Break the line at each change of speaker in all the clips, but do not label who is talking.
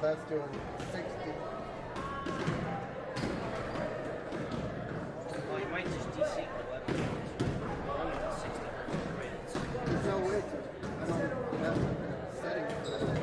that's doing 60.
Well, you might just DC the weapon. Only the 60 rated.
There's no way to. I don't have settings for that.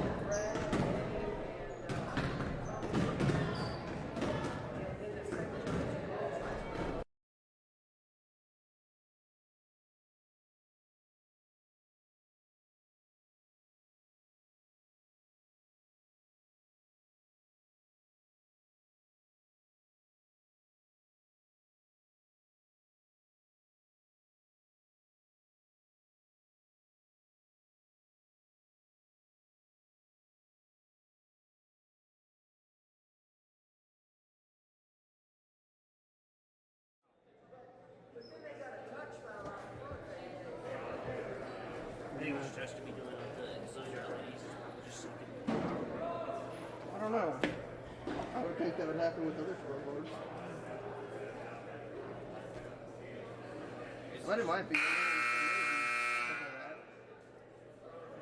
Maybe we should just be doing it with the exposure LEDs. Just so
I don't know. I would think that would happen with other scoreboards. But it might be.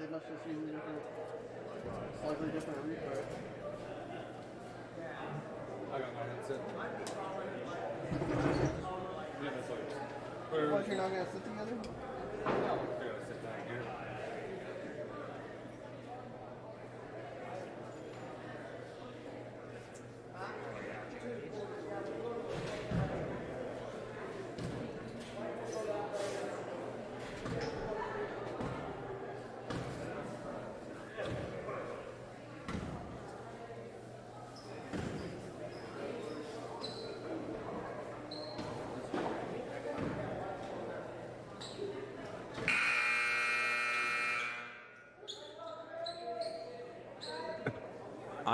They must just use a different, slightly different refresh.
I got my headset.
What, you're not going to sit together?
I gotta sit down here.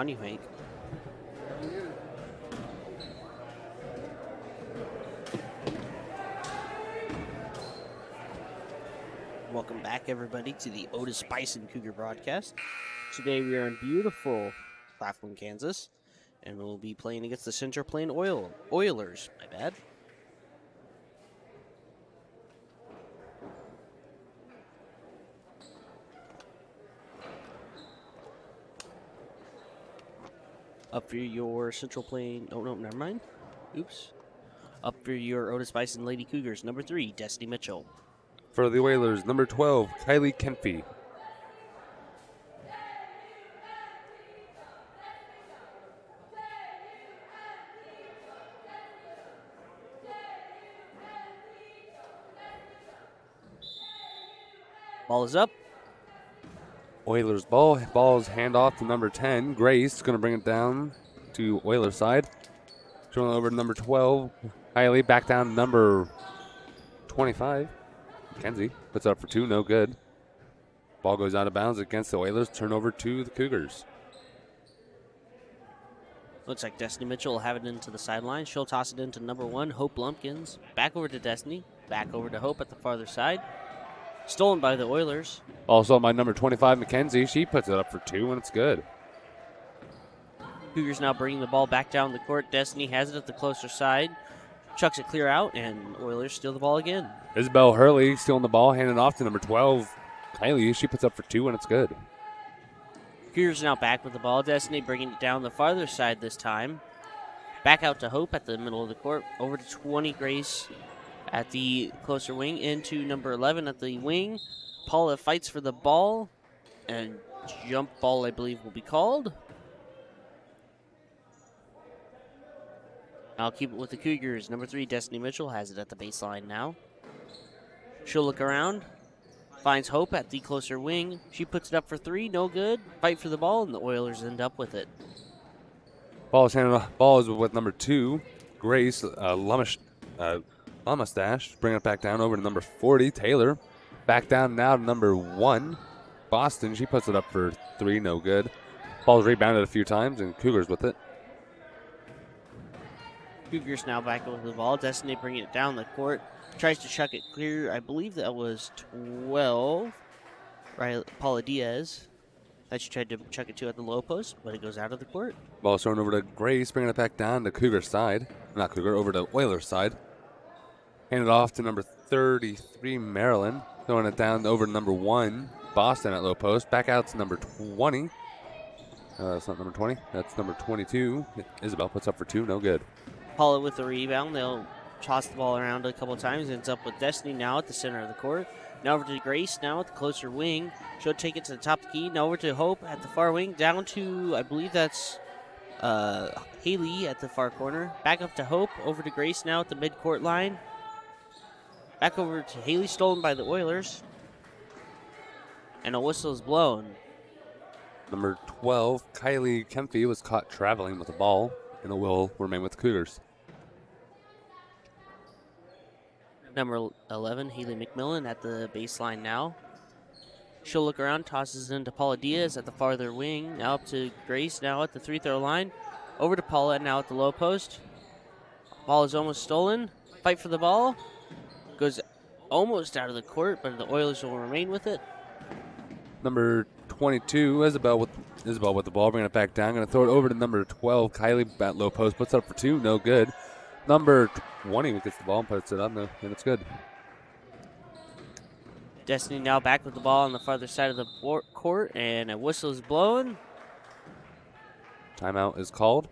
on you, Hank. Welcome back, everybody, to the Otis-Bison Cougar broadcast. Today we are in beautiful Claflin, Kansas, and we'll be playing against the Central Plain Oilers. My bad. Up for your Central Plain. Oh, no, never mind. Oops. Up for your Otis-Bison Lady Cougars, number 3, Destiny Mitchell.
For the Whalers, number 12, Kylie Kenfee.
Ball is up.
Oilers ball. Ball's handoff to number 10. Grace going to bring it down to Oilers side. Showing over to number 12. Kylie back down to number 25. Mackenzie puts it up for 2. No good. Ball goes out of bounds against the Oilers. Turnover to the Cougars.
Looks like Destiny Mitchell will have it into the sideline. She'll toss it into number 1, Hope Lumpkins. Back over to Destiny. Back over to Hope at the farther side. Stolen by the Oilers.
Also by number 25, Mackenzie. She puts it up for 2, and it's good.
Cougars now bringing the ball back down the court. Destiny has it at the closer side. Chucks it clear out, and Oilers steal the ball again.
Isabel Hurley stealing the ball, handing it off to number 12, Kylie. She puts up for 2, and it's good.
Cougars now back with the ball. Destiny bringing it down the farther side this time. Back out to Hope at the middle of the court. Over to 20, Grace at the closer wing. Into number 11 at the wing. Paula fights for the ball. And jump ball, I believe, will be called. I'll keep it with the Cougars. Number 3, Destiny Mitchell has it at the baseline now. She'll look around. Finds Hope at the closer wing. She puts it up for 3. No good. Fight for the ball, and the Oilers end up with it.
Ball is handed off. Ball is with number 2, Grace Lamastache. Bring it back down over to number 40, Taylor. Back down now to number 1, Boston. She puts it up for 3. No good. Ball's rebounded a few times, and Cougars with it.
Cougars now back with the ball. Destiny bringing it down the court. Tries to chuck it clear. I believe that was 12. Right, Paula Diaz. That she tried to chuck it to at the low post, but it goes out of the court.
Ball's thrown over to Grace, bringing it back down to Cougar side. Not Cougar, over to Oilers side. Handed off to number 33, Maryland. Throwing it down over to number 1, Boston at low post. Back out to number 20. That's not number 20. That's number 22. Isabel puts up for 2. No good.
Paula with the rebound. They'll toss the ball around a couple of times. Ends up with Destiny now at the center of the court. Now over to Grace now at the closer wing. She'll take it to the top of the key. Now over to Hope at the far wing. Down to, I believe that's Haley at the far corner. Back up to Hope. Over to Grace now at the midcourt line. Back over to Haley, stolen by the Oilers. And a whistle is blown.
Number 12, Kylie Kemphy, was caught traveling with the ball, and it will remain with the Cougars.
Number 11, Haley McMillan at the baseline now. She'll look around, tosses into Paula Diaz at the farther wing. Now up to Grace, now at the free-throw line. Over to Paula, now at the low post. Ball is almost stolen. Fight for the ball. Goes almost out of the court, but the Oilers will remain with it.
Number 22, Isabel with the ball, bringing it back down. Going to throw it over to number 12, Kylie at low post. Puts up for 2, no good. Number 20 gets the ball and puts it on there, and it's good.
Destiny now back with the ball on the farther side of the court, and a whistle is blown.
Timeout is called.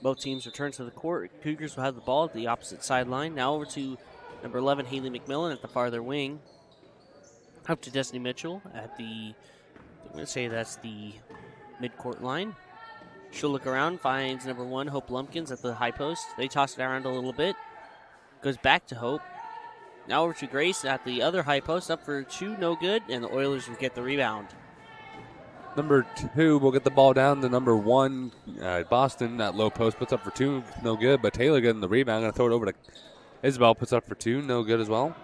Both teams return to the court. Cougars will have the ball at the opposite sideline. Now over to number 11, Haley McMillan at the farther wing. Up to Destiny Mitchell at the, I'm going to say that's the midcourt line. She'll look around, finds number 1, Hope Lumpkins at the high post. They toss it around a little bit. Goes back to Hope. Now over to Grace at the other high post. Up for 2, no good, and the Oilers will get the rebound.
Number 2 will get the ball down to number 1, Boston at low post. Puts up for 2, no good. But Taylor getting the rebound. Going to throw it over to Isabel. Puts up for 2, no good as well.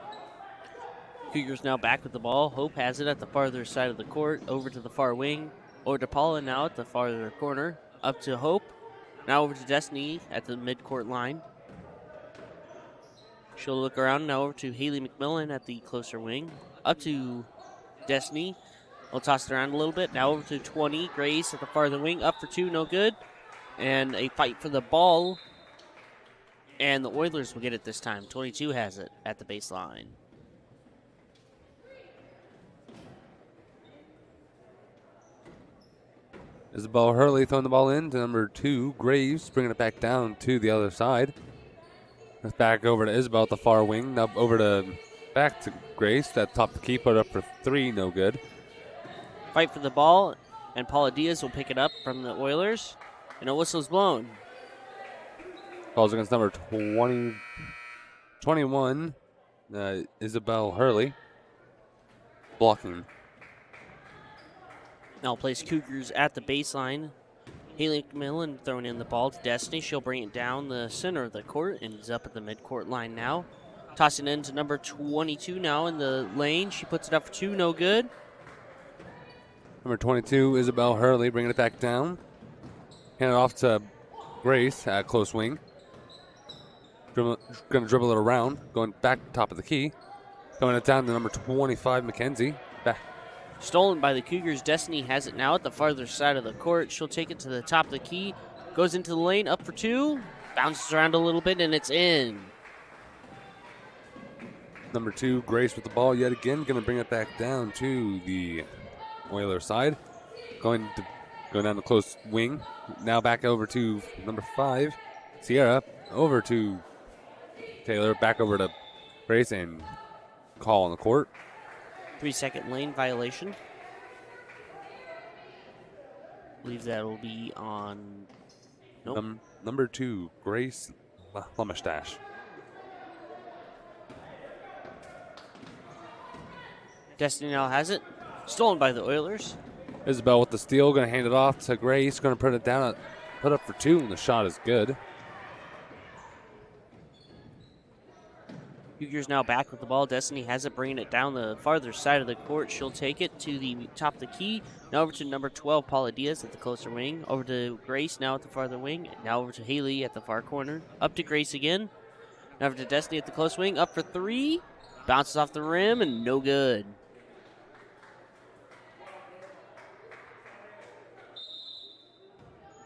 Cougars now back with the ball. Hope has it at the farther side of the court. Over to the far wing. Over to Paula now at the farther corner. Up to Hope. Now over to Destiny at the midcourt line. She'll look around now over to Haley McMillan at the closer wing. Up to Destiny. We'll toss it around a little bit. Now over to 20. Grace at the farther wing. Up for 2, no good. And a fight for the ball. And the Oilers will get it this time. 22 has it at the baseline.
Isabel Hurley throwing the ball in to number 2, Graves, bringing it back down to the other side. That's back over to Isabel at the far wing. Now back to Grace. That top of the key, put it up for 3, no good.
Fight for the ball, and Paula Diaz will pick it up from the Oilers, and a whistle's blown.
Falls against number 21, Isabel Hurley, blocking.
Now plays Cougars at the baseline. Haley McMillan throwing in the ball to Destiny. She'll bring it down the center of the court and is up at the midcourt line now. Tossing it into number 22 now in the lane. She puts it up for 2, no good.
Number 22, Isabel Hurley, bringing it back down. Hand it off to Grace at close wing. Going to dribble it around, going back top of the key. Throwing it down to number 25, Mackenzie. Back.
Stolen by the Cougars. Destiny has it now at the farther side of the court. She'll take it to the top of the key. Goes into the lane, up for 2. Bounces around a little bit, and it's in.
Number 2, Grace with the ball yet again. Going to bring it back down to the Oilers side. Going down the close wing. Now back over to number 5, Sierra. Over to Taylor. Back over to Grace and call on the court.
3-second lane violation. I believe that will be on. Nope.
Number 2, Grace Lemestash.
Destiny now has it. Stolen by the Oilers.
Isabel with the steal. Going to hand it off to Grace. Going to put it down. Put up for 2, and the shot is good.
Cougars now back with the ball. Destiny has it, bringing it down the farther side of the court. She'll take it to the top of the key. Now over to number 12, Paula Diaz at the closer wing. Over to Grace now at the farther wing. Now over to Haley at the far corner. Up to Grace again. Now over to Destiny at the close wing. Up for 3. Bounces off the rim and no good.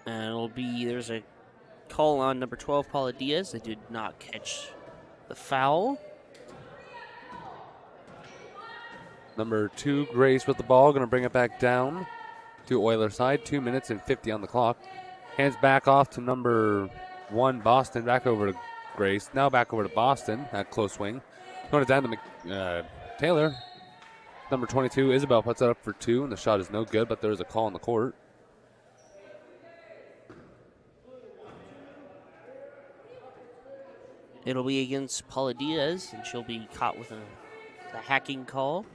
And it'll be, there's a call on number 12, Paula Diaz. They did not catch the foul.
Number 2, Grace with the ball. Going to bring it back down to Oilers side. 2 minutes and 50 on the clock. Hands back off to number 1, Boston. Back over to Grace. Now back over to Boston at close wing. Going it down to Taylor. Number 22, Isabel puts it up for 2, and the shot is no good, but there's a call on the court.
It'll be against Paula Diaz, and she'll be caught with a hacking call.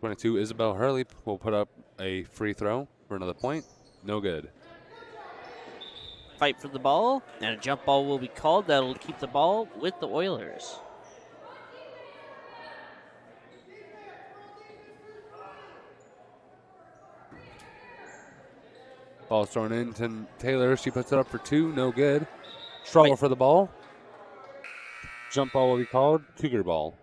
22, Isabel Hurley will put up a free throw for another point. No good.
Fight for the ball, and a jump ball will be called. That'll keep the ball with the Oilers.
Ball's thrown in to Taylor. She puts it up for 2. No good. Struggle for the ball. Jump ball will be called. Cougar ball.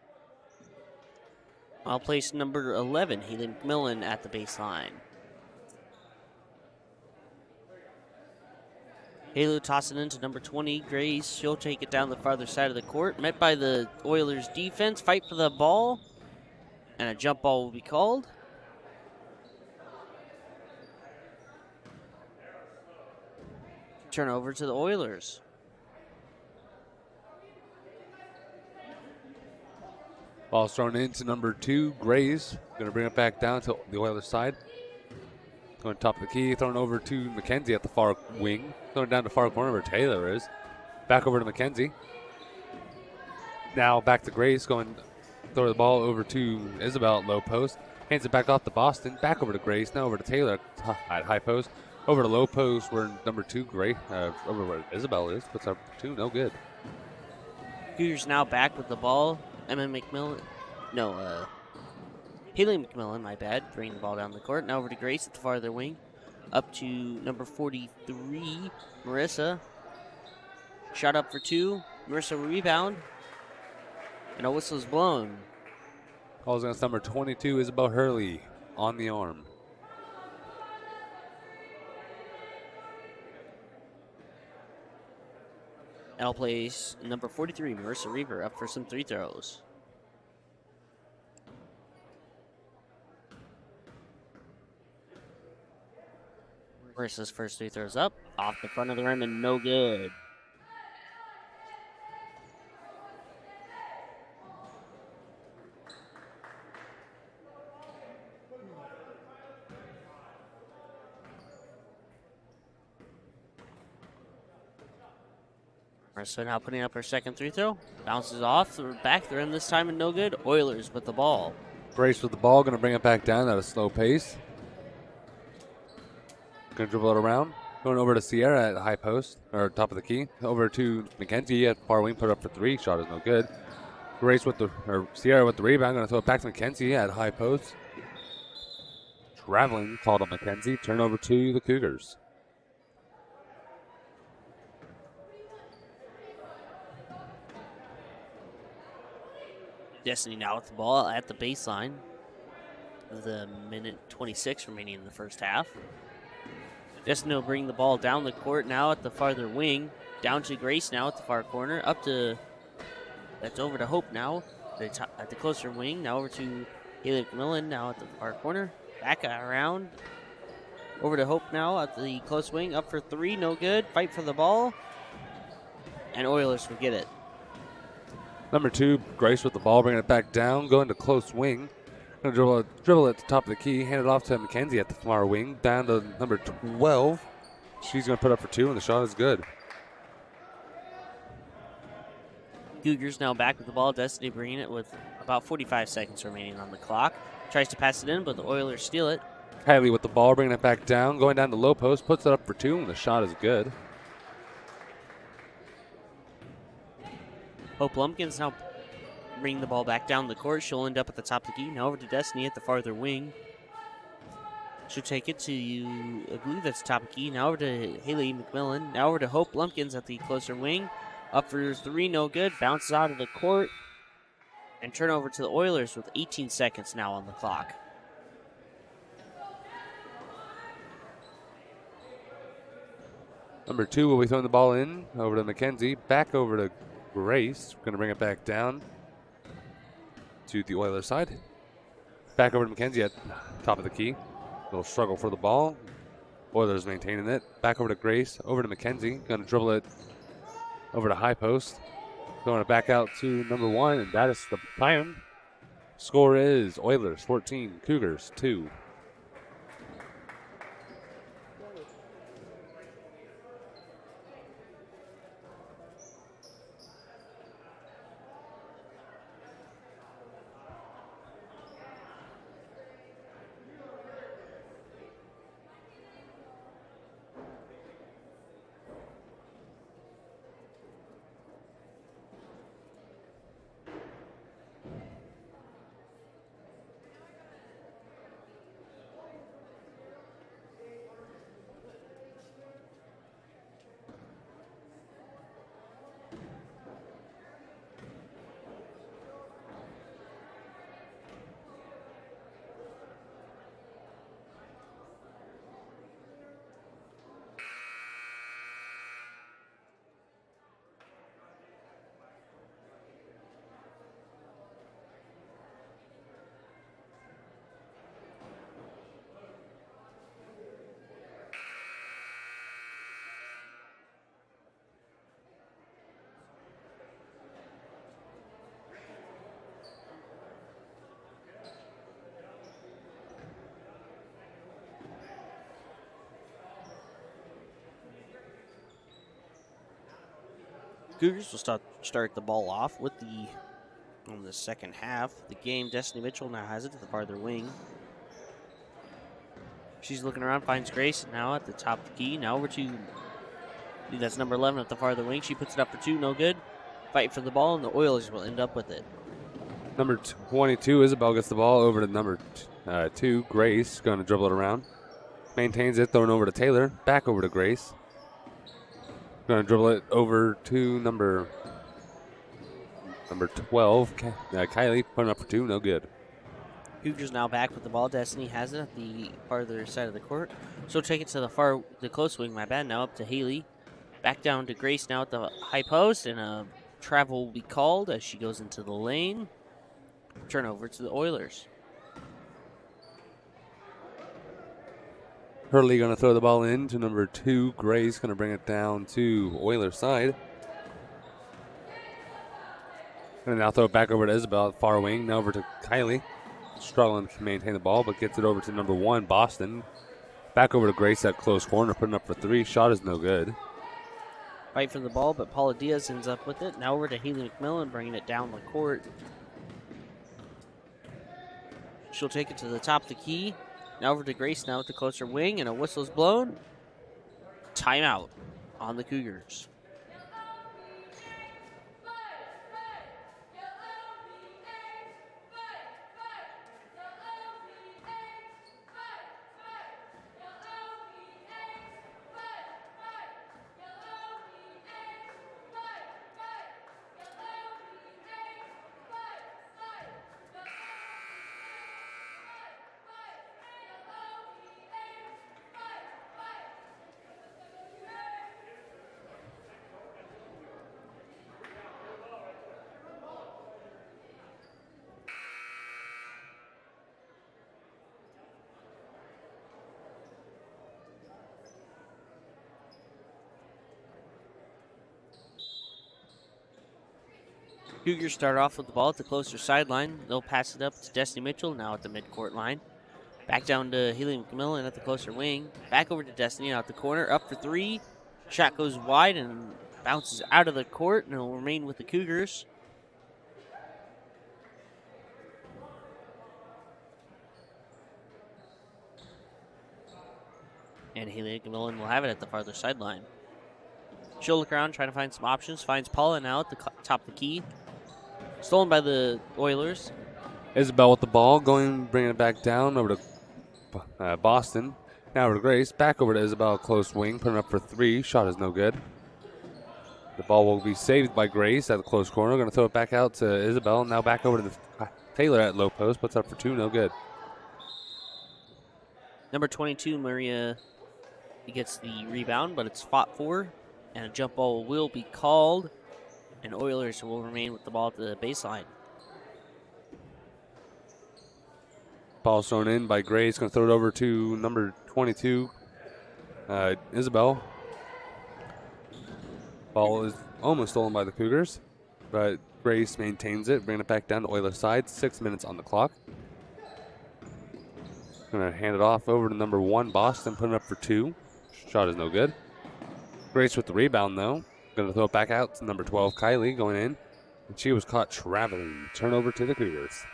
I'll place number 11, Haley McMillan, at the baseline. Haley toss it into number 20, Grace. She'll take it down the farther side of the court. Met by the Oilers defense. Fight for the ball. And a jump ball will be called. Turnover to the Oilers.
Ball's thrown into number 2, Grace. Going to bring it back down to the Oilers side. Going top of the key, thrown over to McKenzie at the far wing. Going down to far corner where Taylor is. Back over to McKenzie. Now back to Grace, going throw the ball over to Isabel at low post. Hands it back off to Boston. Back over to Grace. Now over to Taylor at high post. Over to low post where number 2, Grace, over where Isabel is. Puts up 2, no good.
Cougars now back with the ball. Haley McMillan, my bad, bringing the ball down the court. Now over to Grace at the farther wing. Up to number 43, Marissa. Shot up for 2. Marissa rebound. And a whistle's blown.
Calls against number 22, Isabel Hurley, on the arm.
I'll place number 43, Marissa Reaver, up for some free throws. Marissa's first 3 throws up, off the front of the rim, and no good. Marissa now putting up her second 3 throw. Bounces off the back of the rim this time and no good. Oilers with the ball.
Grace with the ball, going to bring it back down at a slow pace. Going to dribble it around. Going over to Sierra at high post, or top of the key. Over to McKenzie at far wing, put up for 3. Shot is no good. Sierra with the rebound, going to throw it back to McKenzie at high post. Traveling, called on McKenzie. Turnover to the Cougars.
Destiny now with the ball at the baseline. The minute 26 remaining in the first half. Destiny will bring the ball down the court now at the farther wing. Down to Grace now at the far corner. That's over to Hope now at the closer wing. Now over to Haley McMillan now at the far corner. Back around. Over to Hope now at the close wing. Up for three, no good. Fight for the ball. And Oilers will get it.
Number 2, Grace with the ball, bringing it back down, going to close wing. Going to dribble at the top of the key, hand it off to Mackenzie at the far wing, down to number 12. She's going to put up for 2, and the shot is good.
Cougars now back with the ball. Destiny bringing it with about 45 seconds remaining on the clock. Tries to pass it in, but the Oilers steal it.
Kylie with the ball, bringing it back down, going down to low post, puts it up for 2, and the shot is good.
Hope Lumpkins now bringing the ball back down the court. She'll end up at the top of the key. Now over to Destiny at the farther wing. She'll take it to, I believe that's top of key. Now over to Haley McMillan. Now over to Hope Lumpkins at the closer wing. Up for three, no good. Bounces out of the court. And turnover to the Oilers with 18 seconds now on the clock.
Number 2 will be throwing the ball in, over to Mackenzie, back over to Grace. Going to bring it back down to the Oilers side. Back over to Mackenzie at top of the key. Little struggle for the ball. Oilers maintaining it. Back over to Grace, over to Mackenzie. Going to dribble it over to high post. Going to back out to number 1, and that is the time. Score is Oilers 14, Cougars 2.
Cougars will start the ball off on the second half. The game, Destiny Mitchell now has it to the farther wing. She's looking around, finds Grace now at the top of the key. Now over to, that's number 11 at the farther wing. She puts it up for 2, no good. Fight for the ball, and the Oilers will end up with it.
Number 22, Isabel gets the ball over to number 2, Grace. Going to dribble it around. Maintains it, throwing over to Taylor. Back over to Grace. Going to dribble it over to number 12, Kylie, putting up for 2, no good.
Cougars now back with the ball. Destiny has it at the farther side of the court. So take it to the close wing, now up to Haley. Back down to Grace now at the high post, and a travel will be called as she goes into the lane. Turnover to the Oilers.
Hurley going to throw the ball in to number 2. Grace going to bring it down to Oilers side. Going to now throw it back over to Isabel at far wing. Now over to Kylie. Struggling to maintain the ball, but gets it over to number 1, Boston. Back over to Grace at close corner, putting up for 3. Shot is no good.
Fight for the ball, but Paula Diaz ends up with it. Now over to Haley McMillan, bringing it down the court. She'll take it to the top of the key. Now over to Grace now at the closer wing, and a whistle's blown. Timeout on the Cougars. Cougars start off with the ball at the closer sideline. They'll pass it up to Destiny Mitchell, now at the midcourt line. Back down to Haley McMillan at the closer wing. Back over to Destiny out the corner. Up for three. Shot goes wide and bounces out of the court, and it'll remain with the Cougars. And Haley McMillan will have it at the farther sideline. She'll look around, trying to find some options. Finds Paula now at the top of the key. Stolen by the Oilers.
Isabel with the ball, bringing it back down over to Boston. Now over to Grace. Back over to Isabel, close wing, putting up for three. Shot is no good. The ball will be saved by Grace at the close corner. Going to throw it back out to Isabel. Now back over to Taylor at low post. Puts up for two, no good.
Number 22, Maria, he gets the rebound, but it's fought for. And a jump ball will be called. And Oilers will remain with the ball at the baseline.
Ball thrown in by Grace. Going to throw it over to number 22, Isabel. Ball is almost stolen by the Cougars, but Grace maintains it, bringing it back down to Oilers' side. 6 minutes on the clock. Going to hand it off over to number 1, Boston, putting up for two. Shot is no good. Grace with the rebound, though. Going to throw it back out to number 12, Kylie, going in. And she was caught traveling. Turnover to the Cougars.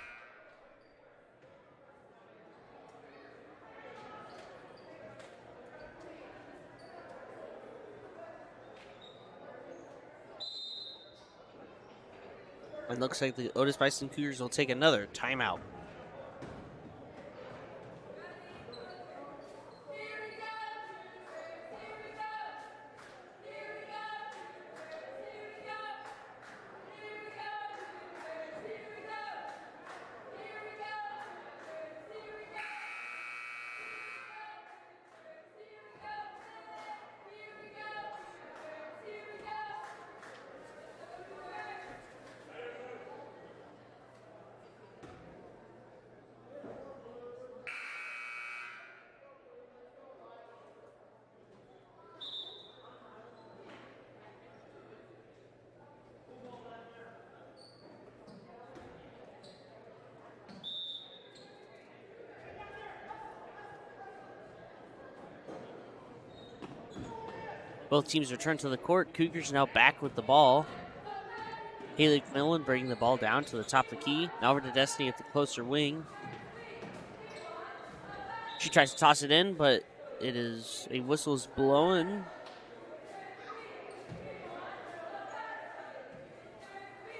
It looks like the Otis-Bison Cougars will take another timeout. Both teams return to the court. Cougars now back with the ball. Haley McMillan bringing the ball down to the top of the key. Now over to Destiny at the closer wing. She tries to toss it in, but a whistle is blown.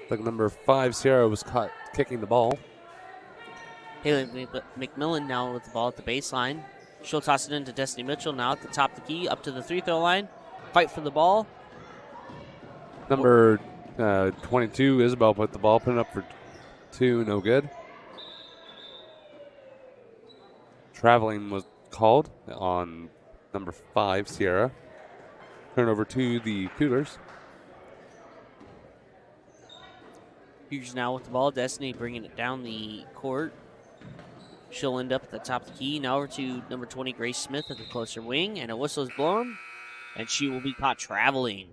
Like number 5, Sierra, was caught kicking the ball.
Haley McMillan now with the ball at the baseline. She'll toss it into Destiny Mitchell now at the top of the key, up to the free-throw line. Fight for the ball.
Number 22, Isabel, put the ball, putting up for two, no good. Traveling was called on number 5, Sierra. Turn over to the Cougars.
Cougars now with the ball. Destiny bringing it down the court. She'll end up at the top of the key. Now over to number 20, Grace Smith at the closer wing. And a whistle is blown. And she will be caught traveling.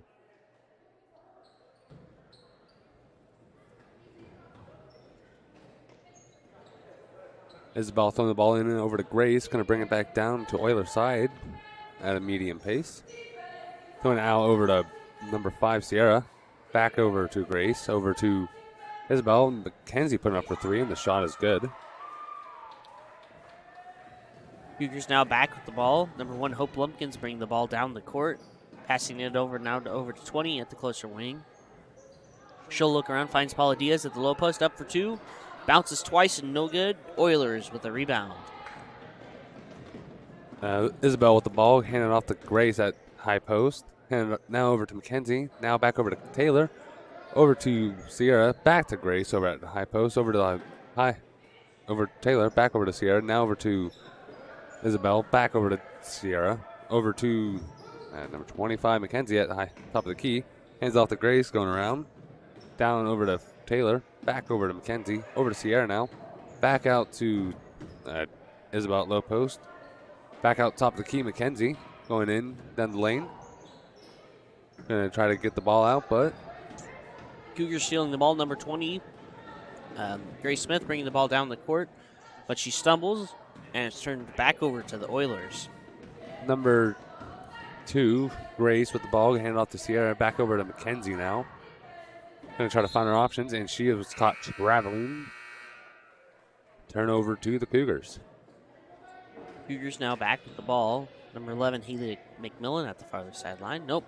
Isabel throwing the ball in and over to Grace. Going to bring it back down to Oilers' side at a medium pace. Throwing it out over to number 5, Sierra. Back over to Grace. Over to Isabel. McKenzie putting up for three, and the shot is good.
Cougars now back with the ball. Number 1, Hope Lumpkins bringing the ball down the court. Passing it over to 20 at the closer wing. She'll look around, finds Paula Diaz at the low post, up for two. Bounces twice and no good. Oilers with a rebound.
Isabel with the ball, handing off to Grace at high post. And now over to McKenzie. Now back over to Taylor. Over to Sierra. Back to Grace over at the high post. Over to over to Taylor. Back over to Sierra. Now over to Isabel. Back over to Sierra. Over to number 25, McKenzie at the top of the key. Hands off to Grace, going around. Down over to Taylor. Back over to McKenzie. Over to Sierra now. Back out to Isabel at low post. Back out top of the key, McKenzie. Going in down the lane. Going to try to get the ball out, but
Cougars stealing the ball, number 20. Grace Smith bringing the ball down the court, but she stumbles, and it's turned back over to the Oilers.
Number 2, Grace with the ball, hand off to Sierra, back over to Mackenzie now. Going to try to find her options, and she was caught traveling. Turnover to the Cougars.
Cougars now back with the ball. Number 11, Haley McMillan at the farther sideline. Nope.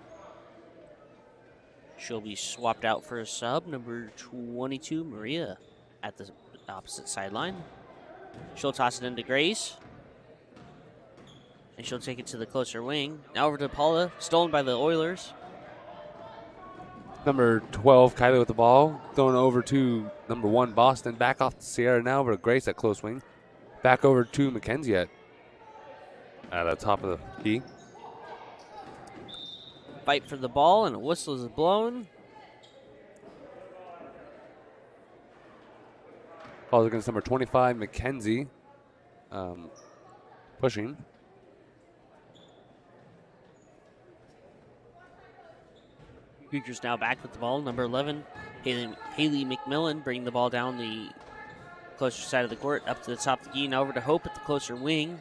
She'll be swapped out for a sub. Number 22, Maria at the opposite sideline. She'll toss it into Grace. And she'll take it to the closer wing. Now over to Paula, stolen by the Oilers.
Number 12, Kylie with the ball. Throwing over to number 1, Boston. Back off to Sierra now over to Grace at close wing. Back over to Mackenzie at the top of the key.
Fight for the ball, and a whistle is blown.
Calls against number 25, Mackenzie. Pushing.
Cougars now back with the ball. Number 11, Haley McMillan bringing the ball down the closer side of the court, up to the top of the key. Now over to Hope at the closer wing.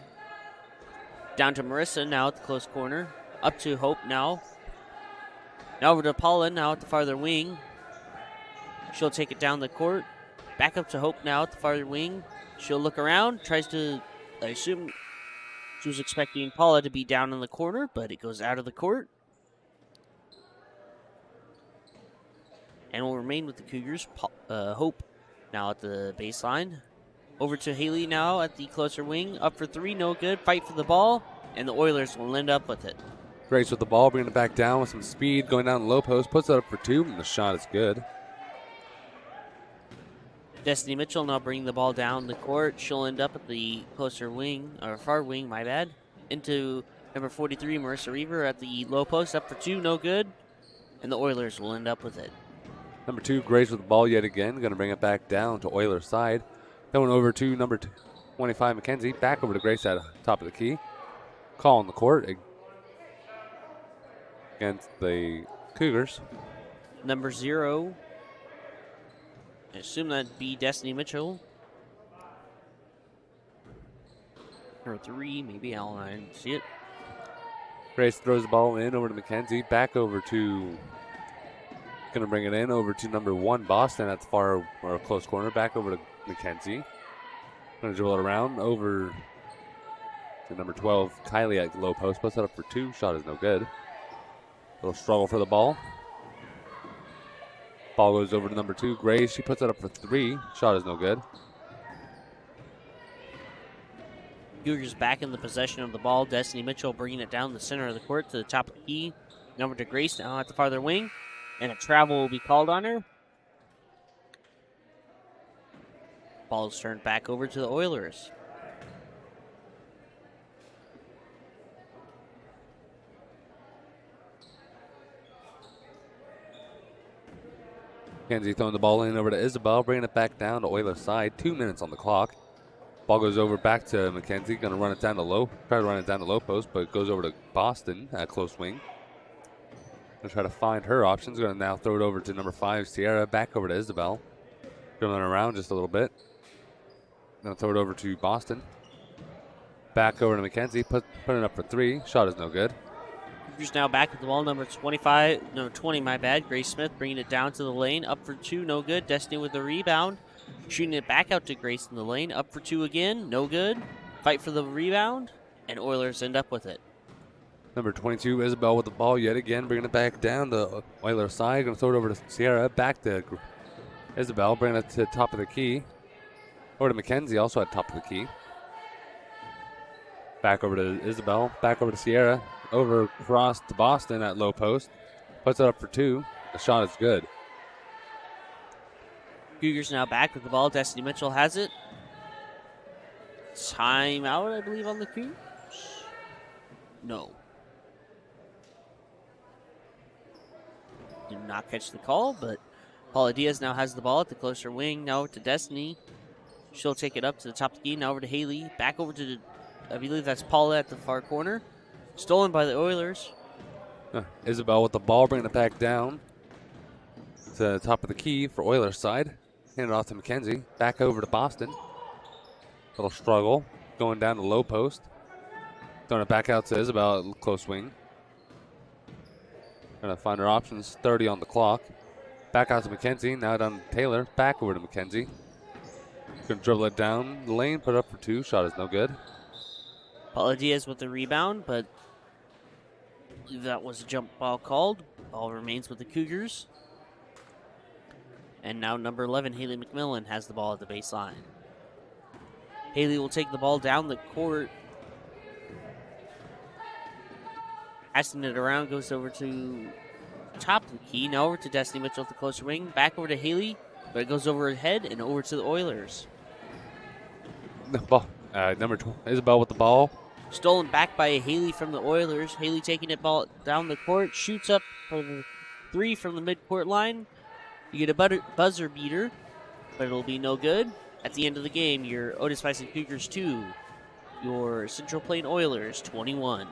Down to Marissa now at the close corner. Up to Hope now. Now over to Paula now at the farther wing. She'll take it down the court. Back up to Hope now at the farther wing. She'll look around, tries to, I assume she was expecting Paula to be down in the corner, but it goes out of the court. And will remain with the Cougars. Hope now at the baseline. Over to Haley now at the closer wing. Up for 3, no good. Fight for the ball, and the Oilers will end up with it.
Grace with the ball, bringing it back down with some speed, going down the low post, puts it up for 2, and the shot is good.
Destiny Mitchell now bringing the ball down the court. She'll end up at the closer wing, or far wing, my bad. Into number 43, Marissa Reaver at the low post, up for 2, no good. And the Oilers will end up with it.
Number 2, Grace with the ball yet again, going to bring it back down to Oilers' side. Going over to number 25, Mackenzie, back over to Grace at top of the key. Call on the court against the Cougars.
Number 0, I assume that'd be Destiny Mitchell. Or 3, maybe. I didn't see it.
Grace throws the ball in over to Mackenzie. Back over to, going to bring it in over to number 1, Boston at the far or close corner. Back over to Mackenzie. Going to dribble it around over to number 12, Kylie at low post. Puts it up for 2. Shot is no good. Little struggle for the ball. Ball goes over to number 2, Grace. She puts it up for 3. Shot is no good.
Cougars back in the possession of the ball. Destiny Mitchell bringing it down the center of the court to the top of the key. Over to Grace now at the farther wing. And a travel will be called on her. Ball is turned back over to the Oilers.
Mackenzie throwing the ball in over to Isabel, bringing it back down to Oilers' side. 2 minutes on the clock. Ball goes over back to Mackenzie. Going to run it down the low. Try to run it down the low post, but it goes over to Boston at close wing. Going to try to find her options. Going to now throw it over to number 5, Sierra. Back over to Isabel. Dribbling around just a little bit. Going to throw it over to Boston. Back over to Mackenzie. Putting it up for 3. Shot is no good.
Cougars now back with the ball. Number 20, my bad. Grace Smith bringing it down to the lane. Up for 2, no good. Destiny with the rebound. Shooting it back out to Grace in the lane. Up for 2 again, no good. Fight for the rebound, and Oilers end up with it.
Number 22, Isabel with the ball yet again, bringing it back down to Oilers' side. Going to throw it over to Sierra. Back to Isabel, bringing it to the top of the key. Over to Mackenzie, also at top of the key. Back over to Isabel. Back over to Sierra. Over across to Boston at low post. Puts it up for 2. The shot is good.
Cougars now back with the ball. Destiny Mitchell has it. Timeout, I believe, on the Cougars. No. Did not catch the call, but Paula Diaz now has the ball at the closer wing. Now over to Destiny. She'll take it up to the top of the key. Now over to Haley. Back over to, I believe that's Paula at the far corner. Stolen by the Oilers.
Isabel with the ball, bringing it back down. to the top of the key for Oilers side. Hand it off to McKenzie. Back over to Boston. Little struggle. Going down the low post. Throwing it back out to Isabel, close wing. Gonna find her options. 30 on the clock. Back out to McKenzie. Now down to Taylor. Back over to McKenzie. Gonna dribble it down the lane. Put it up for 2. Shot is no good.
Paula Diaz with the rebound, but I believe that was a jump ball called. Ball remains with the Cougars. And now number 11, Haley McMillan, has the ball at the baseline. Haley will take the ball down the court. Passing it around, goes over to top of the key. Now over to Destiny Mitchell at the closer wing. Back over to Haley, but it goes over her head and over to the Oilers.
The ball. Number 12, Isabel with the ball.
Stolen back by Haley from the Oilers. Haley taking it ball down the court. Shoots up for the 3 from the midcourt line. You get a buzzer beater, but it'll be no good. At the end of the game, your Otis-Bison Cougars 2, your Central Plain Oilers 21.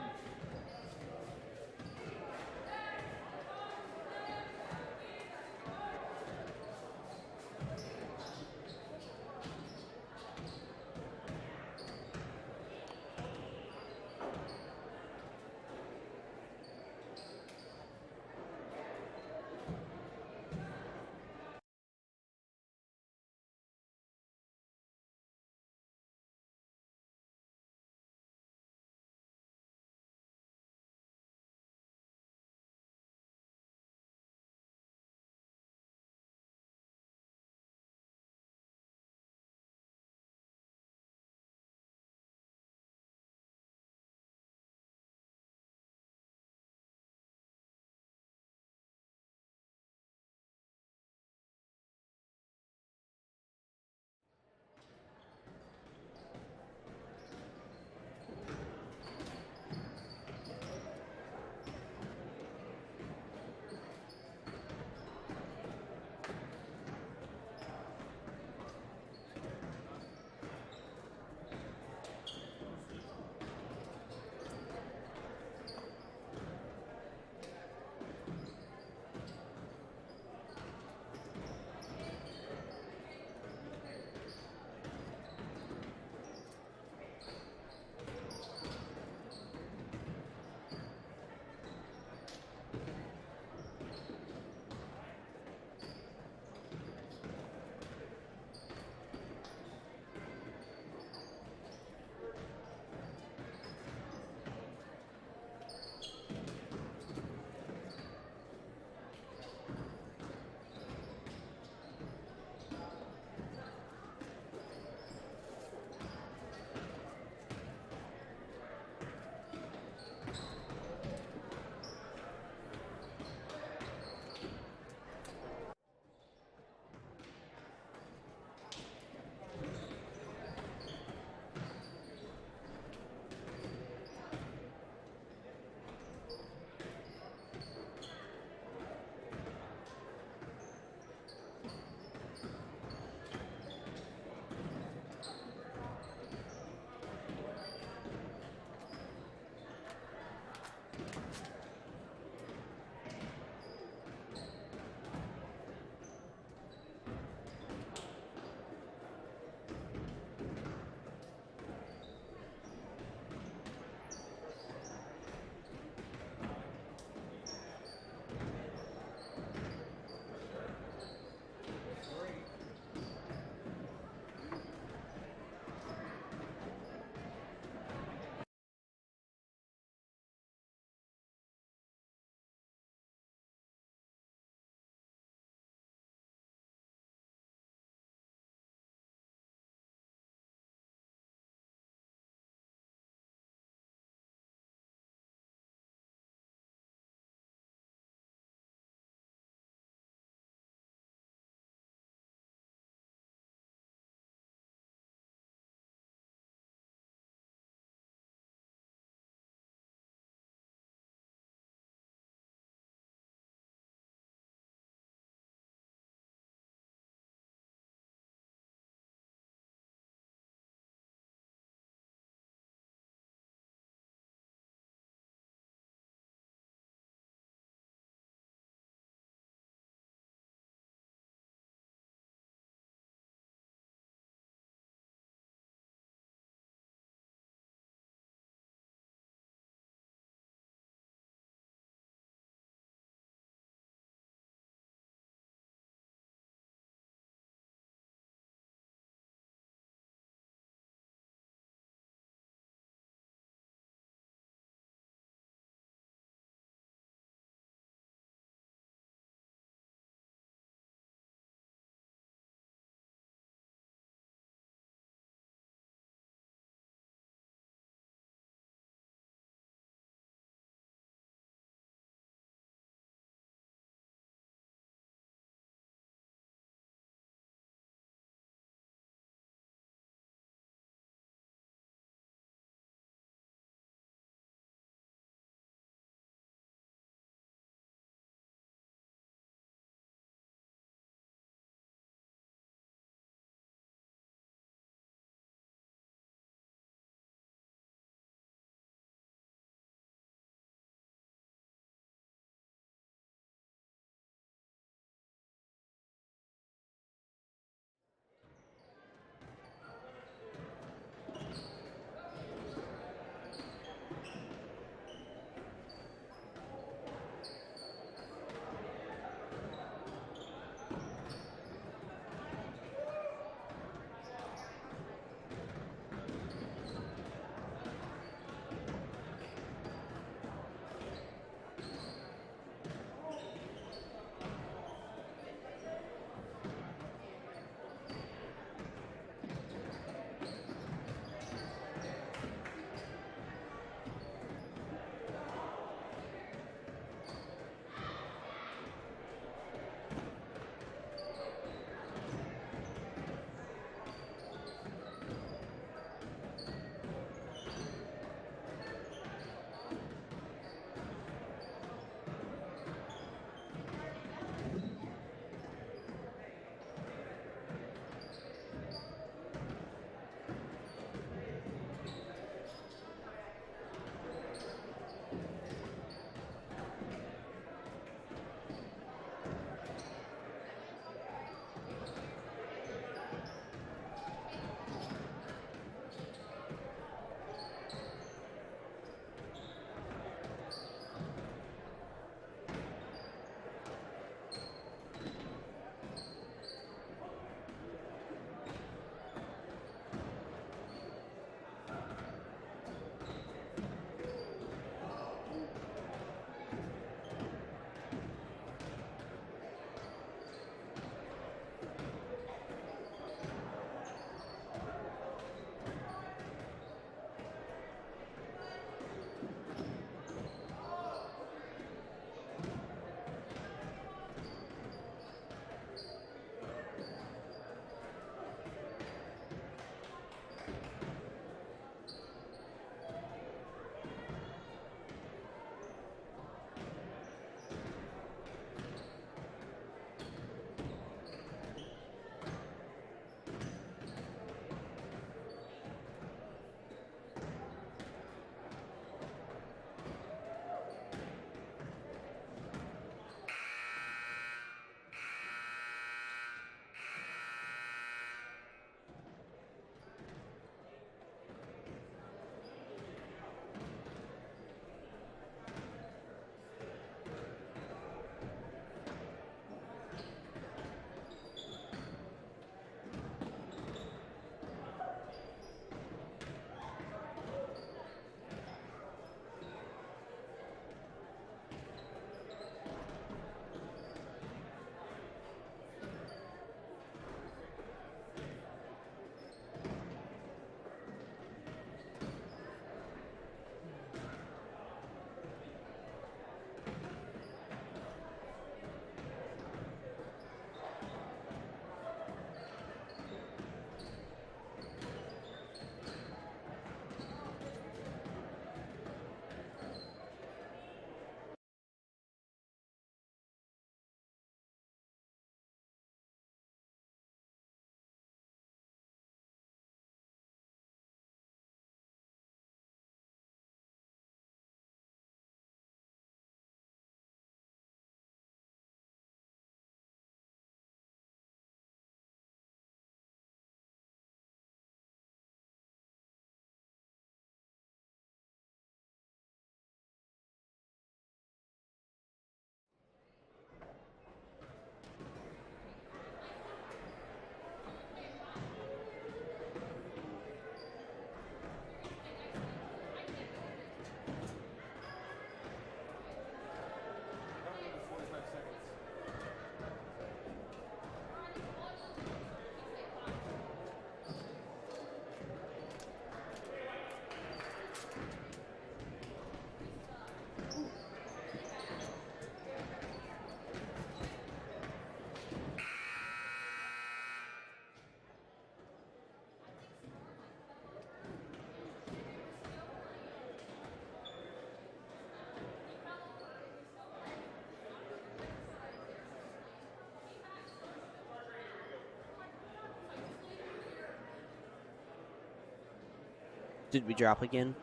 Did we drop again?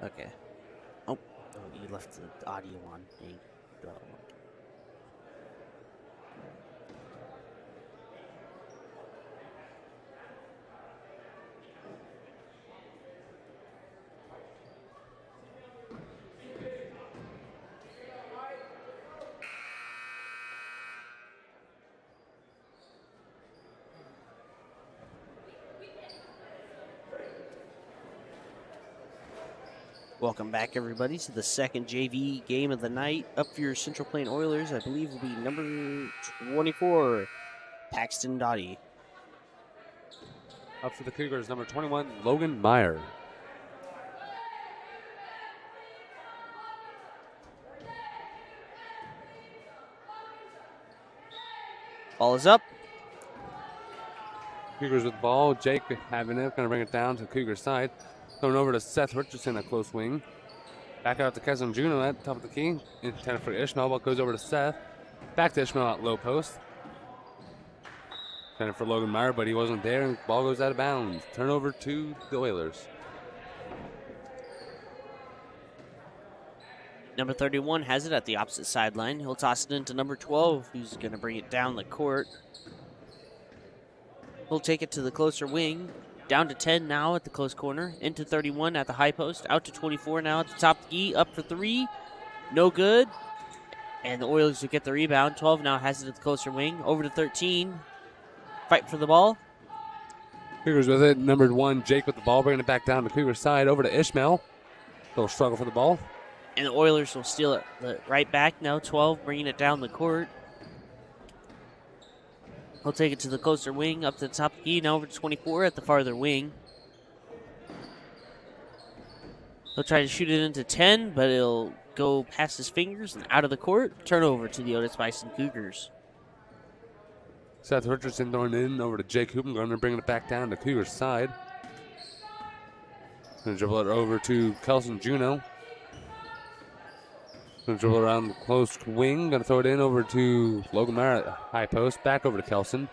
Okay. Oh, you left the audio on. Hey, drop one. Welcome back, everybody, to the second JV game of the night. Up for your Central Plain Oilers, I believe, will be number 24, Paxton Dottie.
Up for the Cougars, number 21, Logan Meyer.
Ball is up.
Cougars with the ball. Jake having it, going to bring it down to the Cougars side. Going over to Seth Richardson at close wing. Back out to Kevin Juno at top of the key. Intended for Ishmael. Ball goes over to Seth. Back to Ishmael at low post. Intended for Logan Meyer, but he wasn't there. And ball goes out of bounds. Turnover to the Oilers.
Number 31 has it at the opposite sideline. He'll toss it into number 12, who's going to bring it down the court. He'll take it to the closer wing. Down to 10 now at the close corner. Into 31 at the high post. Out to 24 now at the top of the key. Up for 3. No good. And the Oilers will get the rebound. 12 now has it at the closer wing. Over to 13. Fight for the ball.
Cougars with it. Number 1, Jake with the ball. Bringing it back down to Cougars side. Over to Ishmael. Little struggle for the ball.
And the Oilers will steal it right back now. 12 bringing it down the court. He'll take it to the closer wing, up to the top of the key, now over to 24 at the farther wing. He'll try to shoot it into 10, but it'll go past his fingers and out of the court. Turnover to the Otis-Bison Cougars.
Seth Richardson throwing it in over to Jake Hoopengarner, bringing it back down to Cougars side. Going to dribble it over to Kelson Juno. Going to dribble around the close wing. Going to throw it in over to Logan Meyer at high post. Back over to Kelson.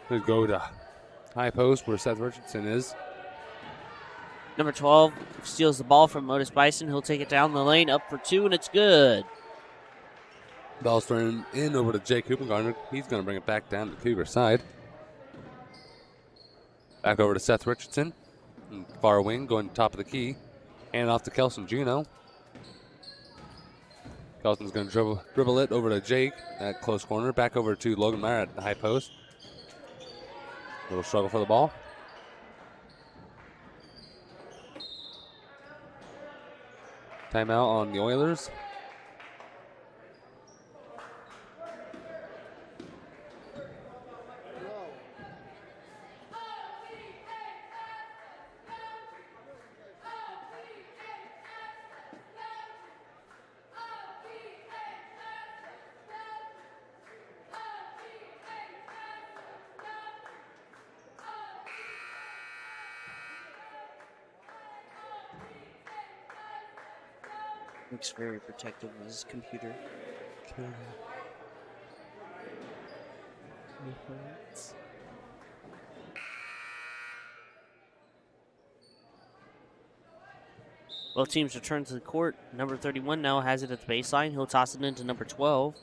Going to go to high post where Seth Richardson is.
Number 12 steals the ball from Otis-Bison. He'll take it down the lane, up for 2, and it's good.
Ball's thrown in over to Jake Hoopengarner. He's going to bring it back down to the Cougar side. Back over to Seth Richardson. Far wing, going top of the key. Hand off to Kelson Juno. Kelson's going to dribble it over to Jake at close corner. Back over to Logan Meyer at the high post. Little struggle for the ball. Timeout on the Oilers.
Looks very protective of his computer.
Okay.
Both teams return to the court. Number 31 now has it at the baseline. He'll toss it into number 12.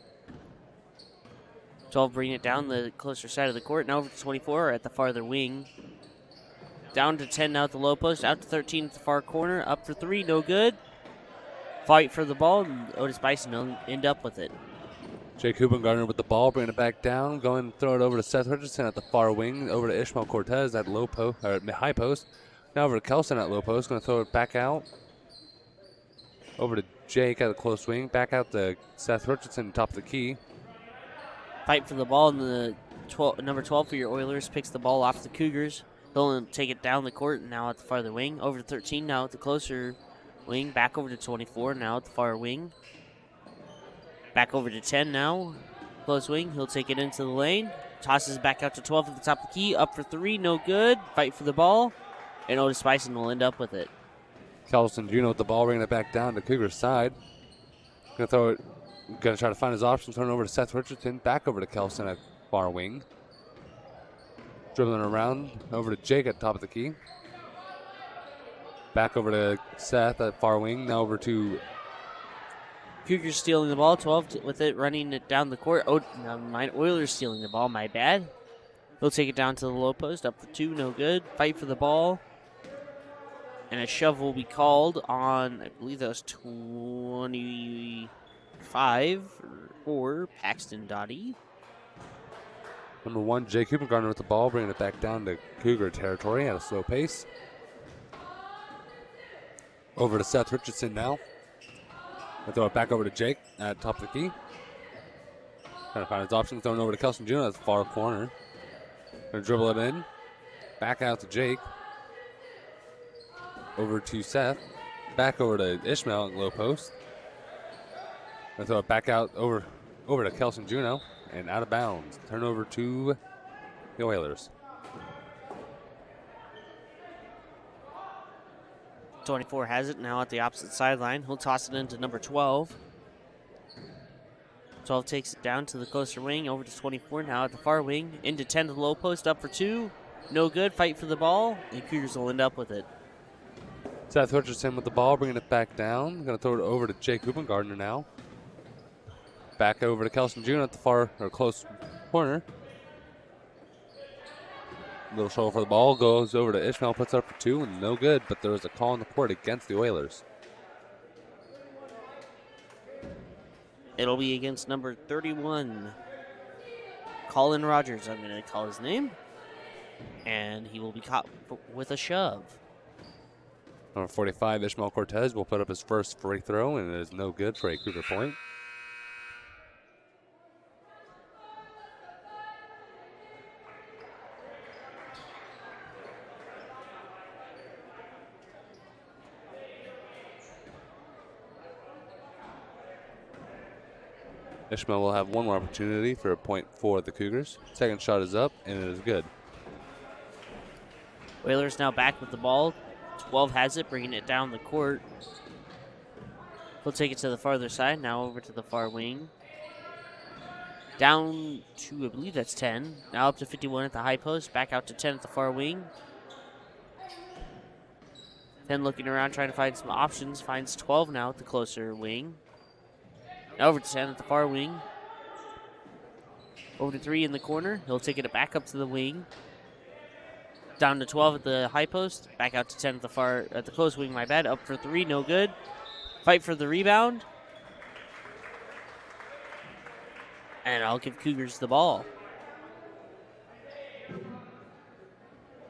12 bringing it down the closer side of the court. Now over to 24 at the farther wing. Down to 10 now at the low post. Out to 13 at the far corner. Up for 3, no good. Fight for the ball, and Otis-Bison will end up with it.
Jake Hoopengarner with the ball, bringing it back down. Going to throw it over to Seth Richardson at the far wing. Over to Ishmael Cortez at low post, or high post. Now over to Kelson at low post. Going to throw it back out. Over to Jake at the close wing. Back out to Seth Richardson, top of the key.
Fight for the ball, and the number 12 for your Oilers picks the ball off the Cougars. He'll take it down the court, now at the farther wing. Over to 13, now at the closer wing. Back over to 24, now at the far wing. Back over to 10 now. Close wing. He'll take it into the lane. Tosses back out to 12 at the top of the key. Up for 3, no good. Fight for the ball, and Otis-Bison will end up with it.
Kelson Juno with the ball, bringing it back down to Cougar's side. Going to throw it. Going to try to find his options. Turn over to Seth Richardson. Back over to Kelson at far wing. Dribbling around over to Jake at top of the key. Back over to Seth at far wing. Now over to
Cougars stealing the ball. 12 with it, running it down the court. Oh, never mind. Oilers stealing the ball. My bad. They'll take it down to the low post. Up for 2. No good. Fight for the ball. And a shove will be called on, I believe that was 25 for Paxton Dottie.
number 1, Jake Hupengardner with the ball, bringing it back down to Cougar territory at a slow pace. Over to Seth Richardson now. They'll throw it back over to Jake at top of the key. Trying to find his options. Throwing over to Kelson Juno at the far corner. Going to dribble it in. Back out to Jake. Over to Seth. Back over to Ishmael at low post. Going to throw it back out over to Kelson Juno. And out of bounds. Turnover to the Oilers.
24 has it now at the opposite sideline. He'll toss it into number 12. 12 takes it down to the closer wing. Over to 24 now at the far wing. Into 10 to the low post. Up for 2. No good. Fight for the ball. The Cougars will end up with it.
Seth Richardson with the ball, bringing it back down. Going to throw it over to Jake Hupengardner now. Back over to Kelson June at the far or close corner. Little shoulder for the ball, goes over to Ishmael, puts up for 2, and no good, but there was a call on the court against the Oilers.
It'll be against number 31, Colin Rogers, I'm going to call his name. And he will be caught with a shove.
Number 45, Ishmael Cortez, will put up his first free throw, and it is no good for a Cougar point. Ishmael will have one more opportunity for a point for the Cougars. Second shot is up, and it is good.
Oilers now back with the ball. 12 has it, bringing it down the court. He'll take it to the farther side, now over to the far wing. Down to, I believe that's 10. Now up to 51 at the high post, back out to 10 at the far wing. 10 looking around, trying to find some options. Finds 12 now at the closer wing. Now over to 10 at the far wing. Over to 3 in the corner. He'll take it back up to the wing. Down to 12 at the high post. Back out to 10 at the close wing, my bad. Up for 3, no good. Fight for the rebound. And I'll give Cougars the ball.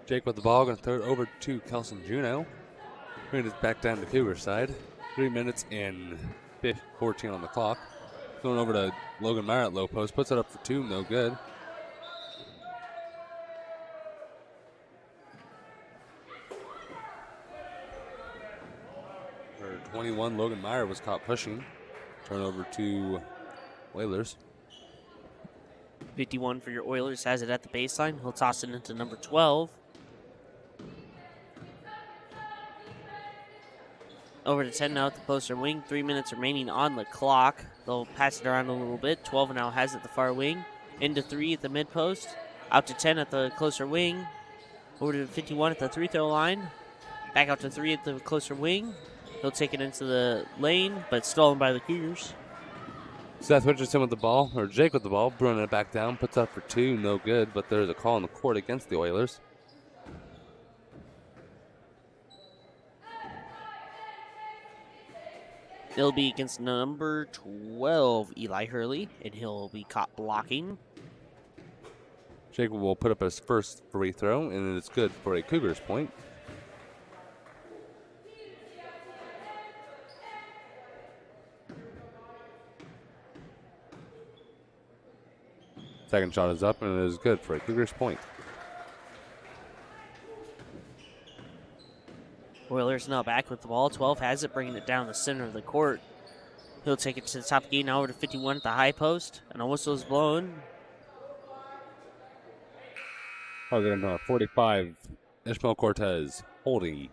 Jake with the ball, going to throw it over to Kelson Juno. Bring it back down to Cougar side. 3 minutes and 14 on the clock. Going over to Logan Meyer at low post. Puts it up for 2. No good. For 21, Logan Meyer was caught pushing. Turnover to Oilers.
51 for your Oilers has it at the baseline. He'll toss it into number 12. Over to 10 now at the closer wing. 3 minutes remaining on the clock. They'll pass it around a little bit. 12 now has it the far wing. Into 3 at the mid post. Out to 10 at the closer wing. Over to 51 at the 3-throw line. Back out to 3 at the closer wing. He'll take it into the lane, but it's stolen by the Cougars.
Seth Richardson with the ball, or Jake with the ball, bringing it back down. Puts up for 2. No good, but there's a call on the court against the Oilers.
It'll be against number 12, Eli Hurley, and he'll be caught blocking.
Jake will put up his first free throw, and it's good for a Cougars point. Second shot is up, and it is good for a Cougars point.
Oilers now back with the ball. 12 has it, bringing it down the center of the court. He'll take it to the top gate, now over to 51 at the high post. And a whistle is blown.
Oh, they're going to 45, Ishmael Cortez, holding.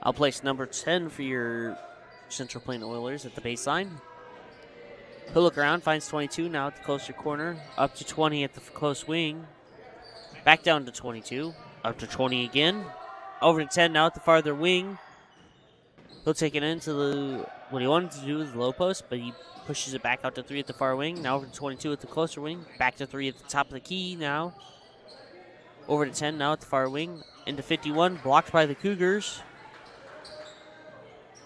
I'll place number 10 for your Central Plain Oilers at the baseline. He'll look around, finds 22 now at the closer corner. Up to 20 at the close wing. Back down to 22. Up to 20 again. Over to 10 now at the farther wing. He'll take it into what he wanted to do with the low post, but he pushes it back out to 3 at the far wing. Now over to 22 at the closer wing. Back to 3 at the top of the key now. Over to 10 now at the far wing. Into 51, blocked by the Cougars.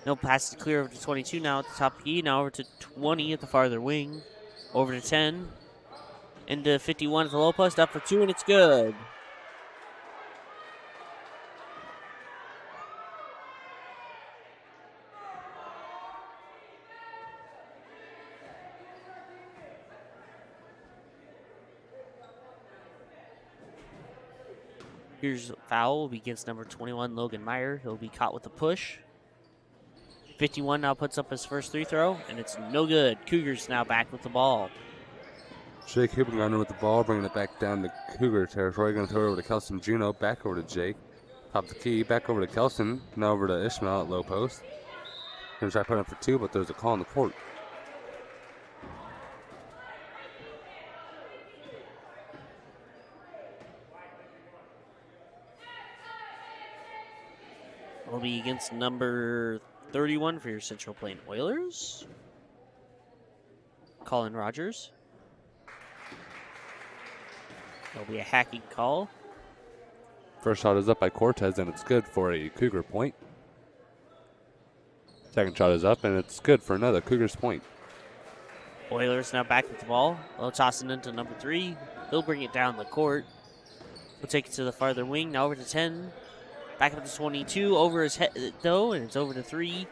No pass to clear over to 22 now at the top of the key. Now over to 20 at the farther wing. Over to 10. Into 51 at the low post. Up for 2, and it's good. Here's a foul. Will be against number 21, Logan Meyer. He'll be caught with a push. 51 now puts up his first free throw, and it's no good. Cougars now back with the ball.
Jake Hippengarner with the ball, bringing it back down to Cougar territory. Going to throw it over to Kelson Juno. Back over to Jake. Top the key. Back over to Kelson. Now over to Ishmael at low post. Going to try putting up for 2, but there's a call on the court.
Will be against number 31 for your Central Plain Oilers, Colin Rogers. There'll be a hacking call.
First shot is up by Cortez, and it's good for a Cougar point. Second shot is up, and it's good for another Cougars point.
Oilers now back with the ball. They'll toss it into number 3. He'll bring it down the court. He'll take it to the farther wing. Now over to 10. Back up to 22. Over his head, though, and it's over to 3.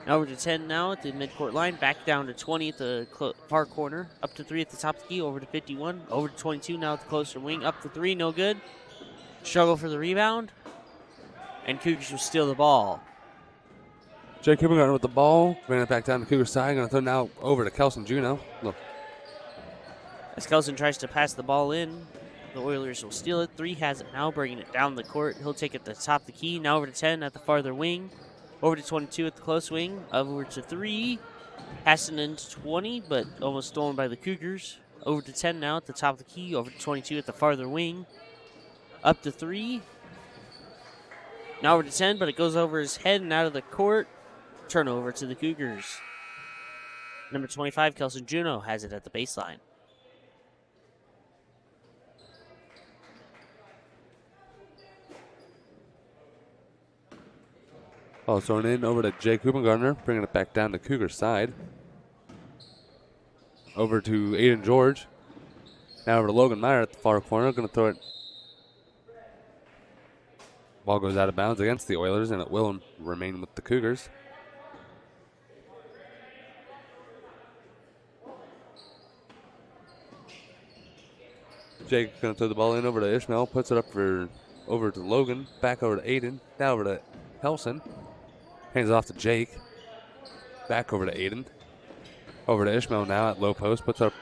Now over to 10 now at the midcourt line. Back down to 20 at the far corner. Up to 3 at the top of the key. Over to 51. Over to 22 now at the closer wing. Up to 3. No good. Struggle for the rebound. And Cougars will steal the ball.
Jake Hippengarner with the ball. Bringing it back down to Cougar side. Going to throw now over to Kelson Juno. Look.
As Kelson tries to pass the ball in, the Oilers will steal it. 3 has it now, bringing it down the court. He'll take it to the top of the key. Now over to 10 at the farther wing. Over to 22 at the close wing. Over to 3. Passing into 20, but almost stolen by the Cougars. Over to 10 now at the top of the key. Over to 22 at the farther wing. Up to 3. Now over to 10, but it goes over his head and out of the court. Turnover to the Cougars. Number 25, Kelson Juno, has it at the baseline.
Ball thrown in over to Jake Hippengarner, bringing it back down to Cougar side. Over to Aiden George. Now over to Logan Meyer at the far corner. Going to throw it. Ball goes out of bounds against the Oilers, and it will remain with the Cougars. Jake going to throw the ball in over to Ishmael. Puts it up for over to Logan. Back over to Aiden. Now over to Helson. Hands it off to Jake. Back over to Aiden. Over to Ishmael now at low post. Puts up.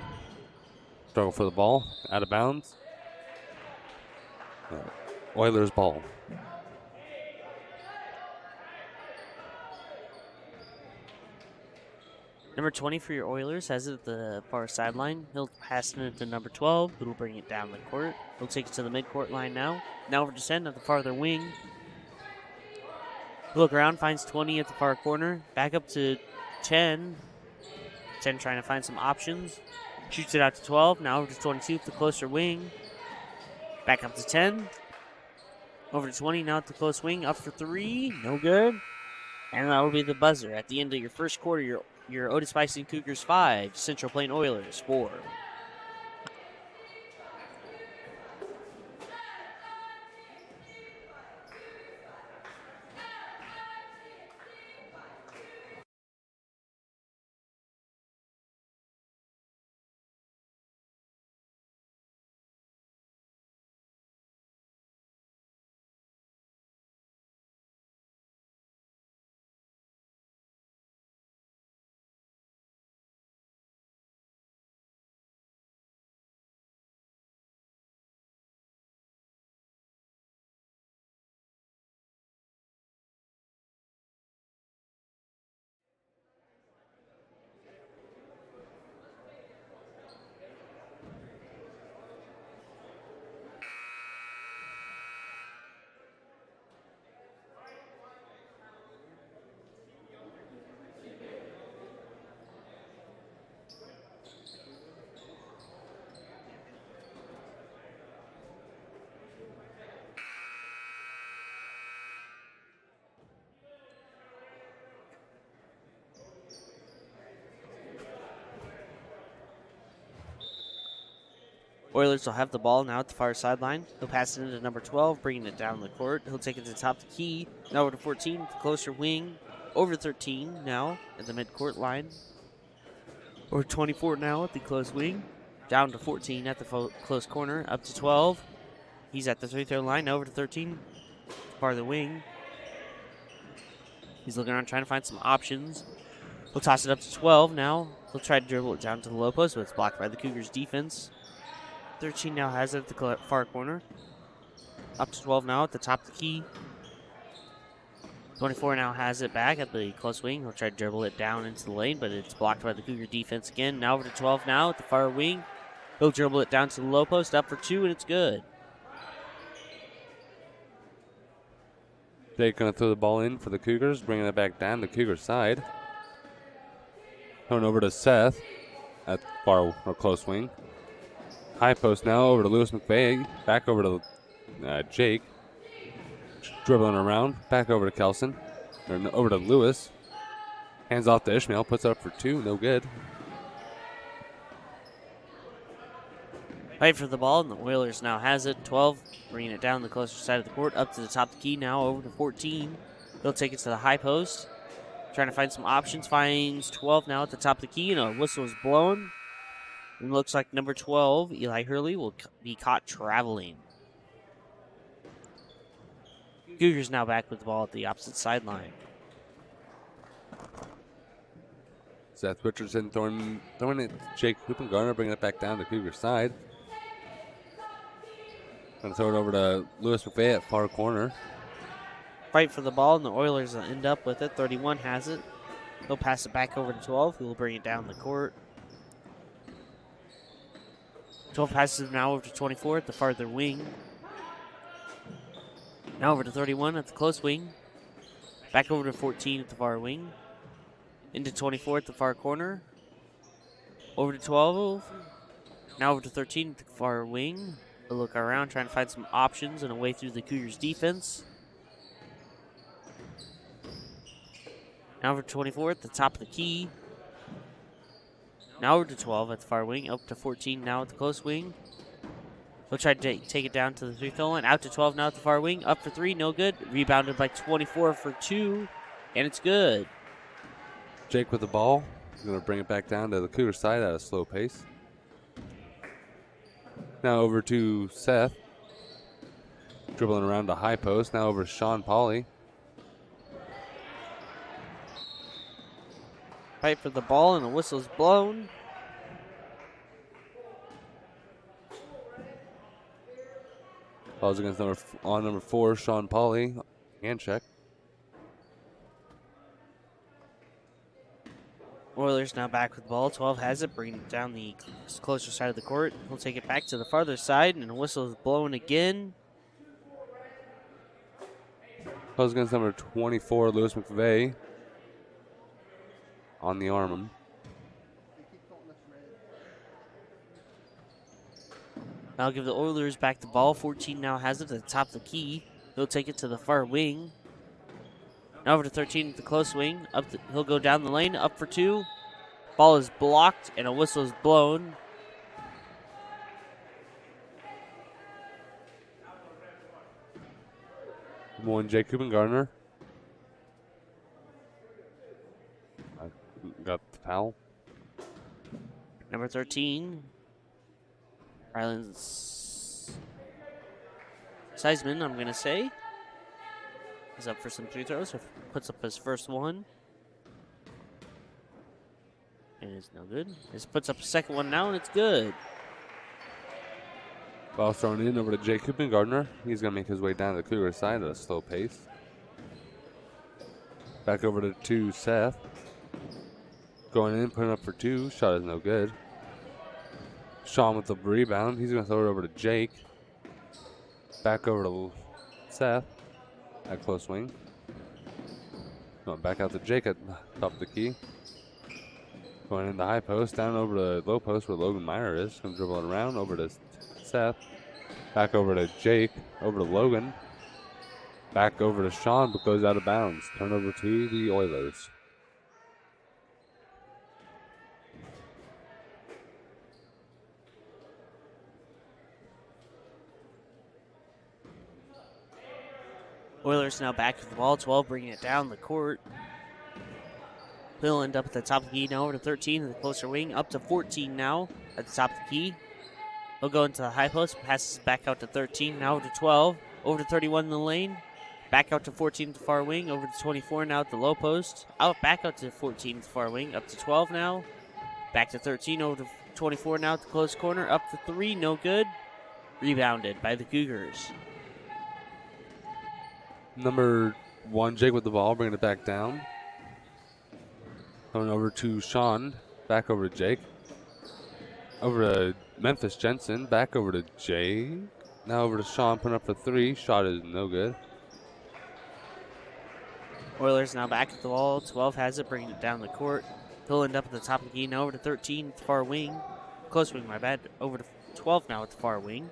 Struggle for the ball. Out of bounds. Oilers ball.
Number 20 for your Oilers has it at the far sideline. He'll pass it to number 12, who will bring it down the court. He'll take it to the midcourt line now. Now over to 10 at the farther wing. He'll look around, finds 20 at the far corner. Back up to 10. 10 trying to find some options. Shoots it out to 12. Now over to 22 at the closer wing. Back up to 10. Over to 20 now at the close wing. Up for 3. No good. And that will be the buzzer. At the end of your first quarter, your Otis-Bison Cougars 5, Central Plain Oilers 4. Oilers will have the ball now at the far sideline. He'll pass it into number 12, bringing it down the court. He'll take it to the top of the key. Now over to 14, the closer wing. Over to 13 now at the midcourt line. Over 24 now at the close wing. Down to 14 at the close corner. Up to 12. He's at the free-throw line. Over to 13, farther wing. He's looking around trying to find some options. He'll toss it up to 12 now. He'll try to dribble it down to the low post, but it's blocked by the Cougars' defense. 13 now has it at the far corner. Up to 12 now at the top of the key. 24 now has it back at the close wing. He'll try to dribble it down into the lane, but it's blocked by the Cougar defense again. Now over to 12 now at the far wing. He'll dribble it down to the low post, up for 2, and it's good.
Jake going to throw the ball in for the Cougars, bringing it back down the Cougar side. Going over to Seth at far or close wing. High post now over to Lewis McVeigh. Back over to Jake. Dribbling around. Back over to Kelson. Or over to Lewis. Hands off to Ishmael. Puts it up for 2. No good.
Fight for the ball, and the Oilers now has it. 12, bringing it down the closer side of the court. Up to the top of the key now. Over to 14. He'll take it to the high post. Trying to find some options. Finds 12 now at the top of the key, and a whistle is blown. And looks like number 12, Eli Hurley, will be caught traveling. Cougars now back with the ball at the opposite sideline.
Seth Richardson throwing it to Jake Hoopengarner, bringing it back down to Cougar side. Gonna throw it over to Lewis McVeigh at far corner.
Fight for the ball, and the Oilers will end up with it. 31 has it. He'll pass it back over to 12, who will bring it down the court. 12 passes now over to 24 at the farther wing. Now over to 31 at the close wing. Back over to 14 at the far wing. Into 24 at the far corner. Over to 12. Now over to 13 at the far wing. A look around, trying to find some options and a way through the Cougars' defense. Now over to 24 at the top of the key. Now over to 12 at the far wing. Up to 14 now at the close wing. He'll try to take it down to the free-throw line. Out to 12 now at the far wing. Up for 3, no good. Rebounded by 24 for 2, and it's good.
Jake with the ball. He's going to bring it back down to the Cougar side at a slow pace. Now over to Seth. Dribbling around to high post. Now over to Sean Pauley.
Fight for the ball, and the whistle's blown.
Ball's against number 4, Sean Pauley. Hand check.
Oilers now back with the ball. 12 has it, bringing it down the closer side of the court. He'll take it back to the farther side, and the whistle is blown again.
Ball's against number 24, Lewis McVeigh. On the arm.
I'll give the Oilers back the ball. 14 now has it at the top of the key. He'll take it to the far wing. Now over to 13 at the close wing. He'll go down the lane. Up for 2. Ball is blocked, and a whistle is blown.
One, Jake Hoopengarner. Got the foul.
Number 13, Rylan Seisman, I'm going to say, is up for some free throws. Puts up his first one. And it's no good. Just puts up a second one now, and it's good.
Ball thrown in over to Jake Hoopengarner. He's going to make his way down to the Cougar side at a slow pace. Back over to Seth. Going in, putting up for 2. Shot is no good. Sean with the rebound. He's going to throw it over to Jake. Back over to Seth at close wing. Going back out to Jake at top of the key. Going in the high post, down over to low post where Logan Meyer is. Going to dribble it around over to Seth. Back over to Jake. Over to Logan. Back over to Sean, but goes out of bounds. Turnover to the Oilers.
Oilers now back with the ball. 12 bringing it down the court. He'll end up at the top of the key now over to 13 at the closer wing. Up to 14 now at the top of the key. He'll go into the high post. Passes back out to 13. Now over to 12. Over to 31 in the lane. Back out to 14 at the far wing. Over to 24 now at the low post. Back out to 14 at the far wing. Up to 12 now. Back to 13. Over to 24 now at the close corner. Up to 3. No good. Rebounded by the Cougars.
Number 1, Jake with the ball, bringing it back down. Going over to Sean. Back over to Jake. Over to Memphis Jensen. Back over to Jake. Now over to Sean, putting up for 3. Shot is no good.
Oilers now back at the ball. 12 has it, bringing it down the court. He'll end up at the top of the key. Now over to 13 at the far wing. Close wing, my bad. Over to 12 now at the far wing.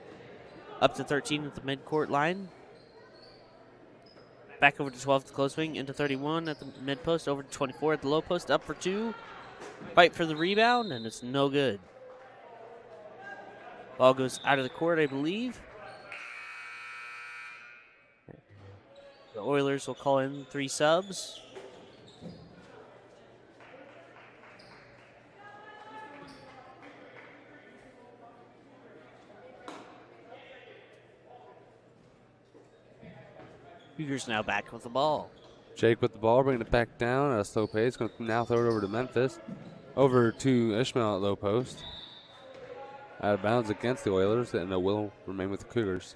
Up to 13 at the midcourt line. Back over to 12 at the close wing. Into 31 at the mid post. Over to 24 at the low post. Up for 2. Fight for the rebound, and it's no good. Ball goes out of the court, I believe. The Oilers will call in 3 subs. Cougars now back with the ball.
Jake with the ball, bringing it back down at a slow pace. Going to now throw it over to Memphis. Over to Ishmael at low post. Out of bounds against the Oilers, and it will remain with the Cougars.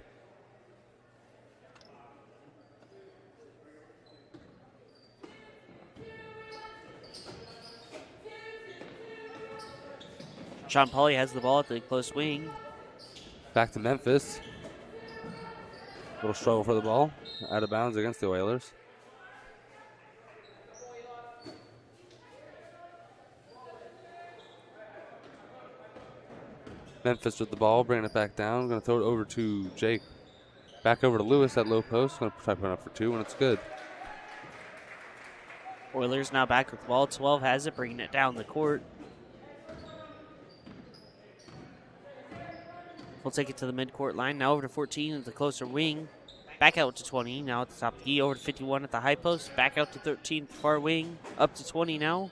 Sean Pauly has the ball at the close wing.
Back to Memphis. Little struggle for the ball. Out of bounds against the Oilers. Memphis with the ball, bringing it back down. Going to throw it over to Jake. Back over to Lewis at low post. Going to try to put it up for 2, and it's good.
Oilers now back with the ball. 12 has it, bringing it down the court. We'll take it to the midcourt line. Now over to 14 at the closer wing. Back out to 20. Now at the top of the key. Over to 51 at the high post. Back out to 13 at the far wing. Up to 20 now.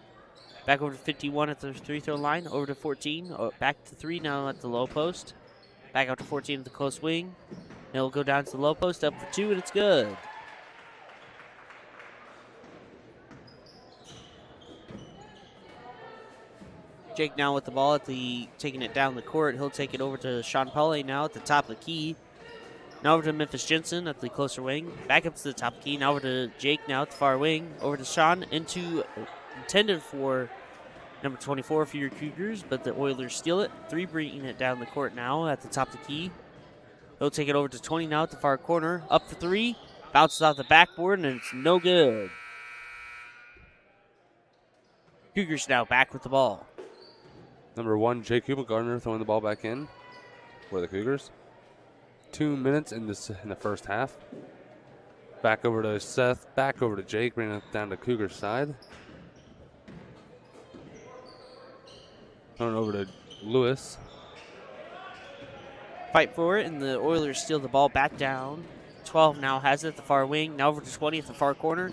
Back over to 51 at the free throw line. Over to 14. Back to 3 now at the low post. Back out to 14 at the close wing. It'll go down to the low post. Up for 2, and it's good. Jake now with the ball taking it down the court. He'll take it over to Sean Pauly now at the top of the key. Now over to Memphis Jensen at the closer wing. Back up to the top of the key. Now over to Jake now at the far wing. Over to Sean intended for number 24 for your Cougars, but the Oilers steal it. 3 bringing it down the court now at the top of the key. He'll take it over to 20 now at the far corner. Up for 3. Bounces off the backboard, and it's no good. Cougars now back with the ball.
Number 1, Jake Gardner throwing the ball back in for the Cougars. 2 minutes in the first half. Back over to Seth. Back over to Jake, bringing it down to Cougars side. Throwing over to Lewis.
Fight for it, and the Oilers steal the ball back down. 12 now has it at the far wing. Now over to 20 at the far corner.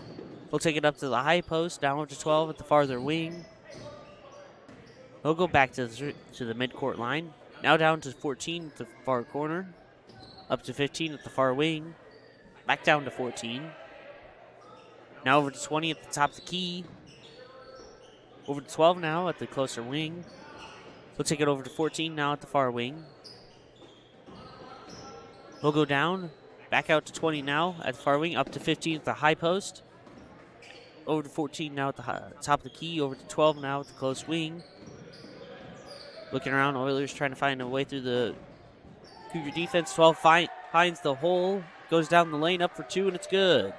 We'll take it up to the high post. Down over to 12 at the farther wing. He'll go back to the midcourt line. Now down to 14 at the far corner. Up to 15 at the far wing. Back down to 14. Now over to 20 at the top of the key. Over to 12 now at the closer wing. We'll take it over to 14 now at the far wing. He'll go down. Back out to 20 now at the far wing. Up to 15 at the high post. Over to 14 now at the top of the key. Over to 12 now at the close wing. Looking around, Oilers trying to find a way through the Cougar defense. 12 finds the hole, goes down the lane, up for 2, and it's good.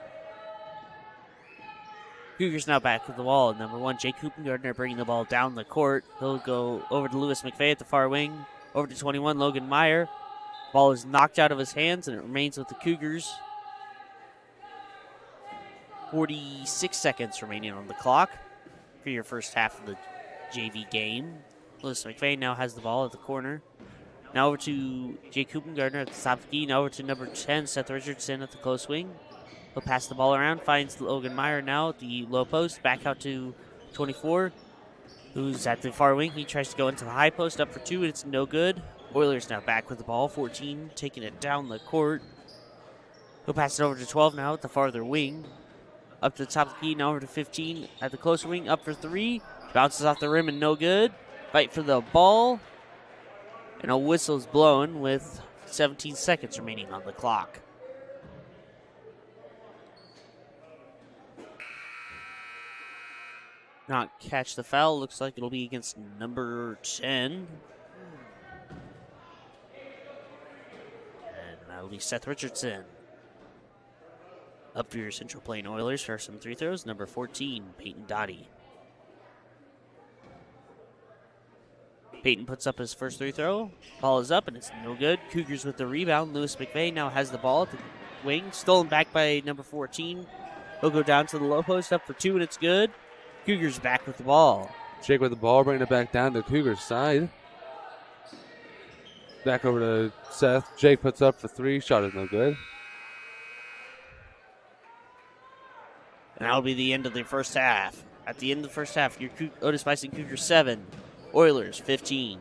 Cougars now back with the ball. Number 1, Jake Gardner bringing the ball down the court. He'll go over to Lewis McVeigh at the far wing. Over to 21, Logan Meyer. Ball is knocked out of his hands, and it remains with the Cougars. 46 seconds remaining on the clock for your first half of the JV game. Lewis McVeigh now has the ball at the corner. Now over to Jake Gardner at the top of the key. Now over to number 10, Seth Richardson at the close wing. He'll pass the ball around, finds Logan Meyer now at the low post, back out to 24, who's at the far wing. He tries to go into the high post, up for two, and it's no good. Oilers now back with the ball, 14, taking it down the court. He'll pass it over to 12 now at the farther wing. Up to the top of the key, now over to 15 at the closer wing, up for three. Bounces off the rim and no good. Fight for the ball. And a whistle's blown with 17 seconds remaining on the clock. Not catch the foul. Looks like it'll be against number 10. And that'll be Seth Richardson. Up for your Central Plain Oilers for some free throws. Number 14, Peyton Dottie. Peyton puts up his first free throw. Ball is up and it's no good. Cougars with the rebound. Lewis McVeigh now has the ball at the wing. Stolen back by number 14. He'll go down to the low post, up for two, and it's good. Cougars back with the ball.
Jake with the ball, bringing it back down to Cougars side. Back over to Seth. Jake puts up for three. Shot is no good.
And that'll be the end of the first half. At the end of the first half, your Otis-Bison Cougars 7, Oilers 15.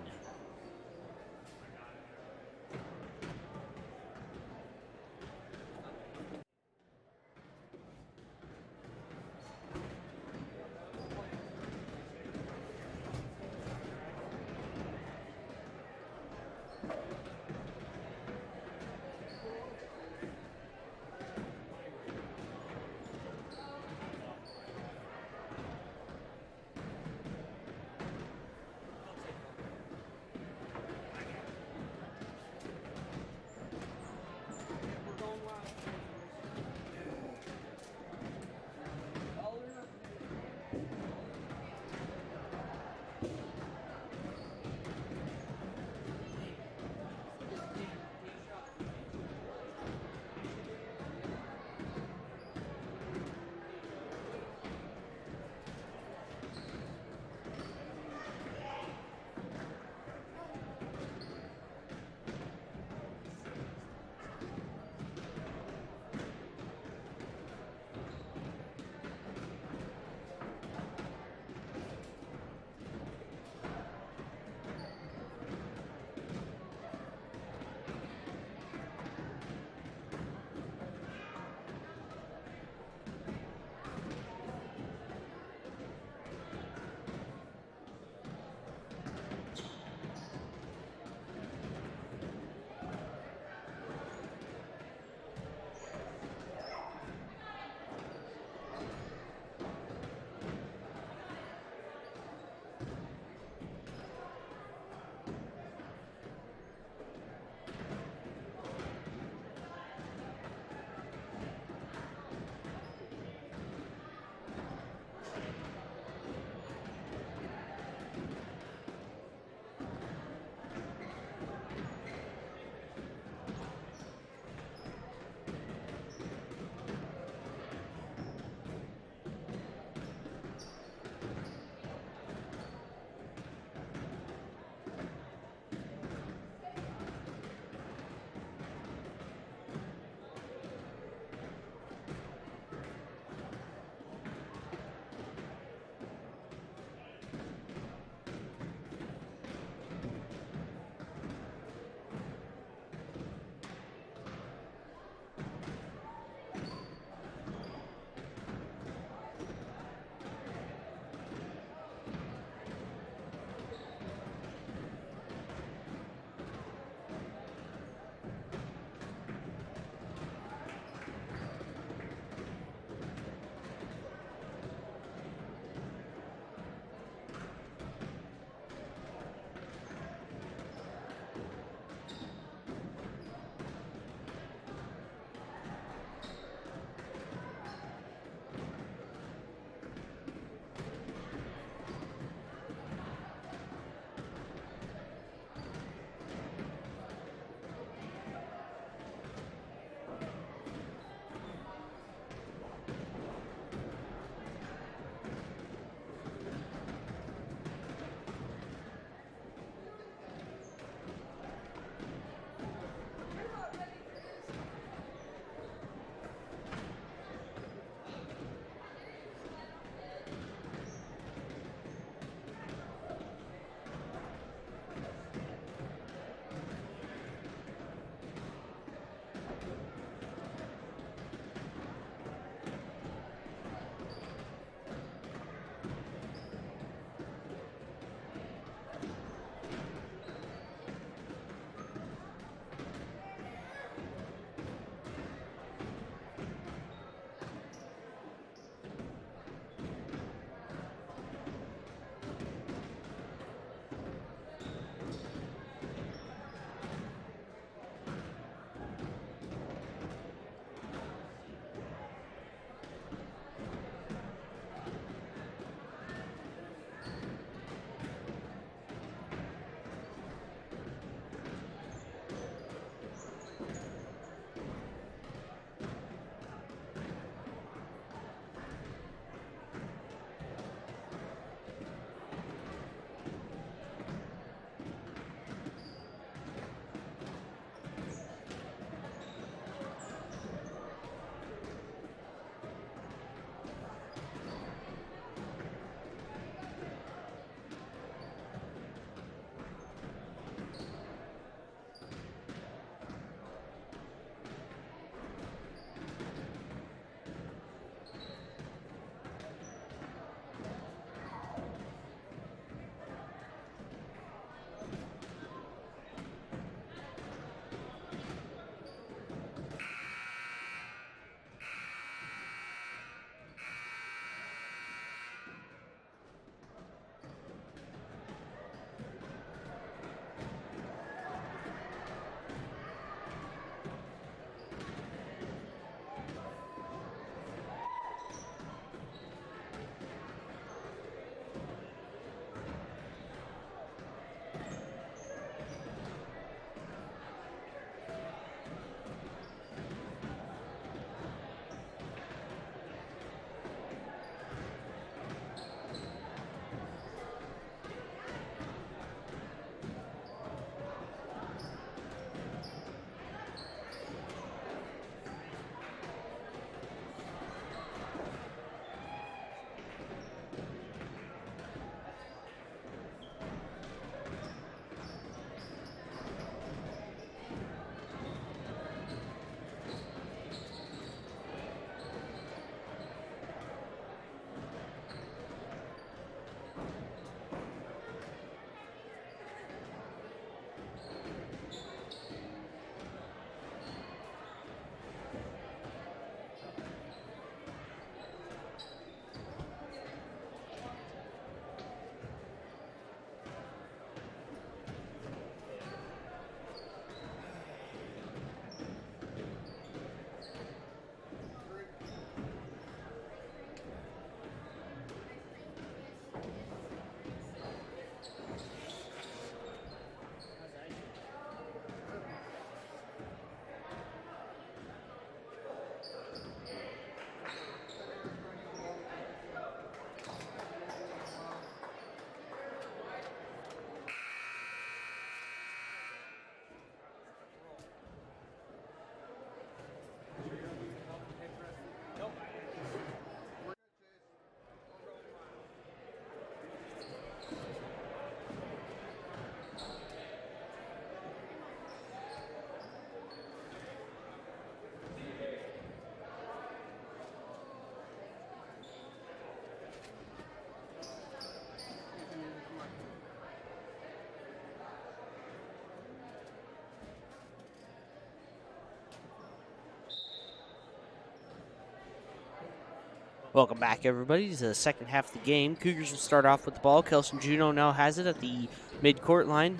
Welcome back, everybody, to the second half of the game. Cougars will start off with the ball. Kelson Juneau now has it at the mid-court line.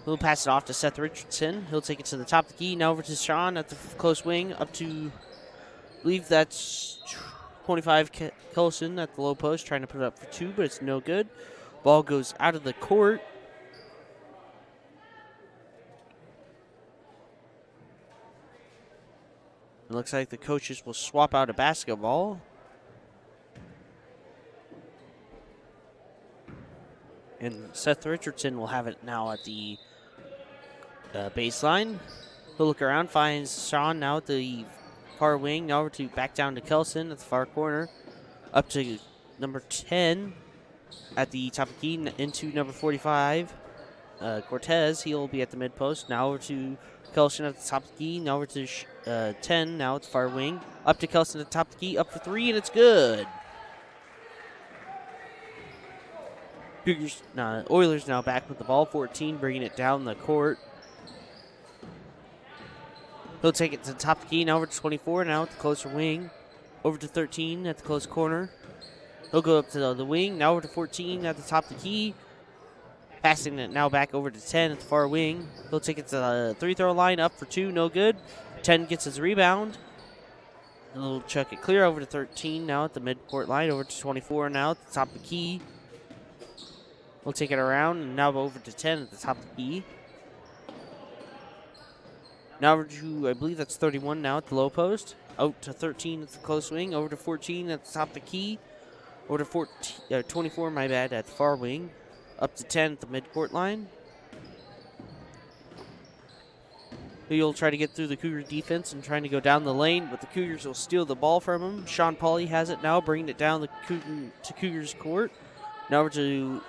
He'll pass it off to Seth Richardson. He'll take it to the top of the key. Now over to Sean at the close wing. Up to, I believe that's 25 Kelson at the low post. Trying to put it up for 2, but it's no good. Ball goes out of the court. It looks like the coaches will swap out a basketball. And Seth Richardson will have it now at the baseline. He'll look around, finds Sean now at the far wing. Now over to back down to Kelson at the far corner. Up to number 10 at the top of the key into number 45. Cortez, he'll be at the mid post. Now over to Kelson at the top of the key. Now over to 10 now at the far wing. Up to Kelson at the top of the key. Up for 3, and it's good. Oilers now back with the ball. 14, bringing it down the court. He'll take it to the top of the key. Now over to 24. Now at the closer wing. Over to 13 at the close corner. He'll go up to the wing. Now over to 14 at the top of the key. Passing it now back over to 10 at the far wing. He'll take it to the three-throw line. Up for 2. No good. 10 gets his rebound. He'll chuck it clear over to 13 now at the mid-court line. Over to 24 now at the top of the key. We'll take it around, and now over to 10 at the top of the key. Now over to, I believe that's 31 now at the low post. Out to 13 at the close wing. Over to 14 at the top of the key. Over to 24, my bad, at the far wing. Up to 10 at the midcourt line. He'll try to get through the Cougar defense and trying to go down the lane, but the Cougars will steal the ball from him. Sean Pauly has it now, bringing it down to Cougars court. Now over to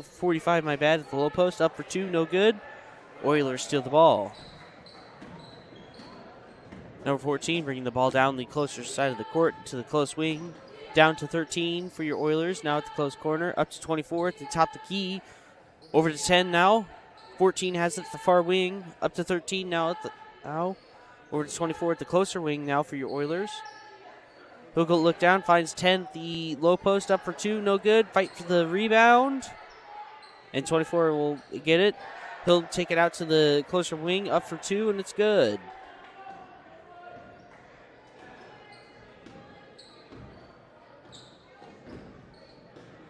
45, my bad, at the low post. Up for 2, no good. Oilers steal the ball. Number 14, bringing the ball down the closer side of the court to the close wing. Down to 13 for your Oilers, now at the close corner. Up to 24 at the top of the key. Over to 10 now. 14 has it at the far wing. Up to 13 now at the over to 24 at the closer wing now for your Oilers. He'll go look down, finds 10 at the low post, up for 2, no good. Fight for the rebound. And 24 will get it. He'll take it out to the closer wing, up for 2, and it's good.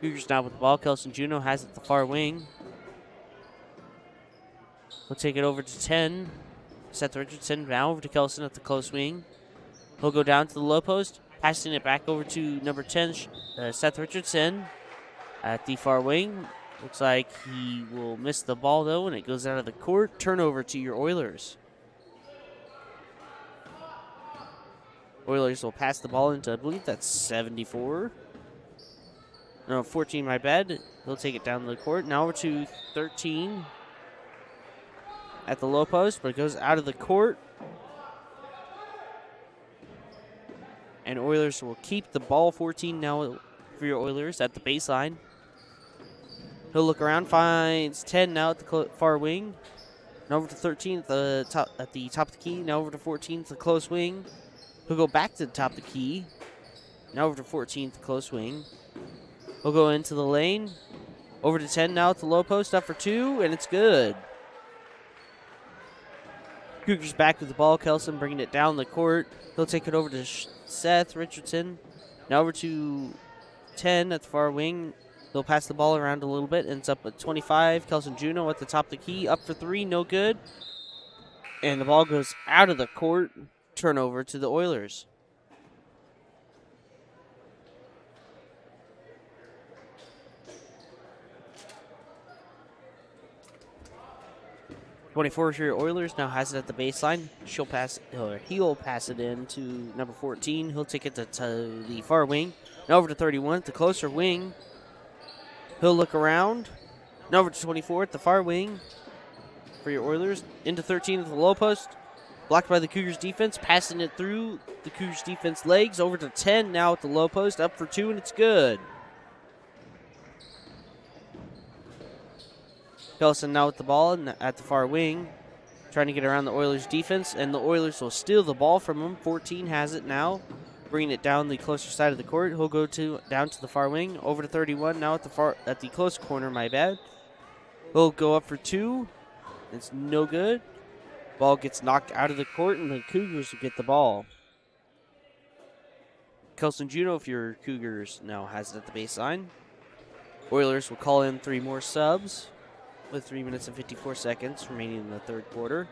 Cougars now with the ball. Kelson Juneau has it at the far wing. He'll take it over to 10. Seth Richardson now over to Kelson at the close wing. He'll go down to the low post. Passing it back over to number 10, Seth Richardson at the far wing. Looks like he will miss the ball, though, and it goes out of the court. Turnover to your Oilers. Oilers will pass the ball into, I believe that's 74. No, 14, my bad. They'll take it down the court. Now over to 13 at the low post, but it goes out of the court. And Oilers will keep the ball. 14 now for your Oilers at the baseline. He'll look around, finds 10 now at the far wing. Now over to 13 at the top of the key. Now over to 14 at the close wing. He'll go back to the top of the key. Now over to 14 at the close wing. He'll go into the lane. Over to 10 now at the low post, up for 2, and it's good. Cougars back with the ball. Kelson bringing it down the court. He'll take it over to Seth Richardson. Now over to 10 at the far wing. They'll pass the ball around a little bit, and it's up at 25. Kelson Juneau at the top of the key. Up for 3, no good. And the ball goes out of the court. Turnover to the Oilers. He'll Oilers now has it at the baseline. He'll pass it in to number 14. He'll take it to the far wing. Now over to 31 at the closer wing. He'll look around. Now over to 24 at the far wing for your Oilers. Into 13 at the low post. Blocked by the Cougars defense. Passing it through the Cougars defense legs. Over to 10 now at the low post. Up for 2, and it's good. Kelson now with the ball and at the far wing, trying to get around the Oilers defense, and the Oilers will steal the ball from him. 14 has it now. bringing it down the closer side of the court. He'll go down to the far wing, over to 31. Now at the close corner, my bad. He'll go up for 2. It's no good. Ball gets knocked out of the court, and the Cougars will get the ball. Kelson Juneau, if your Cougars, now has it at the baseline. Oilers will call in 3 more subs with 3 minutes and 54 seconds remaining in the third quarter.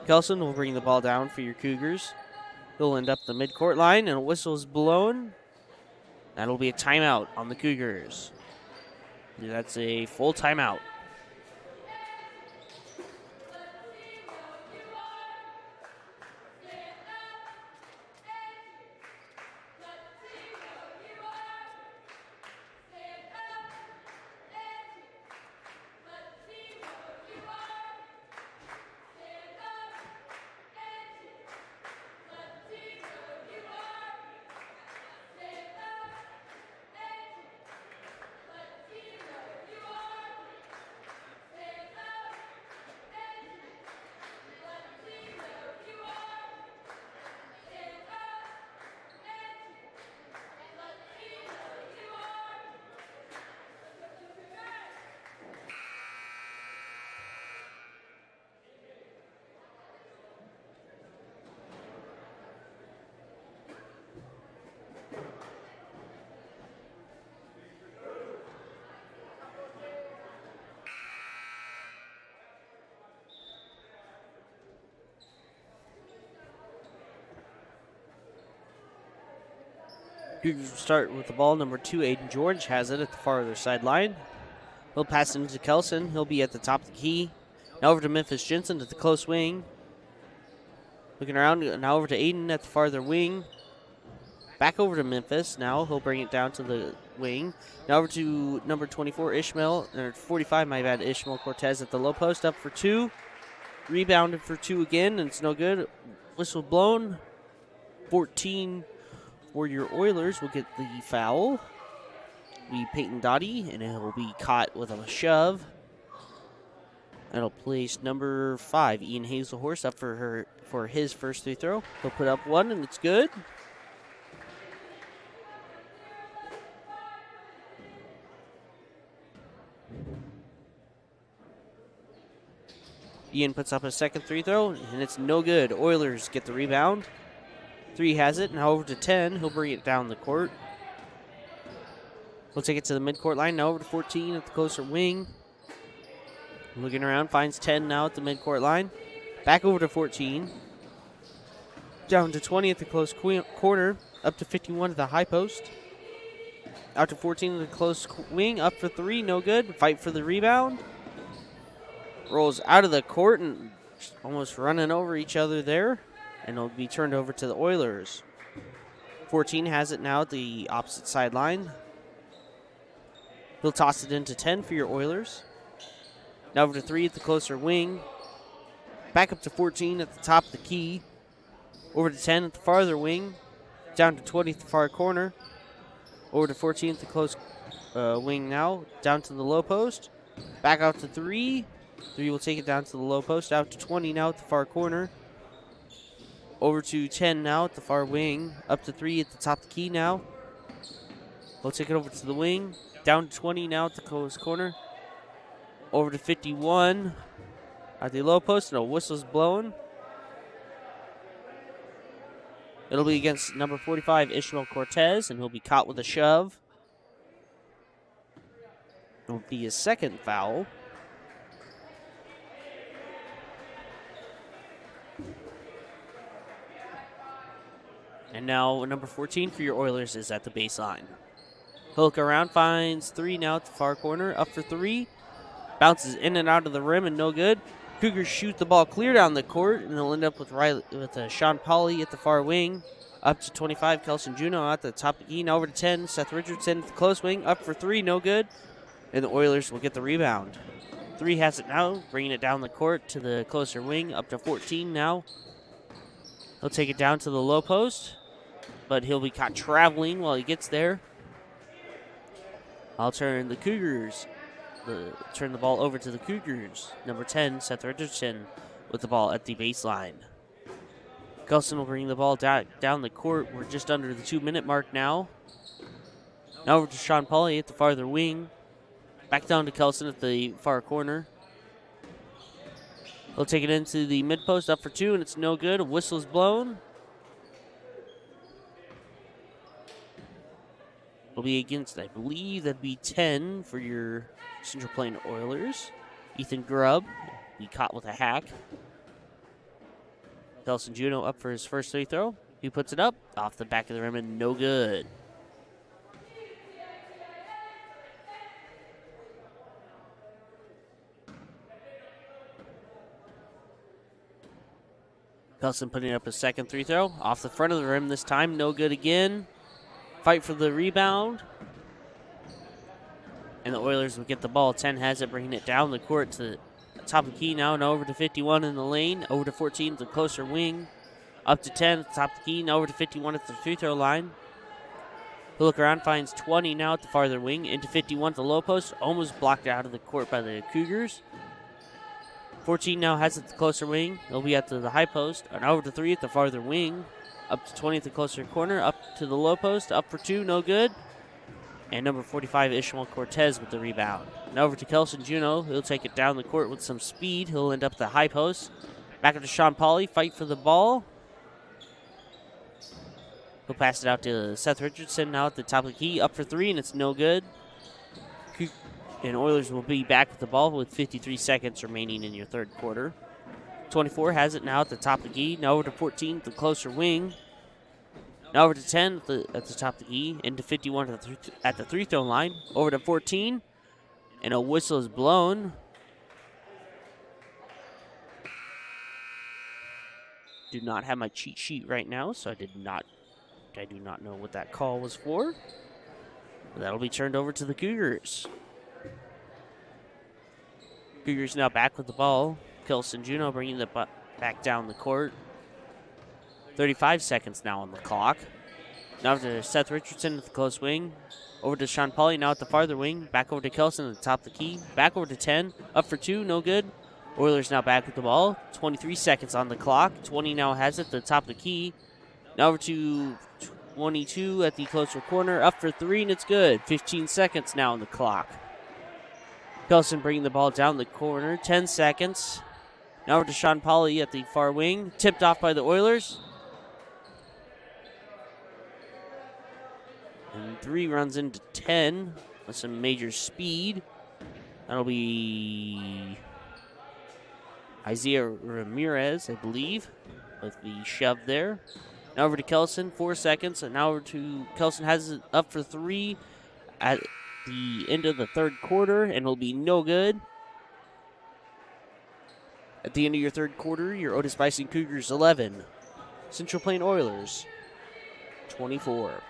Kelson will bring the ball down for your Cougars. He'll end up the midcourt line, and a whistle is blown. That'll be a timeout on the Cougars. That's a full timeout. Cougars will start with the ball. Number 2, Aiden George has it at the farther sideline. He'll pass it into Kelson. He'll be at the top of the key. Now over to Memphis Jensen at the close wing. Looking around, now over to Aiden at the farther wing. Back over to Memphis. Now he'll bring it down to the wing. Now over to number 24, Ishmael, or 45, my bad, Ishmael Cortez at the low post, up for 2. Rebounded for 2 again, and it's no good. Whistle blown. 14 for your Oilers will get the foul. Be Peyton Dottie, and it will be caught with a shove. That'll place number 5, Ian Hazelhorst, up for his first free throw. He'll put up 1, and it's good. Ian puts up a second free throw, and it's no good. Oilers get the rebound. 3 has it. Now over to 10. He'll bring it down the court. He'll take it to the midcourt line. Now over to 14 at the closer wing. Looking around, finds 10 now at the midcourt line. Back over to 14. Down to 20 at the close corner. Up to 51 at the high post. Out to 14 at the close wing. Up for 3. No good. Fight for the rebound. Rolls out of the court and almost running over each other there. And it'll be turned over to the Oilers. 14 has it now at the opposite sideline. He'll toss it into 10 for your Oilers. Now over to 3 at the closer wing. Back up to 14 at the top of the key. Over to 10 at the farther wing. Down to 20 at the far corner. Over to 14 at the close wing now. Down to the low post. Back out to 3. 3 will take it down to the low post. Out to 20 now at the far corner. Over to 10 now at the far wing. Up to 3 at the top of the key now. We'll take it over to the wing. Down to 20 now at the close corner. Over to 51 at the low post. And a whistle's blown. It'll be against number 45, Ishmael Cortez, and he'll be caught with a shove. It'll be his second foul. And now number 14 for your Oilers is at the baseline. He'll look around, finds 3 now at the far corner. Up for 3. Bounces in and out of the rim and no good. Cougars shoot the ball clear down the court, and they'll end up with Sean Pauly at the far wing. Up to 25, Kelson Juneau at the top of the key. Now over to 10, Seth Richardson at the close wing. Up for 3, no good. And the Oilers will get the rebound. 3 has it now, bringing it down the court to the closer wing. Up to 14 now. He'll take it down to the low post, but he'll be caught traveling while he gets there. I'll turn the Cougars, turn the ball over to the Cougars. Number 10, Seth Richardson with the ball at the baseline. Kelson will bring the ball down the court. We're just under the 2-minute mark now. Now over to Sean Pauly at the farther wing. Back down to Kelson at the far corner. He'll take it into the mid-post, up for two, and it's no good. A whistle is blown. It'll be against, I believe, that'd be 10 for your Central Plain Oilers. Ethan Grubb, he caught with a hack. Kelson Juno up for his first free throw. He puts it up, off the back of the rim, and no good. Kelson putting up a second free throw. Off the front of the rim this time. No good again. Fight for the rebound. And the Oilers will get the ball. 10 has it, bringing it down the court to the top of the key now. And over to 51 in the lane. Over to 14 at the closer wing. Up to 10 at the top of the key. Now over to 51 at the free throw line. He'll look around, finds 20 now at the farther wing. Into 51 at the low post. Almost blocked out of the court by the Cougars. 14 now has it at the closer wing. He'll be at the high post. And over to 3 at the farther wing. Up to 20 at the closer corner. Up to the low post. Up for 2. No good. And number 45, Ishmael Cortez with the rebound. Now over to Kelson Juno. He'll take it down the court with some speed. He'll end up at the high post. Back up to Sean Pauly. Fight for the ball. He'll pass it out to Seth Richardson now at the top of the key. Up for 3, and it's no good. And Oilers will be back with the ball with 53 seconds remaining in your third quarter. 24 has it now at the top of the key. Now over to 14, the closer wing. Now over to 10 at the top of the key. Into 51 at the free throw line. Over to 14. And a whistle is blown. Do not have my cheat sheet right now, so I do not know what that call was for. But that'll be turned over to the Cougars. Cougars now back with the ball. Kelson Juno bringing the back down the court. 35 seconds now on the clock. Now to Seth Richardson at the close wing. Over to Sean Pauly now at the farther wing. Back over to Kelson at the top of the key. Back over to 10. Up for 2. No good. Oilers now back with the ball. 23 seconds on the clock. 20 now has it at the top of the key. Now over to 22 at the closer corner. Up for 3, and it's good. 15 seconds now on the clock. Kelson bringing the ball down the corner. 10 seconds. Now over to Sean Pauly at the far wing. Tipped off by the Oilers. And 3 runs into 10 with some major speed. That'll be Isaiah Ramirez, I believe, with the shove there. Now over to Kelson, 4 seconds. And now over to Kelson has it up for 3 at the end of the third quarter, and will be no good. At the end of your third quarter, your Otis-Bison Cougars 11. Central Plain Oilers 24.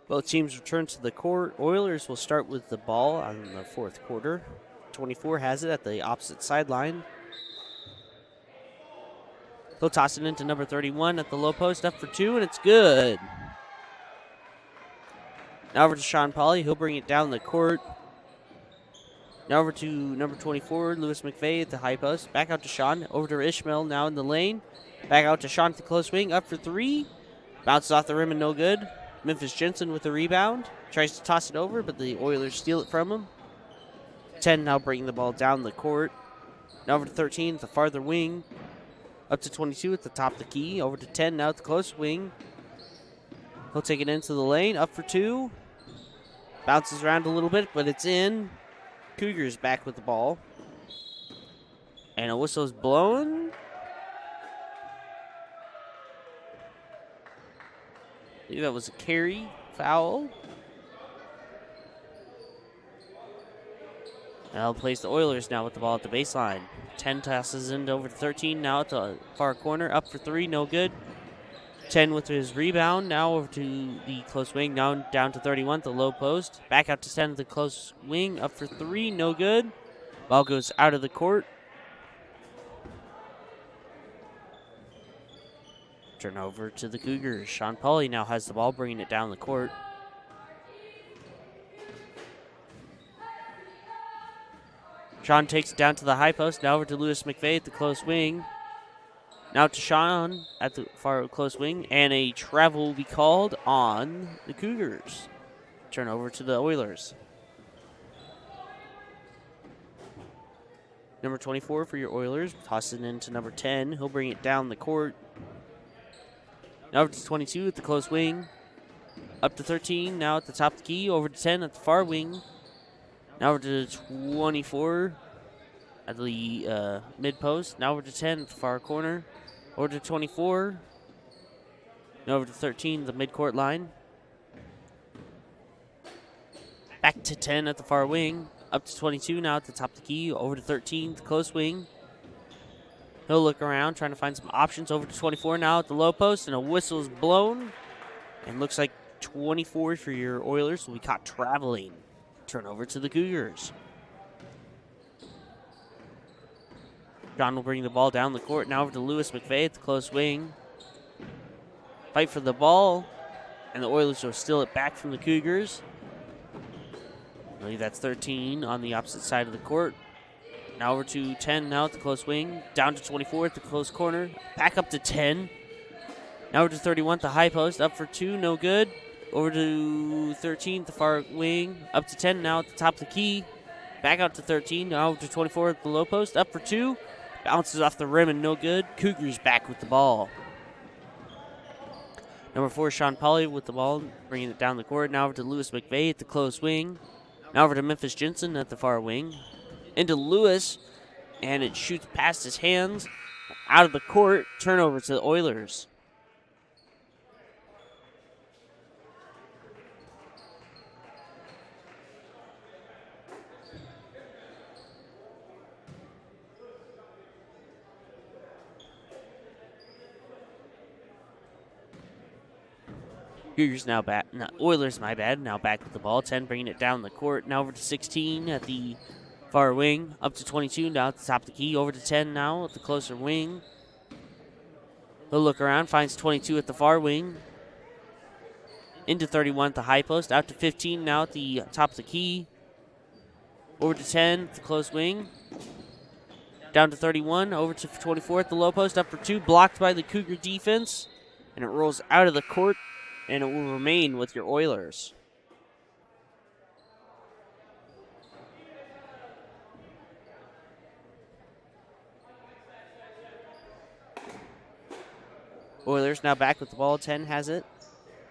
Both teams return to the court. Oilers will start with the ball on the fourth quarter. 24 has it at the opposite sideline. He'll toss it into number 31 at the low post, up for 2, and it's good. Now over to Sean Pauly. He'll bring it down the court. Now over to number 24, Lewis McVeigh at the high post. Back out to Sean. Over to Ishmael now in the lane. Back out to Sean at the close wing, up for 3. Bounces off the rim and no good. Memphis Jensen with the rebound. Tries to toss it over, but the Oilers steal it from him. 10 now bringing the ball down the court. Now over to 13 at the farther wing. Up to 22 at the top of the key. Over to 10 now at the close wing. He'll take it into the lane. Up for 2. Bounces around a little bit, but it's in. Cougars back with the ball. And a whistle is blown. I think that was a carry foul. Now plays the Oilers now with the ball at the baseline. 10 tosses in over to 13. Now at the far corner. Up for 3. No good. 10 with his rebound. Now over to the close wing. Now down to 31 at the low post. Back out to 10 at the close wing. Up for 3. No good. Ball goes out of the court. Turnover to the Cougars. Sean Pauly now has the ball, bringing it down the court. Sean takes it down to the high post. Now over to Lewis McVeigh at the close wing. Now to Sean at the far close wing. And a travel will be called on the Cougars. Turnover to the Oilers. Number 24 for your Oilers. Toss it into number 10. He'll bring it down the court. Now over to 22 at the close wing. Up to 13. Now at the top of the key. Over to 10 at the far wing. Now over to 24 at the mid post. Now over to 10 at the far corner. Over to 24. Now over to 13, the mid-court line. Back to 10 at the far wing. Up to 22 now at the top of the key. Over to 13, the close wing. He'll look around, trying to find some options. Over to 24 now at the low post, and a whistle is blown. And looks like 24 for your Oilers will be caught traveling. Turnover to the Cougars. John will bring the ball down the court. Now over to Lewis McVeigh at the close wing. Fight for the ball. And the Oilers will steal it back from the Cougars. I believe that's 13 on the opposite side of the court. Now over to 10 now at the close wing. Down to 24 at the close corner. Back up to 10. Now over to 31 at the high post. Up for 2, no good. Over to 13 at the far wing. Up to 10 now at the top of the key. Back out to 13. Now over to 24 at the low post. Up for 2. Bounces off the rim and no good. Cougars back with the ball. Number 4, Sean Pauly with the ball, bringing it down the court. Now over to Lewis McVeigh at the close wing. Now over to Memphis Jensen at the far wing. Into Lewis, and it shoots past his hands. Out of the court. Turnover to the Oilers. Cougars now back. No, Oilers, my bad. Now back with the ball. 10 bringing it down the court. Now over to 16 at the far wing. Up to 22 now at the top of the key. Over to 10 now at the closer wing. He'll look around. Finds 22 at the far wing. Into 31 at the high post. Out to 15 now at the top of the key. Over to 10 at the close wing. Down to 31. Over to 24 at the low post. Up for 2. Blocked by the Cougar defense. And it rolls out of the court. And it will remain with your Oilers. Oilers now back with the ball. 10 has it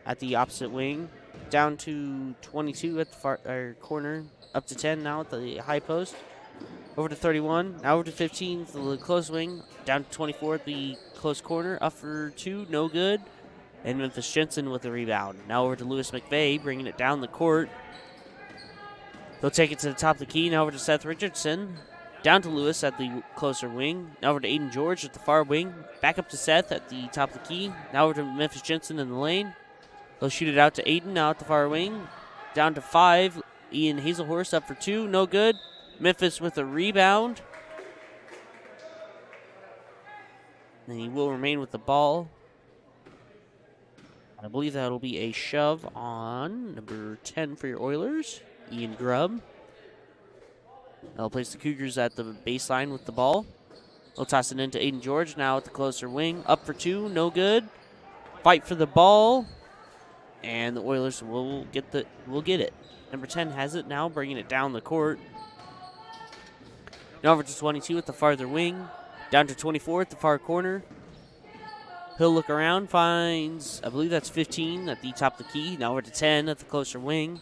at the opposite wing. Down to 22 at the far corner. Up to 10 now at the high post. Over to 31. Now over to 15 to the close wing. Down to 24 at the close corner. Up for 2. No good. And Memphis Jensen with the rebound. Now over to Lewis McVeigh, bringing it down the court. They'll take it to the top of the key. Now over to Seth Richardson. Down to Lewis at the closer wing. Now over to Aiden George at the far wing. Back up to Seth at the top of the key. Now over to Memphis Jensen in the lane. They'll shoot it out to Aiden now at the far wing. Down to 5. Ian Hazelhorst up for 2. No good. Memphis with a rebound. And he will remain with the ball. I believe that'll be a shove on number 10 for your Oilers, Ian Grubb. That'll place the Cougars at the baseline with the ball. They'll toss it into Aiden George now at the closer wing. Up for 2, no good. Fight for the ball. and the Oilers will get it. Number 10 has it now, bringing it down the court. Now over to 22 at the farther wing, down to 24 at the far corner. He'll look around, finds, I believe that's 15 at the top of the key. Now over to 10 at the closer wing,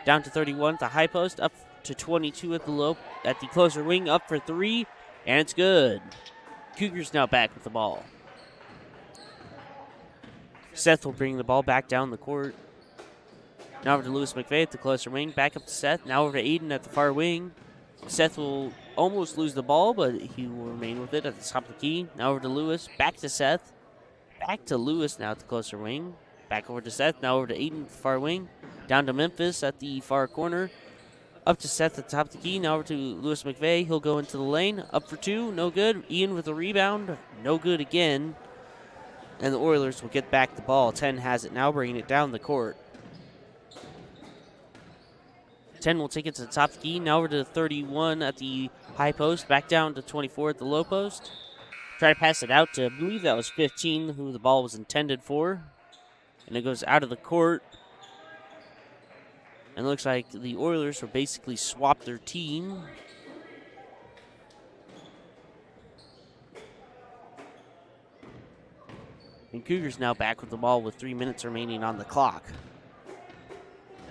down to 31 at the high post, up to 22 at the closer wing, up for 3, and it's good. Cougars now back with the ball. Seth will bring the ball back down the court. Now over to Lewis McVeigh at the closer wing, back up to Seth. Now over to Aiden at the far wing. Seth will almost lose the ball, but he will remain with it at the top of the key. Now over to Lewis, back to Seth. Back to Lewis now at the closer wing. Back over to Seth, now over to Aiden at the far wing. Down to Memphis at the far corner. Up to Seth at the top of the key. Now over to Lewis McVeigh. He'll go into the lane. Up for 2. No good. Ian with a rebound. No good again. And the Oilers will get back the ball. 10 has it now, bringing it down the court. 10 will take it to the top of the key. Now over to 31 at the high post. Back down to 24 at the low post. Try to pass it out to, I believe that was 15, who the ball was intended for. And it goes out of the court. And it looks like the Oilers will basically swap their team. And Cougars now back with the ball with 3 minutes remaining on the clock.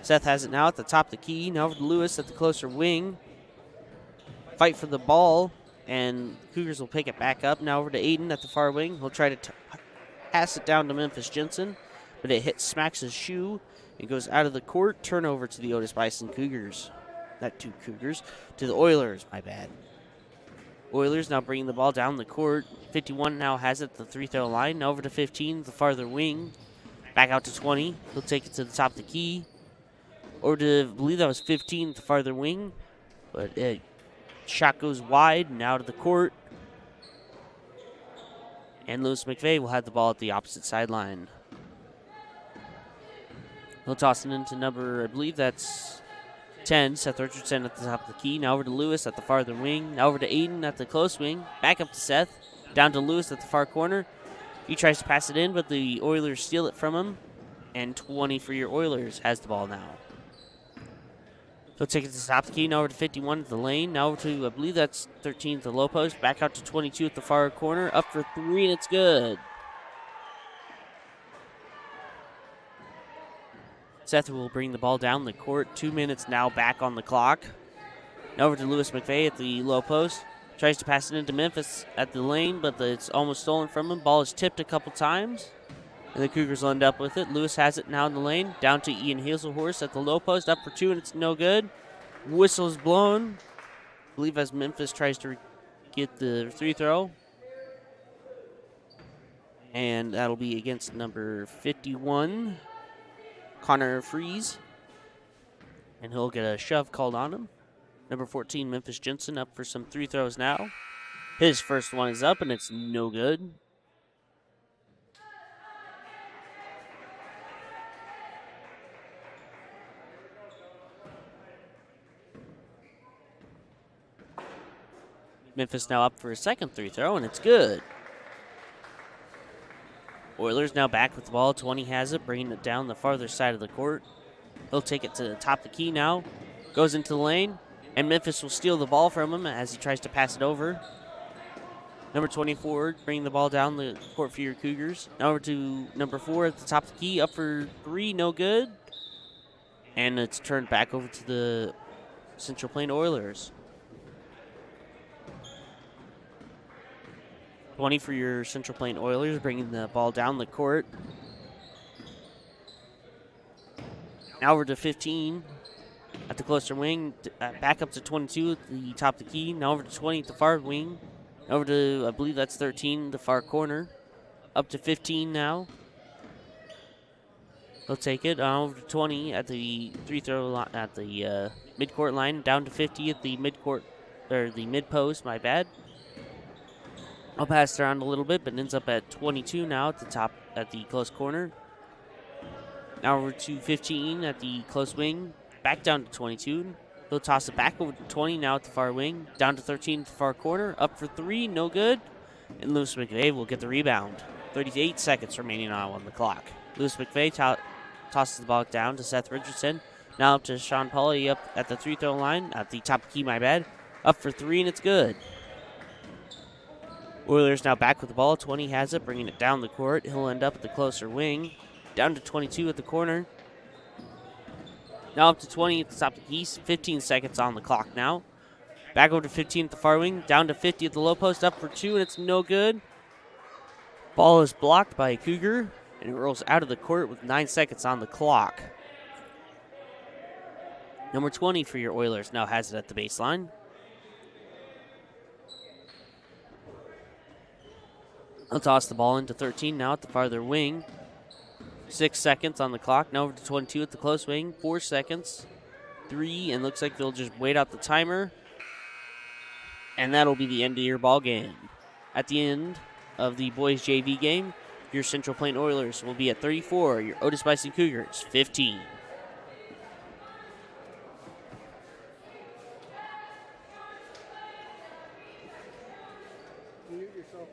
Seth has it now at the top of the key. Now over to Lewis at the closer wing. Fight for the ball, and Cougars will pick it back up. Now over to Aiden at the far wing. He'll try to pass it down to Memphis Jensen, but it smacks his shoe. It goes out of the court. Turnover to the Otis-Bison Cougars. Not to Cougars, to the Oilers, my bad. Oilers now bringing the ball down the court. 51 now has it at the free-throw line. Now over to 15, the farther wing. Back out to 20. He'll take it to the top of the key. Or to, I believe that was 15 at the farther wing. But shot goes wide and out of the court. And Lewis McVeigh will have the ball at the opposite sideline. He'll toss it into number, I believe that's 10, Seth Richardson at the top of the key. Now over to Lewis at the farther wing. Now over to Aiden at the close wing. Back up to Seth. Down to Lewis at the far corner. He tries to pass it in, but the Oilers steal it from him. And 20 for your Oilers has the ball now. He'll take it to the top of the key. Now over to 51 at the lane. Now over to, I believe that's 13 at the low post. Back out to 22 at the far corner. Up for 3, and it's good. Seth will bring the ball down the court. 2 minutes now back on the clock. Now over to Lewis McVeigh at the low post. Tries to pass it into Memphis at the lane, but it's almost stolen from him. Ball is tipped a couple times, and the Cougars will end up with it. Lewis has it now in the lane. Down to Ian Hazelhorse at the low post. Up for 2, and it's no good. Whistle is blown. I believe as Memphis tries to get the free throw. And that'll be against number 51. Connor Freeze, and he'll get a shove called on him. Number 14, Memphis Jensen, up for some free throws now. His first one is up, and it's no good. Memphis now up for a second free throw, and it's good. Oilers now back with the ball. 20 has it, bringing it down the farther side of the court. He'll take it to the top of the key now. Goes into the lane, and Memphis will steal the ball from him as he tries to pass it over. Number 24 bringing the ball down the court for your Cougars. Now over to number 4 at the top of the key. Up for 3, no good. And it's turned back over to the Central Plain Oilers. 20 for your Central Plain Oilers, bringing the ball down the court. Now over to 15 at the closer wing. Back up to 22 at the top of the key. Now over to 20 at the far wing. Over to, I believe that's 13, the far corner. Up to 15 now. They'll take it. Over to 20 at the free throw line, at the midcourt line. Down to 50 at the midcourt, or the mid post, my bad. I'll pass it around a little bit, but ends up at 22 now at the top, at the close corner. Now over to 15 at the close wing. Back down to 22. He'll toss it back over to 20 now at the far wing. Down to 13 at the far corner. Up for 3, no good. And Lewis McVeigh will get the rebound. 38 seconds remaining on the clock. Lewis McVeigh tosses the ball down to Seth Richardson. Now up to Sean Pauly up at the free throw line, at the top of the key, my bad. Up for three, and it's good. Oilers now back with the ball. 20 has it, bringing it down the court. He'll end up at the closer wing. Down to 22 at the corner. Now up to 20 at the top of the key. 15 seconds on the clock now. Back over to 15 at the far wing. Down to 50 at the low post. Up for two, and it's no good. Ball is blocked by a Cougar, and it rolls out of the court with 9 seconds on the clock. Number 20 for your Oilers now has it at the baseline. He'll toss the ball into 13 now at the farther wing. 6 seconds on the clock. Now over to 22 at the close wing. 4 seconds. 3, and looks like they'll just wait out the timer. And that'll be the end of your ball game. At the end of the boys JV game, your Central Plain Oilers will be at 34. Your Otis-Bison Cougars, 15.
Mute yourself.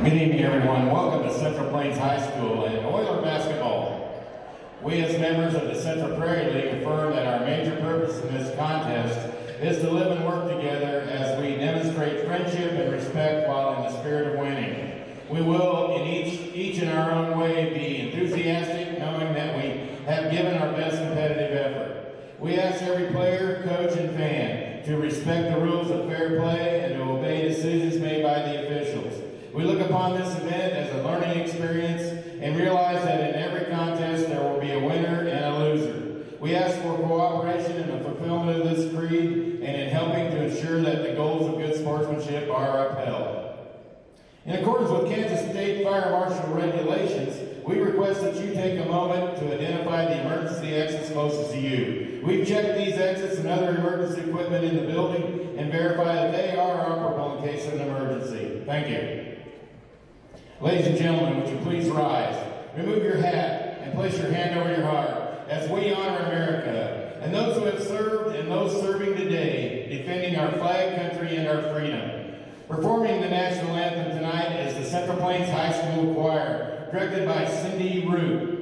Good evening, everyone. Welcome to Central Plains High School and Oiler Basketball. We as members of the Central Prairie League affirm that our major purpose in this contest is to live and work together as we demonstrate friendship and respect while in the spirit of winning. We will, in each in our own way, be enthusiastic, knowing that we have given our best competitive effort. We ask every player, coach, and fan to respect the rules of fair play and to obey decisions made by the officials. We look upon this event as a learning experience and realize that in every contest there will be a winner and a loser. We ask for cooperation in the fulfillment of this creed and in helping to ensure that the goals of good sportsmanship are upheld. In accordance with Kansas State Fire Marshal regulations, we request that you take a moment to identify the emergency exits closest to you. We've checked these exits and other emergency equipment in the building and verify that they are operable in case of an emergency. Thank you. Ladies and gentlemen, would you please rise? Remove your hat and place your hand over your heart as we honor America and those who have served and those serving today, defending our flag, country, and our freedom. Performing the national anthem tonight is the Central Plains High School Choir, directed by Cindy Root.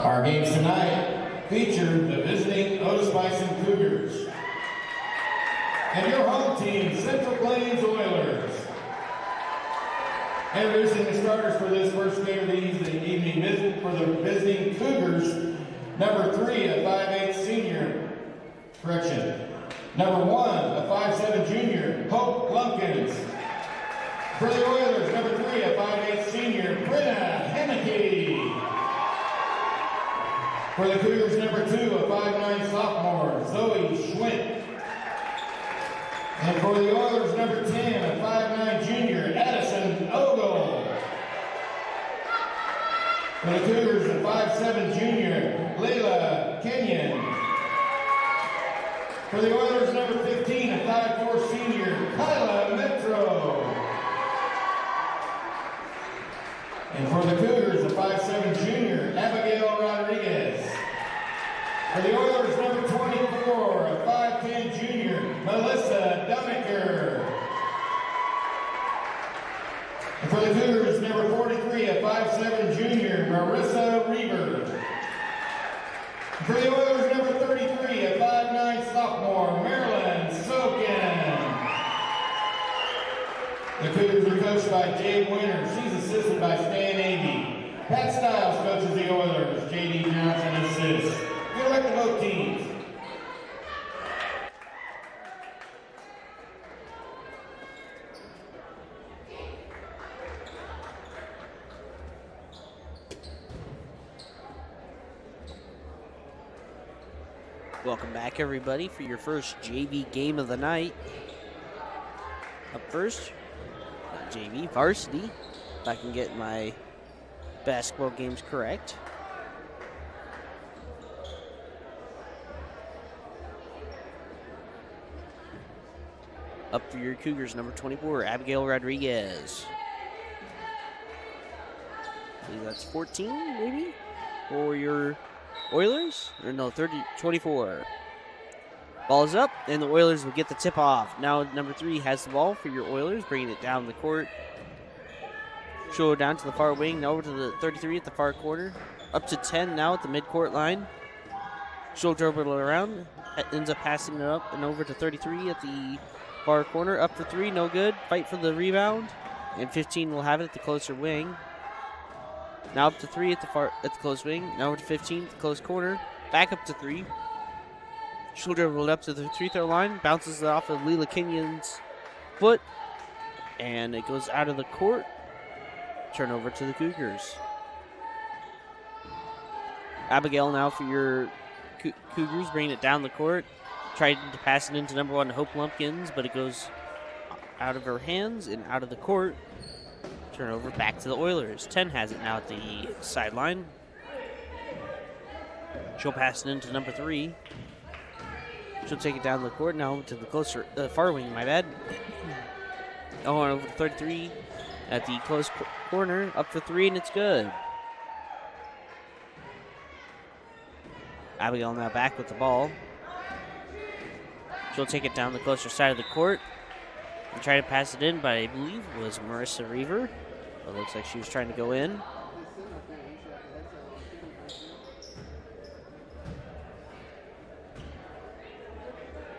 Our games tonight feature the visiting Otis-Bison Cougars and your home team, Central Plains Oilers. Introducing the starters for this first game of the evening for the visiting Cougars, number 3, a 5'8" senior, Number 1, a 5'7" junior, Hope Lumpkins. For the Oilers, number 3, a 5'8" senior, Brenna Henneke. For the Cougars, number 2, a 5'9" sophomore, Zoe Schwint. And for the Oilers, number 10, a 5'9" junior, Addison Ogle. For the Cougars, a 5'7" junior, Layla Kenyon. For the Oilers, number 15, a 5'4" senior, Kyla Metro. And for the Cougars, a 5'7" junior, Abigail Rodriguez. For the Oilers, number 24, a 5'10" junior, Melissa Dumiker. And for the Cougars, number 43, a 5'7" junior, Marissa Reber. And for the Oilers, number 33, a 5'9" sophomore, Marilyn Sokin. The Cougars are coached by Jade Winter. She's assisted by Stan Avey. Pat Stiles coaches the Oilers. J.D. Johnson assists. Good luck to both teams.
Welcome back, everybody, for your first JV game of the night. Up first, not JV, varsity, if I can get my basketball games correct. Up for your Cougars, number 24, Abigail Rodriguez. I believe that's 14, maybe? For your Oilers? Or no, 24. Ball is up, and the Oilers will get the tip off. Now number 3 has the ball for your Oilers, bringing it down the court. She'll go down to the far wing, now over to the 33 at the far corner. Up to 10 now at the midcourt line. She'll dribble it around, ends up passing it up and over to 33 at the far corner. Up for 3, no good. Fight for the rebound, and 15 will have it at the closer wing. Now up to 3 at the close wing. Now over to 15 at the close corner. Back up to 3. She'll dribble it up to the 3-throw line. Bounces it off of Leila Kenyon's foot, and it goes out of the court. Turnover to the Cougars. Abigail now for your Cougars, bringing it down the court. Tried to pass it into number 1 Hope Lumpkins, but it goes out of her hands and out of the court. Turnover back to the Oilers. 10 has it now at the sideline. She'll pass it into number 3. She'll take it down the court now to the far wing, my bad. Oh, and over to 33 at the close corner. Up for 3, and it's good. Abigail now back with the ball. She'll take it down the closer side of the court and try to pass it in, but I believe it was Marissa Reaver. It looks like she was trying to go in.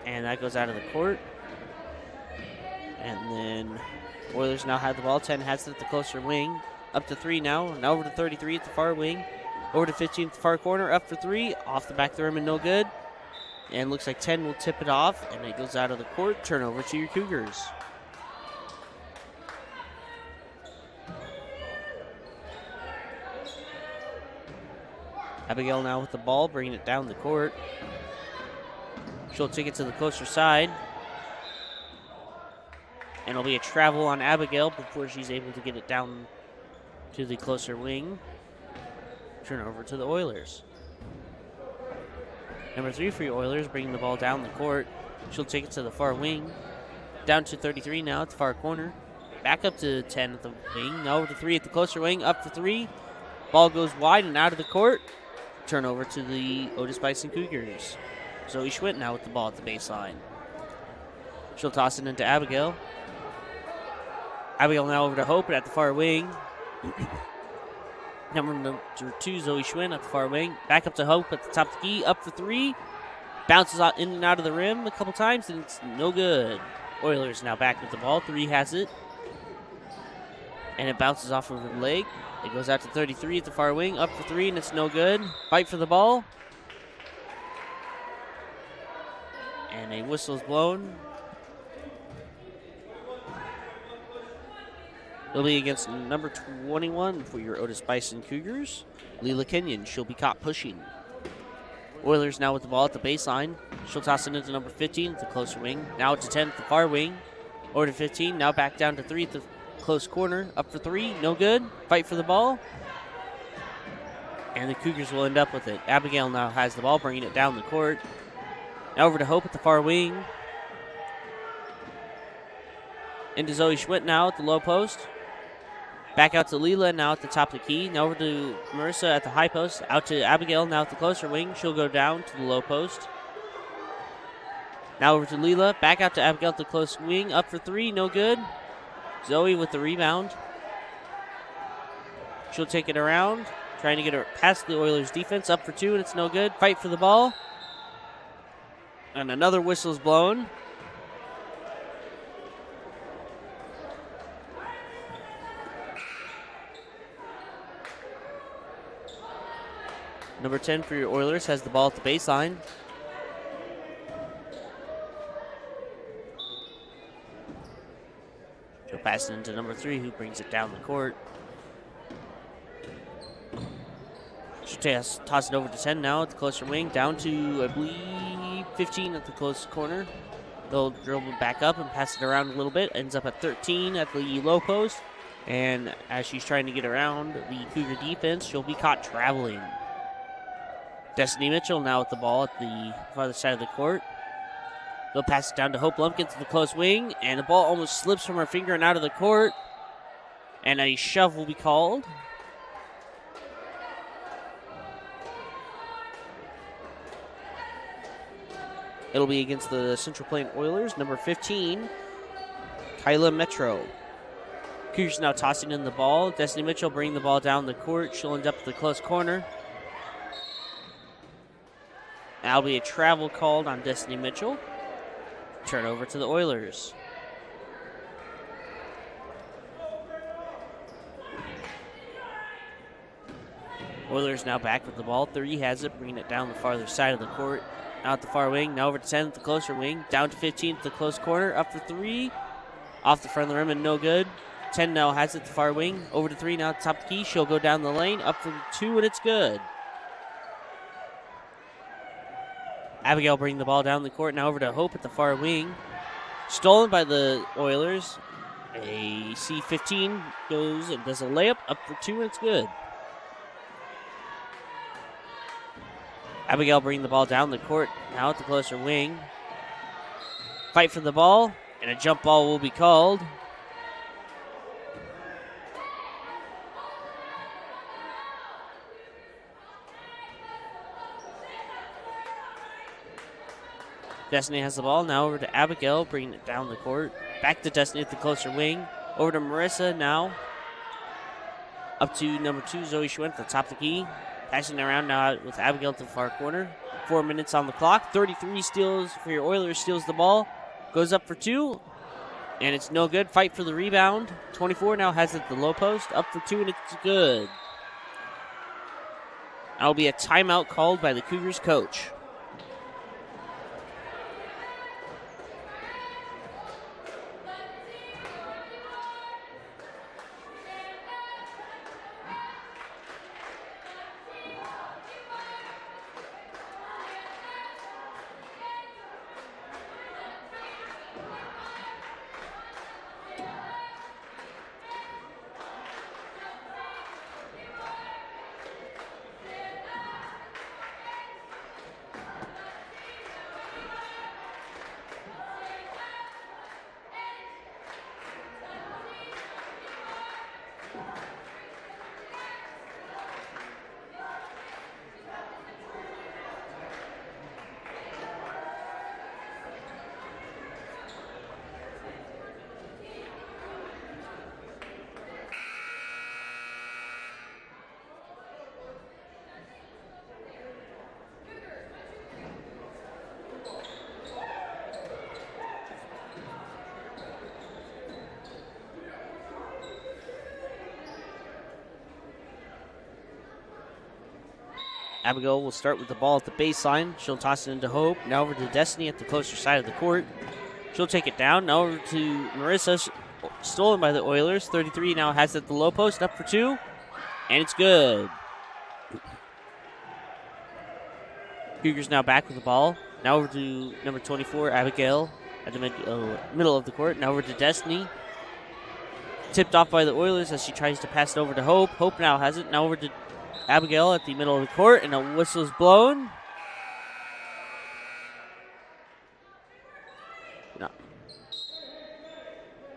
And that goes out of the court. And then Oilers now have the ball. 10 has it at the closer wing. Up to 3 now. Now over to 33 at the far wing. Over to 15 at the far corner. Up for 3. Off the back of the rim and no good. And looks like 10 will tip it off. And it goes out of the court. Turnover to your Cougars. Abigail now with the ball, bringing it down the court. She'll take it to the closer side. And it'll be a travel on Abigail before she's able to get it down to the closer wing. Turnover to the Oilers. Number 3 for your Oilers, bringing the ball down the court. She'll take it to the far wing. Down to 33 now at the far corner. Back up to 10 at the wing. Now over to 3 at the closer wing. Up for 3. Ball goes wide and out of the court. Turnover to the Otis-Bison Cougars. Zoe Schwitt now with the ball at the baseline. She'll toss it into Abigail. Abigail now over to Hope at the far wing. Number 2, Zoe Schwinn at the far wing. Back up to Hope at the top of the key. Up for 3. Bounces out in and out of the rim a couple times, and it's no good. Oilers now back with the ball. 3 has it. And it bounces off of her leg. It goes out to 33 at the far wing. Up for 3, and it's no good. Fight for the ball. And a whistle is blown. It'll be against number 21 for your Otis-Bison Cougars, Leila Kenyon. She'll be caught pushing. Oilers now with the ball at the baseline. She'll toss it into number 15 at the closer wing. Now to 10 at the far wing. Over to 15. Now back down to 3 at the close corner. Up for 3. No good. Fight for the ball. And the Cougars will end up with it. Abigail now has the ball, bringing it down the court. Now over to Hope at the far wing. Into Zoe Schwitt now at the low post. Back out to Leila now at the top of the key. Now over to Marissa at the high post. Out to Abigail now at the closer wing. She'll go down to the low post. Now over to Leila. Back out to Abigail at the close wing. Up for 3. No good. Zoe with the rebound. She'll take it around. Trying to get her past the Oilers defense. Up for 2, and it's no good. Fight for the ball. And another whistle's blown. Number 10 for your Oilers has the ball at the baseline. She'll pass it into number 3, who brings it down the court. She'll toss it over to 10 now at the closer wing. Down to, I believe, 15 at the close corner. They'll dribble back up and pass it around a little bit. Ends up at 13 at the low post. And as she's trying to get around the Cougar defense, she'll be caught traveling. Destiny Mitchell now with the ball at the farther side of the court. They'll pass it down to Hope Lumpkins to the close wing, and the ball almost slips from her finger and out of the court. And a shove will be called. It'll be against the Central Plain Oilers, number 15, Kyla Metro. Cougars now tossing in the ball. Destiny Mitchell bringing the ball down the court. She'll end up at the close corner. That'll be a travel called on Destiny Mitchell. Turnover to the Oilers. Oilers now back with the ball. 30 has it, bringing it down the farther side of the court. Now at the far wing, now over to 10 at the closer wing. Down to 15 at the close corner. Up for 3. Off the front of the rim and no good. 10 now has it at the far wing. Over to 3 now at the top of the key. She'll go down the lane. Up for 2 and it's good. Abigail bringing the ball down the court. Now over to Hope at the far wing. Stolen by the Oilers. A C-15 goes and does a layup. Up for 2 and it's good. Abigail bringing the ball down the court. Now at the closer wing. Fight for the ball. And a jump ball will be called. Destiny has the ball. Now over to Abigail, bringing it down the court. Back to Destiny at the closer wing. Over to Marissa now. Up to number 2, Zoe Schwinn at the top of the key. Passing around now with Abigail to the far corner. 4 minutes on the clock. 33 steals for your Oilers. Steals the ball. Goes up for 2. And it's no good. Fight for the rebound. 24 now has it at the low post. Up for 2 and it's good. That'll be a timeout called by the Cougars coach. Abigail will start with the ball at the baseline. She'll toss it into Hope. Now over to Destiny at the closer side of the court. She'll take it down. Now over to Marissa. Stolen by the Oilers. 33 now has it at the low post. Up for 2. And it's good. Cougars now back with the ball. Now over to number 24, Abigail, at the middle of the court. Now over to Destiny. Tipped off by the Oilers as she tries to pass it over to Hope. Hope now has it. Now over to Abigail at the middle of the court, and a whistle's blown.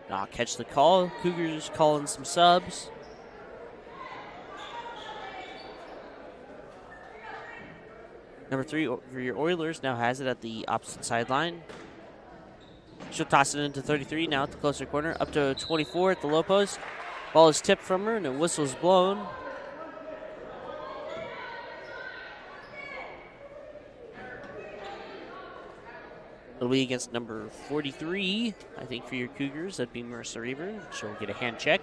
Not catch the call. Cougars calling some subs. Number 3 for your Oilers now has it at the opposite sideline. She'll toss it into 33 now at the closer corner. Up to 24 at the low post. Ball is tipped from her, and a whistle's blown. It'll be against number 43, I think, for your Cougars. That'd be Marissa Reaver. She'll get a hand check.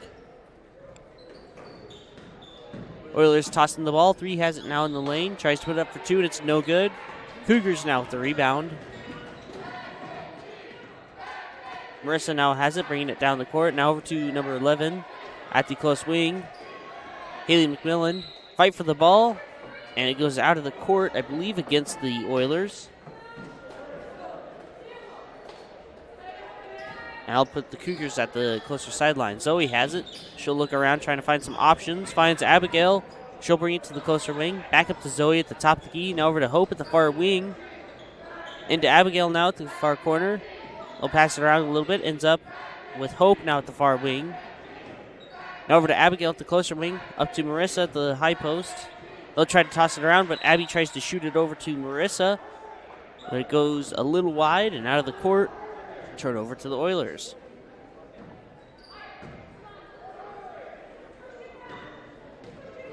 Oilers tossing the ball. 3 has it now in the lane. Tries to put it up for 2, and it's no good. Cougars now with the rebound. Marissa now has it, bringing it down the court. Now over to number 11 at the close wing. Haley McMillan. Fight for the ball, and it goes out of the court, I believe, against the Oilers. And I'll put the Cougars at the closer sideline. Zoe has it. She'll look around trying to find some options. Finds Abigail. She'll bring it to the closer wing. Back up to Zoe at the top of the key. Now over to Hope at the far wing. Into Abigail now at the far corner. They'll pass it around a little bit. Ends up with Hope now at the far wing. Now over to Abigail at the closer wing. Up to Marissa at the high post. They'll try to toss it around, but Abby tries to shoot it over to Marissa. But it goes a little wide and out of the court. Turnover to the Oilers.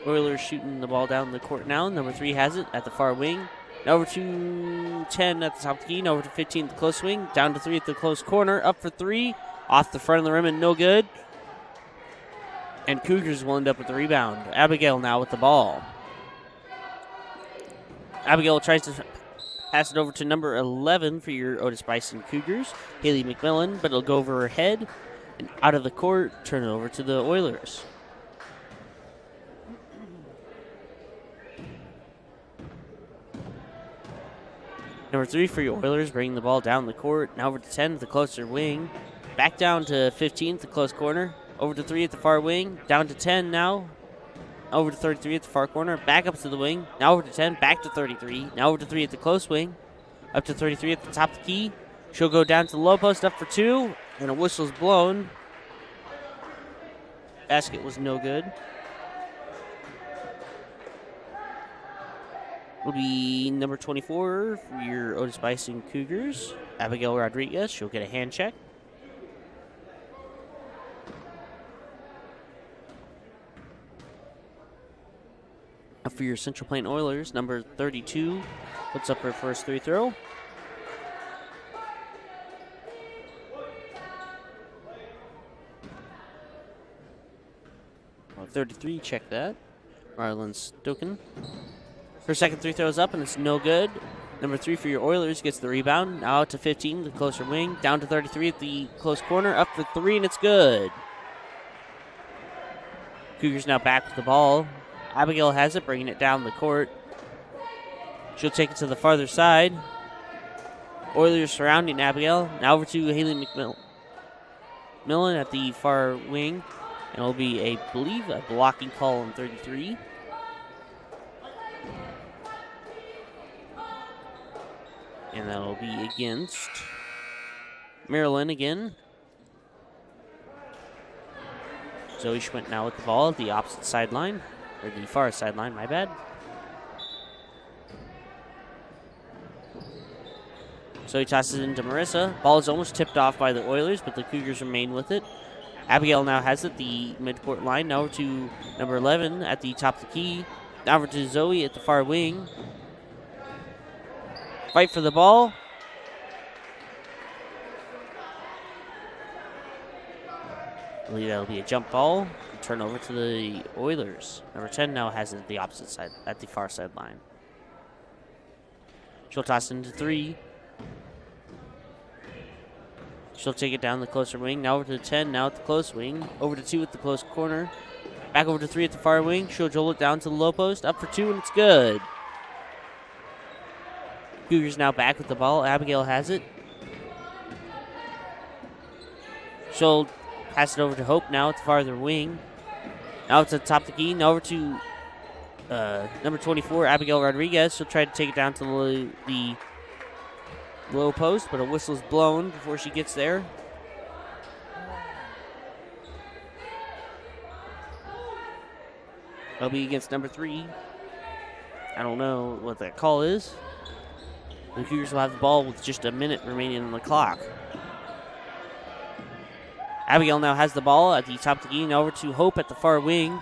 Oilers shooting the ball down the court now. Number 3 has it at the far wing. Now over to 10 at the top of the key. Now over to 15 at the close wing. Down to 3 at the close corner. Up for 3. Off the front of the rim and no good. And Cougars will end up with the rebound. Abigail now with the ball. Abigail tries to pass it over to number 11 for your Otis-Bison Cougars, Haley McMillan, but it'll go over her head and out of the court. Turn it over to the Oilers. Number 3 for your Oilers, bringing the ball down the court. Now over to 10 at the closer wing. Back down to 15 at the close corner. Over to 3 at the far wing. Down to 10 now. Over to 33 at the far corner. Back up to the wing. Now over to 10. Back to 33. Now over to 3 at the close wing. Up to 33 at the top of the key. She'll go down to the low post. Up for 2. And a whistle's blown. Basket was no good. Will be number 24 for your Otis-Bison Cougars, Abigail Rodriguez. She'll get a hand check. For your Central Plain Oilers, number 32 puts up her first free throw. Well, 33, check that. Marlon Stoken. Her second free throw is up, and it's no good. Number 3 for your Oilers gets the rebound. Now out to 15, the closer wing. Down to 33 at the close corner. Up for 3, and it's good. Cougars now back with the ball. Abigail has it, bringing it down the court. She'll take it to the farther side. Oilers surrounding Abigail. Now over to Haley McMillan at the far wing. And it'll be, I believe, a blocking call on 33. And that'll be against Maryland again. Zoe Schwint now with the ball at the opposite sideline. Or the far sideline, my bad. So he tosses it into Marissa. Ball is almost tipped off by the Oilers, but the Cougars remain with it. Abigail now has it, the midcourt line. Now over to number 11 at the top of the key. Now over to Zoe at the far wing. Fight for the ball. I believe that'll be a jump ball. Turn over to the Oilers. Number 10 now has it at the opposite side, at the far sideline. She'll toss it into 3. She'll take it down the closer wing. Now over to 10, now at the close wing. Over to 2 at the close corner. Back over to 3 at the far wing. She'll dribble it down to the low post. Up for 2, and it's good. Cougars now back with the ball. Abigail has it. She'll pass it over to Hope now at the farther wing. Now it's at the top of the key. Now over to number 24, Abigail Rodriguez. She'll try to take it down to the low post, but a whistle's blown before she gets there. That'll be against number 3. I don't know what that call is. The Cougars will have the ball with just a minute remaining on the clock. Abigail now has the ball at the top of the key. Now over to Hope at the far wing.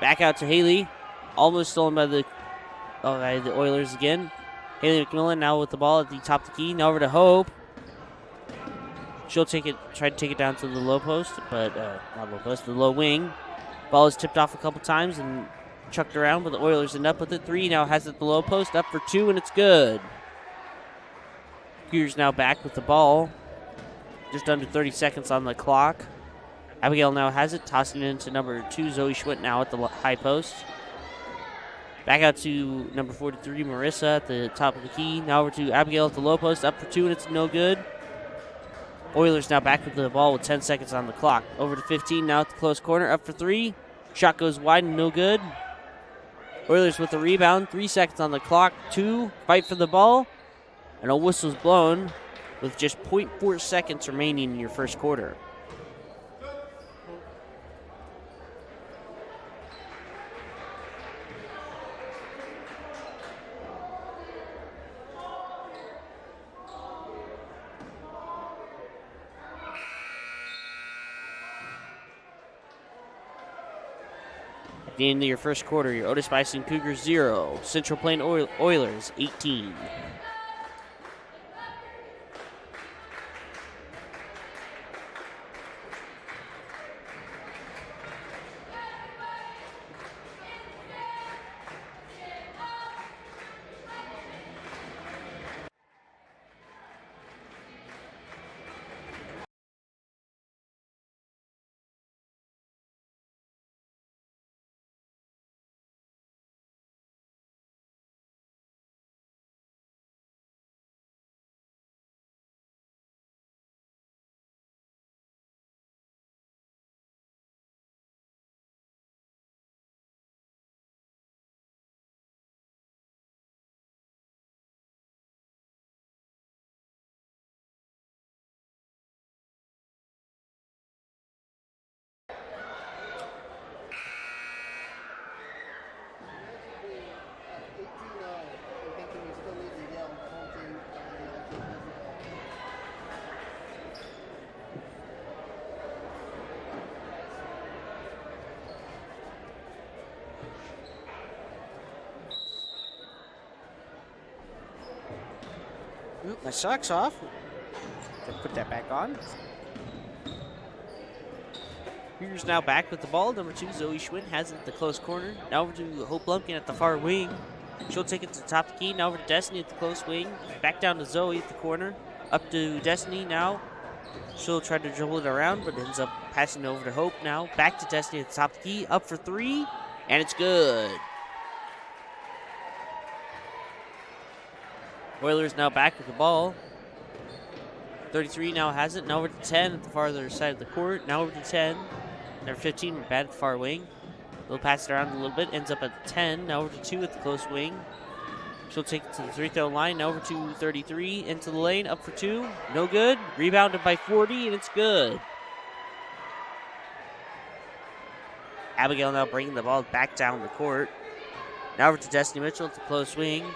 Back out to Haley. Almost stolen by the Oilers again. Haley McMillan now with the ball at the top of the key. Now over to Hope. She'll try to take it down to the low post, but not low post, the low wing. Ball is tipped off a couple times and chucked around, but the Oilers end up with it. 3 now has it at the low post. Up for 2, and it's good. Cougars now back with the ball. Just under 30 seconds on the clock. Abigail now has it, tossing it into number 2, Zoe Schwint now at the high post. Back out to number 43, Marissa at the top of the key. Now over to Abigail at the low post, up for 2, and it's no good. Oilers now back with the ball with 10 seconds on the clock. Over to 15 now at the close corner, up for 3. Shot goes wide and no good. Oilers with the rebound, 3 seconds on the clock. 2, fight for the ball, and a whistle's blown with just 0.4 seconds remaining in your first quarter. The end of your first quarter, your Otis-Bison Cougars 0, Central Plain Oilers 18. Oop, my sock's off. Put that back on. Cougars now back with the ball. Number 2, Zoe Schwinn has it at the close corner. Now over to Hope Lumpkin at the far wing. She'll take it to the top of the key. Now over to Destiny at the close wing. Back down to Zoe at the corner. Up to Destiny now. She'll try to dribble it around, but ends up passing it over to Hope now. Back to Destiny at the top of the key. Up for 3, and it's good. Oilers now back with the ball. 33 now has it. Now over to 10 at the farther side of the court. Now over to 10. Number 15, we're bad at the far wing. They'll pass it around a little bit. Ends up at 10. Now over to 2 at the close wing. She'll take it to the free-throw line. Now over to 33. Into the lane. Up for 2. No good. Rebounded by 40, and it's good. Abigail now bringing the ball back down the court. Now over to Destiny Mitchell at the close wing.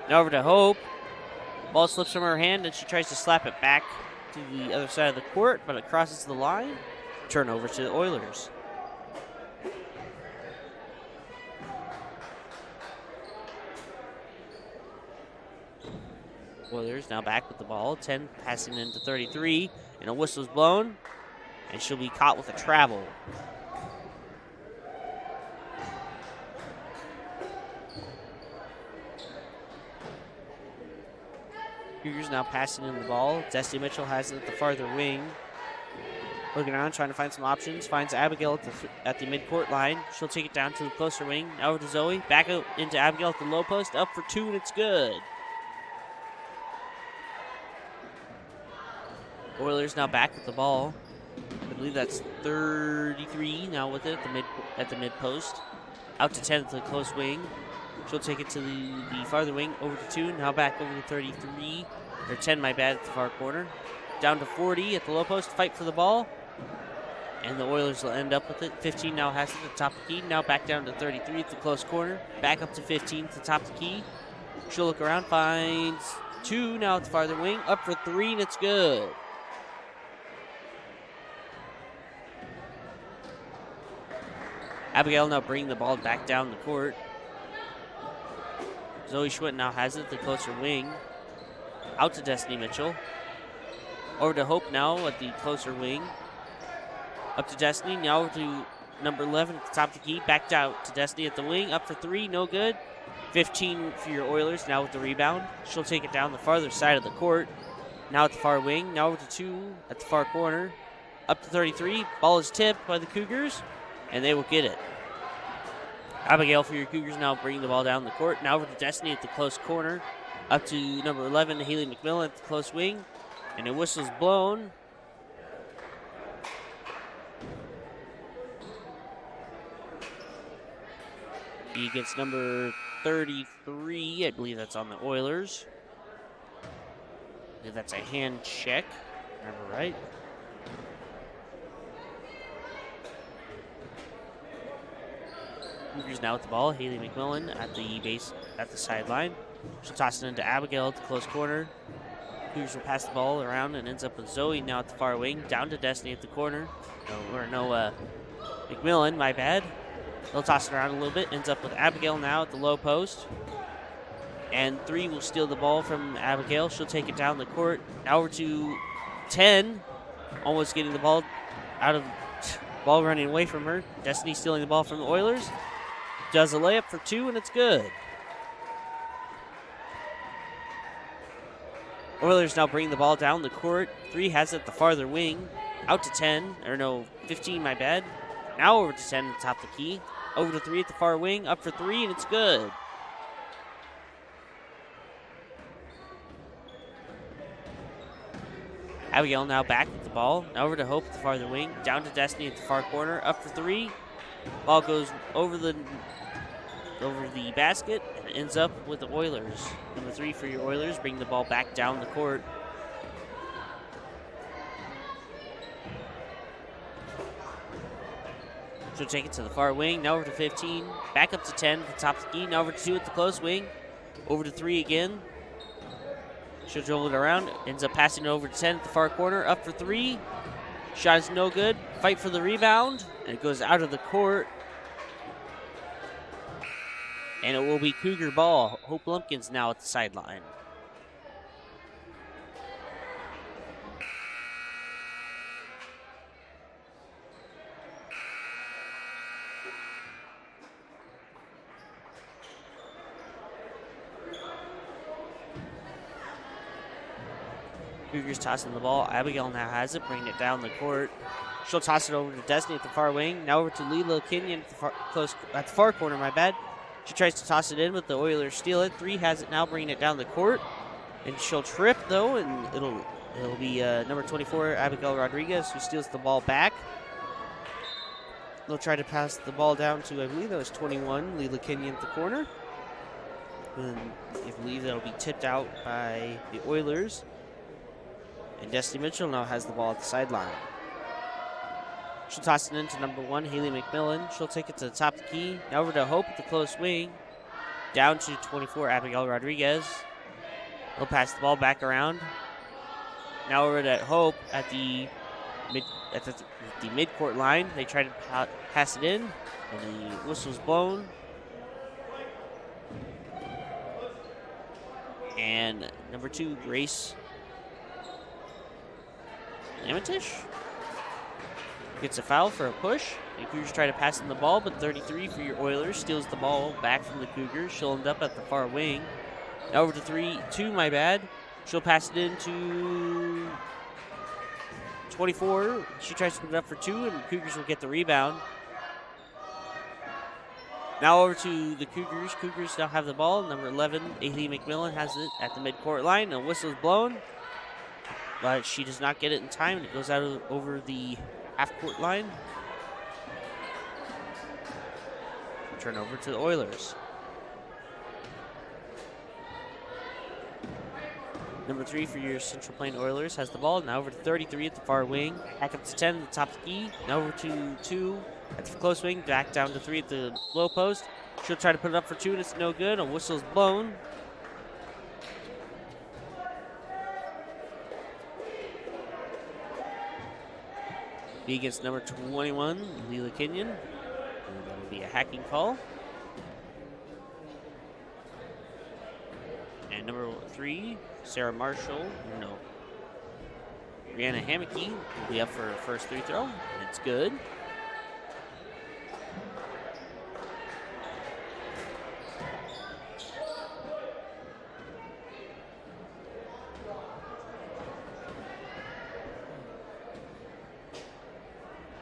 Now over to Hope. Ball slips from her hand, and she tries to slap it back to the other side of the court, but it crosses the line. Turnover to the Oilers. Oilers now back with the ball. 10 passing into 33, and a whistle's blown, and she'll be caught with a travel. Cougars now passing in the ball. Destiny Mitchell has it at the farther wing. Looking around, trying to find some options. Finds Abigail at the midcourt line. She'll take it down to the closer wing. Now over to Zoe. Back out into Abigail at the low post. Up for 2, and it's good. Oilers now back with the ball. I believe that's 33 now with it at the mid post. Out to 10 at the close wing. She'll take it to the farther wing, over to 2, now back over to 33, or 10, my bad, at the far corner. Down to 40 at the low post, fight for the ball, and the Oilers will end up with it. 15 now has it at the top of the key, now back down to 33 at the close corner, back up to 15 at the top of the key. She'll look around, finds 2 now at the farther wing, up for 3, and it's good. Abigail now bringing the ball back down the court. Zoe Schwinn now has it at the closer wing. Out to Destiny Mitchell. Over to Hope now at the closer wing. Up to Destiny. Now over to number 11 at the top of the key. Backed out to Destiny at the wing. Up for 3. No good. 15 for your Oilers now with the rebound. She'll take it down the farther side of the court. Now at the far wing. Now over to 2 at the far corner. Up to 33. Ball is tipped by the Cougars, and they will get it. Abigail for your Cougars now bringing the ball down the court. Now over to Destiny at the close corner. Up to number 11, Haley McMillan at the close wing. And a whistle's blown. He gets number 33. I believe that's on the Oilers. I believe that's a hand check. Remember right. Cougars now with the ball. Haley McMillan at the sideline. She'll toss it into Abigail at the close corner. Cougars will pass the ball around and ends up with Zoe now at the far wing. Down to Destiny at the corner. McMillan, my bad. They'll toss it around a little bit. Ends up with Abigail now at the low post. And 3 will steal the ball from Abigail. She'll take it down the court. Now over to 10. Almost getting the ball out of ball running away from her. Destiny stealing the ball from the Oilers. Does a layup for 2, and it's good. Oilers now bring the ball down the court. 3 has it at the farther wing. Out to 10. Or no, 15, my bad. Now over to 10 at the top of the key. Over to 3 at the far wing. Up for 3, and it's good. Abigail now back with the ball. Now over to Hope at the farther wing. Down to Destiny at the far corner. Up for 3. Ball goes over the basket and ends up with the Oilers. Number 3 for your Oilers. Bring the ball back down the court. She'll take it to the far wing. Now over to 15. Back up to 10 at the top of the key. Now over to 2 at the close wing. Over to 3 again. She'll dribble it around. Ends up passing it over to 10 at the far corner. Up for 3. Shot is no good. Fight for the rebound. And it goes out of the court. And it will be Cougar ball. Hope Lumpkins now at the sideline. Cougars tossing the ball. Abigail now has it, bringing it down the court. She'll toss it over to Destiny at the far wing. Now over to Lila Kenyon at the far corner, my bad. She tries to toss it in, but the Oilers steal it. 3 has it now, bringing it down the court. And she'll trip, though, and it'll be number 24, Abigail Rodriguez, who steals the ball back. They'll try to pass the ball down to, I believe that was 21, Lila Kenyon at the corner. And I believe that'll be tipped out by the Oilers. And Destiny Mitchell now has the ball at the sideline. She'll toss it into number 1, Haley McMillan. She'll take it to the top of the key. Now over to Hope at the close wing. Down to 24, Abigail Rodriguez. They'll pass the ball back around. Now over to Hope at the midcourt line. They try to pass it in, and the whistle's blown. And number 2, Grace Lamentish gets a foul for a push. The Cougars try to pass in the ball, but 33 for your Oilers steals the ball back from the Cougars. She'll end up at the far wing. Now over to 2, my bad. She'll pass it into 24. She tries to put it up for 2, and the Cougars will get the rebound. Now over to the Cougars. Cougars now have the ball. Number 11, Ailey McMillan has it at the midcourt line. A whistle is blown, but she does not get it in time, and it goes out over the half-court line. Turn over to the Oilers. Number 3 for your Central Plain Oilers has the ball. Now over to 33 at the far wing. Back up to 10 at the top of the key. Now over to 2 at the close wing. Back down to 3 at the low post. She'll try to put it up for 2, and it's no good. A whistle's blown. Be against number 21, Lila Kenyon. And that will be a hacking call. And number 3, Sarah Marshall, Brianna Hammocky will be up for her first free throw. And it's good.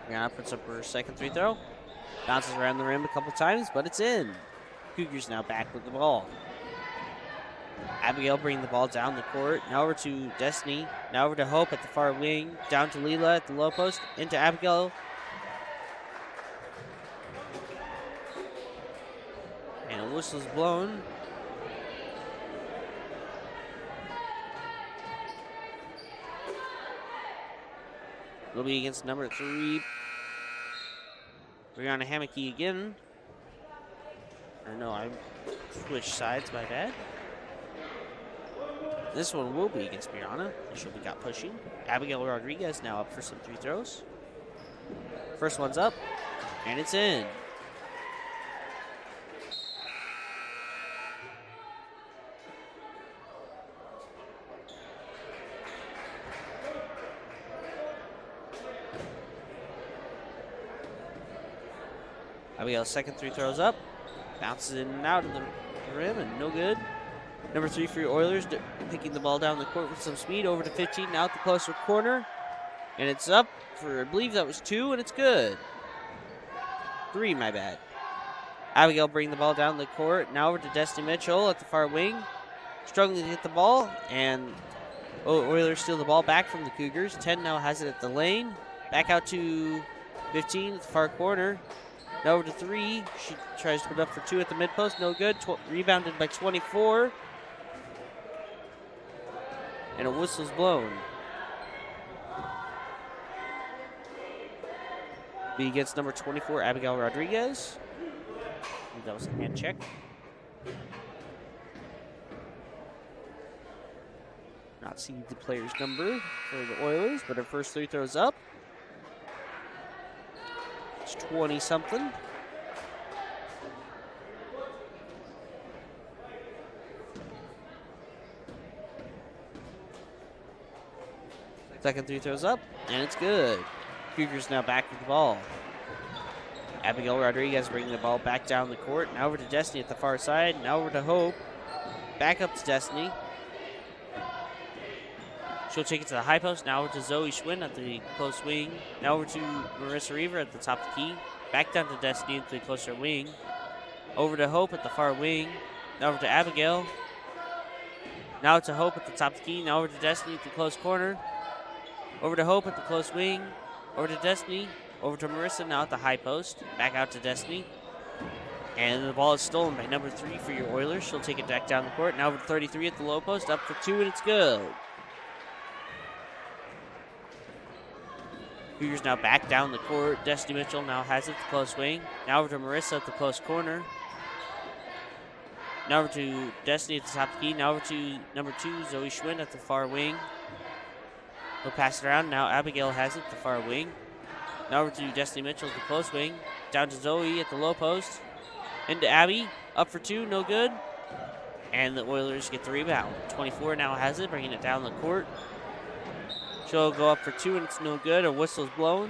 Brianna puts up her second free throw. Bounces around the rim a couple times, but it's in. Cougars now back with the ball. Abigail bringing the ball down the court. Now over to Destiny. Now over to Hope at the far wing. Down to Lila at the low post. Into Abigail. And a whistle's blown. It'll be against number 3, Brianna Hammocky again. Or no, I switched sides, my bad. This one will be against Brianna. She'll be got pushing. Abigail Rodriguez now up for some free throws. First one's up, and it's in. Abigail's second free throw's up. Bounces in and out of the rim and no good. Number 3 for your Oilers, picking the ball down the court with some speed. Over to 15, now at the closer corner. And it's up for, I believe that was 2, and it's good. 3, my bad. Abigail bringing the ball down the court. Now over to Destiny Mitchell at the far wing. Struggling to hit the ball, and Oilers steal the ball back from the Cougars. 10 now has it at the lane. Back out to 15 at the far corner. Now over to 3. She tries to put it up for 2 at the mid post. No good. Rebounded by 24. And a whistle's blown. Be against number 24, Abigail Rodriguez. That was a hand check. Not seeing the player's number for the Oilers, but her first free throw's up. It's 20-something. Second free throw's up, and it's good. Cougars now back with the ball. Abigail Rodriguez bringing the ball back down the court. Now over to Destiny at the far side. Now over to Hope. Back up to Destiny. She'll take it to the high post. Now over to Zoe Schwinn at the close wing. Now over to Marissa Reaver at the top of the key. Back down to Destiny at the closer wing. Over to Hope at the far wing. Now over to Abigail. Now to Hope at the top of the key. Now over to Destiny at the close corner. Over to Hope at the close wing. Over to Destiny. Over to Marissa now at the high post. Back out to Destiny. And the ball is stolen by number 3 for your Oilers. She'll take it back down the court. Now over to 33 at the low post. Up for 2, and it's good. Cougars now back down the court. Destiny Mitchell now has it at the close wing. Now over to Marissa at the close corner. Now over to Destiny at the top of the key. Now over to number 2, Zoe Schwinn at the far wing. He'll pass it around. Now Abigail has it at the far wing. Now over to Destiny Mitchell at the close wing. Down to Zoe at the low post. Into Abby. Up for 2. No good. And the Oilers get the rebound. 24 now has it, bringing it down the court. She'll go up for 2, and it's no good. A whistle's blown.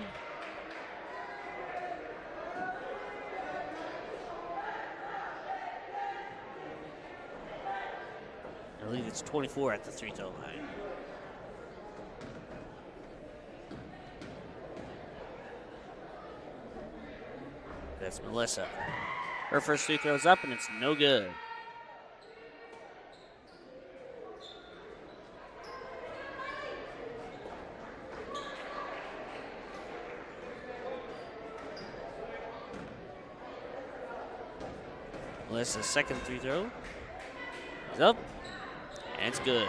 I believe it's 24 at the free-throw line. That's Melissa. Her first free throw's up, and it's no good. Melissa's second free throw is up, and it's good.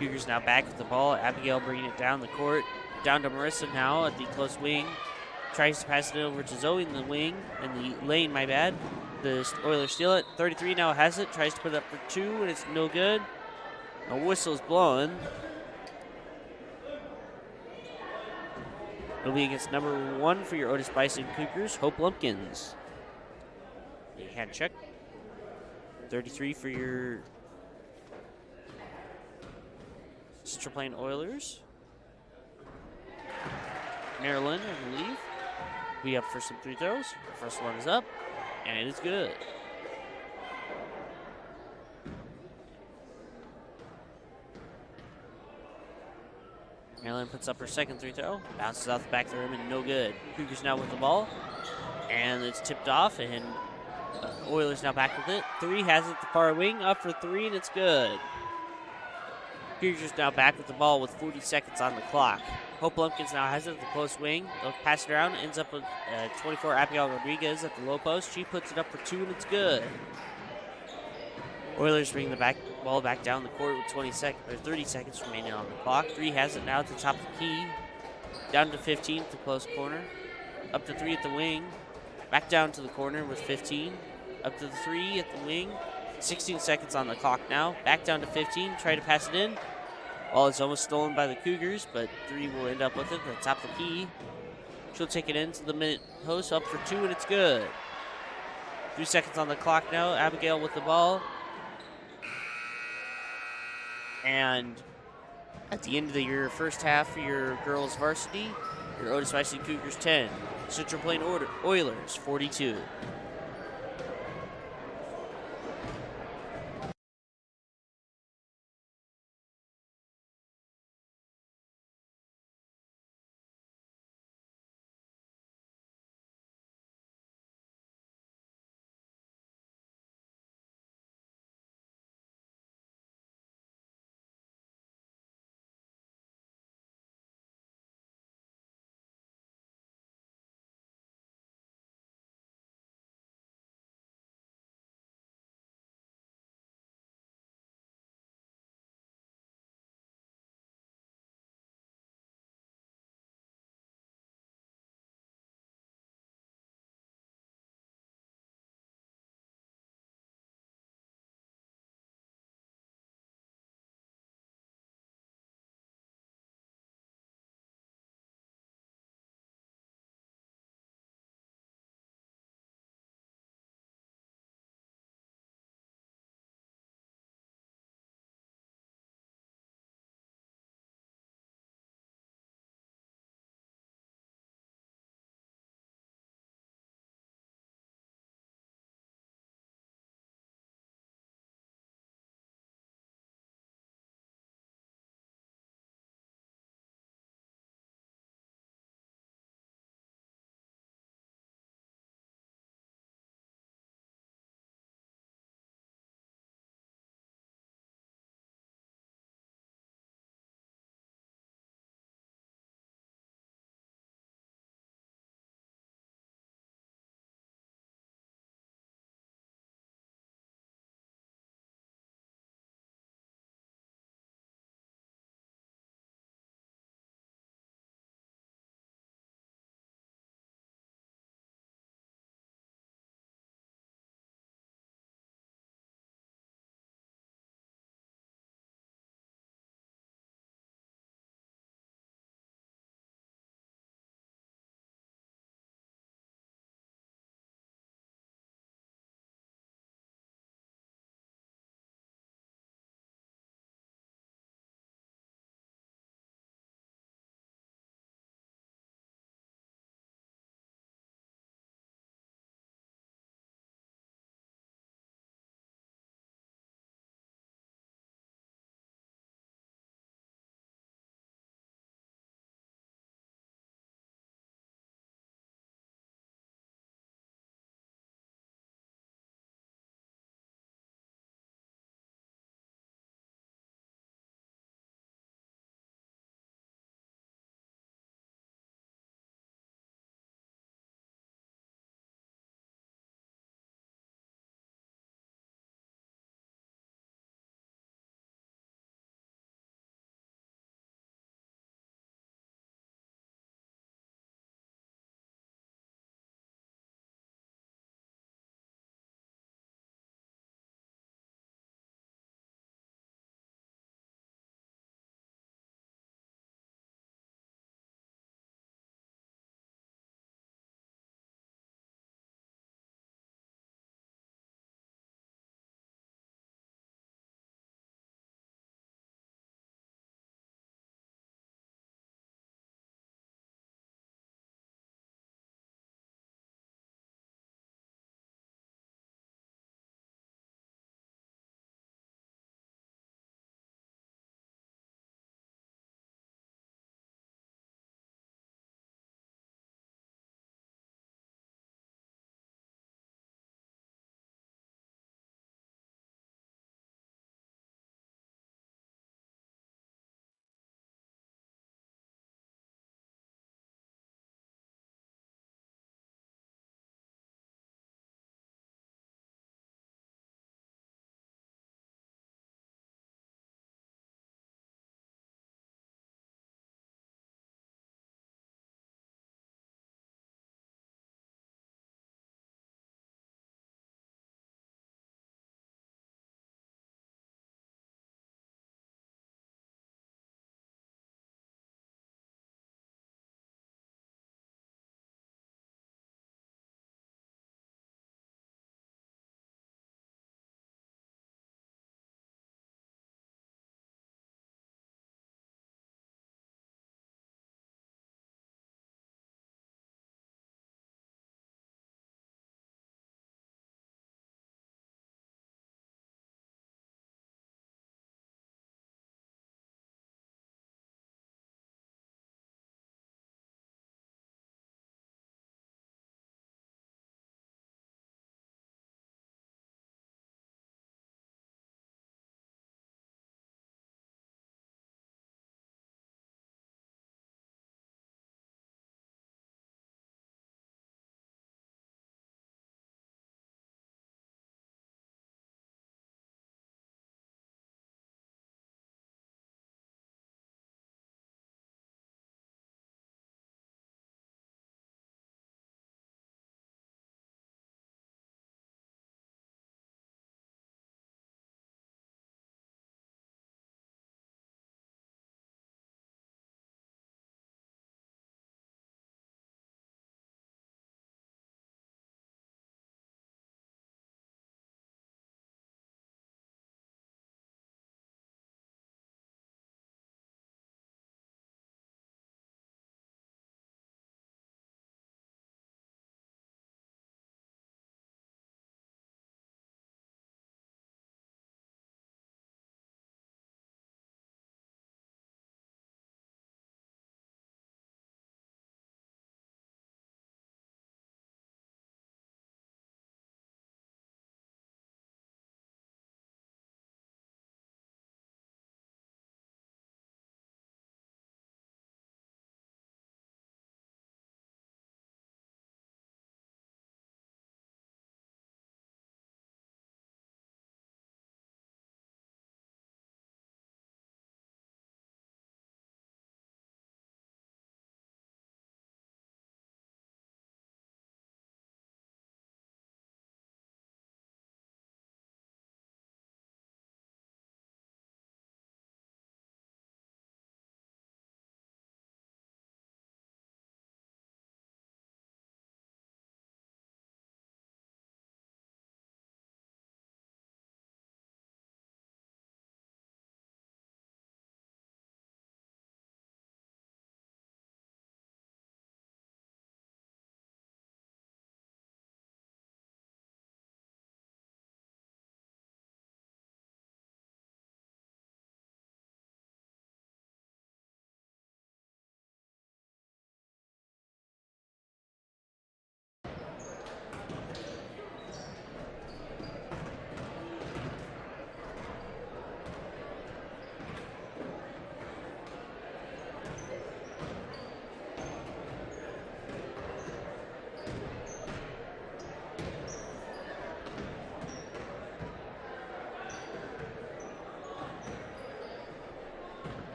Cougars now back with the ball. Abigail bringing it down the court. Down to Marissa now at the close wing. Tries to pass it over to Zoe in the wing, in the lane, my bad. The Oilers steal it. 33 now has it. Tries to put it up for 2, and it's no good. A whistle's blowing. It'll be against number 1 for your Otis-Bison Cougars, Hope Lumpkins. A hand check. 33 for your Central Plain Oilers. Maryland, I believe, be up for some free throws. The first one is up, and it is good. Maryland puts up her second free throw, bounces off the back of the rim, and no good. Cougars now with the ball, and it's tipped off, and Oilers now back with it. 3 has it at the far wing, up for 3, and it's good. Cougars now back with the ball with 40 seconds on the clock. Hope Lumpkins now has it at the close wing. They'll pass it around, ends up with 24 Abigail Rodriguez at the low post. She puts it up for 2, and it's good. Oilers bring the ball back down the court with 30 seconds remaining on the clock. 3 has it now at the top of the key. Down to 15 at the close corner. Up to 3 at the wing. Back down to the corner with 15. Up to the 3 at the wing. 16 seconds on the clock now. Back down to 15. Try to pass it in. Ball is almost stolen by the Cougars, but 3 will end up with it at the top of the key. She'll take it into the mid post. Up for 2, and it's good. 3 seconds on the clock now. Abigail with the ball. And at the end of your first half for your girls varsity, Your Otis-Bison Cougars 10, Central Plain Oilers 42.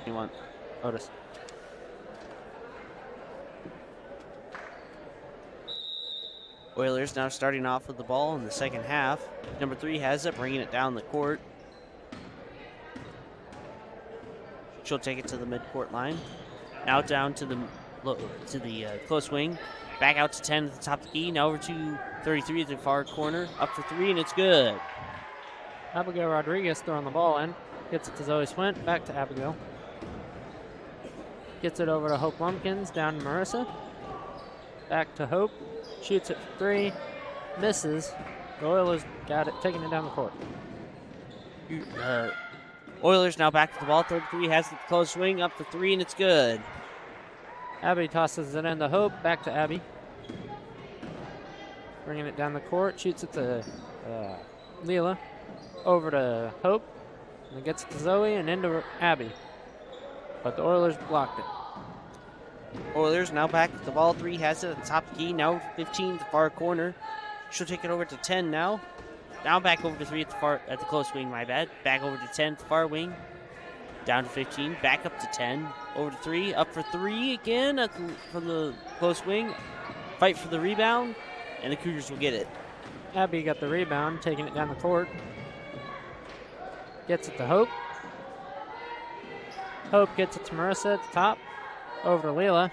You want Otis. Oilers now starting off with the ball in the second half. Number 3 has it, bringing it down the court. She'll take it to the midcourt line. Now down to the close wing. Back out to 10 at the top of the key. Now over to 33 at the far corner. Up for 3, and it's good.
Abigail Rodriguez throwing the ball in. Gets it to Zoe Swint. Back to Abigail. Gets it over to Hope Lumpkins. Down to Marissa. Back to Hope. Shoots it for 3. Misses. The Oilers got it, taking it down the court.
Oilers now back to the ball. 33 has the close swing. Up for 3, and it's good.
Abby tosses it into Hope. Back to Abby. Bringing it down the court. Shoots it to Leela. Over to Hope. And it gets it to Zoe and into Abby. But the Oilers blocked it.
Oilers now back to the ball. 3 has it at the top of the key. Now 15 at the far corner. She'll take it over to 10 now. Now back over to 3 at the close wing, my bad. Back over to 10 at the far wing. Down to 15. Back up to 10. Over to 3. Up for 3 again from the close wing. Fight for the rebound. And the Cougars will get it.
Abby got the rebound, taking it down the court. Gets it to Hope. Hope gets it to Marissa at the top. Over to Leela.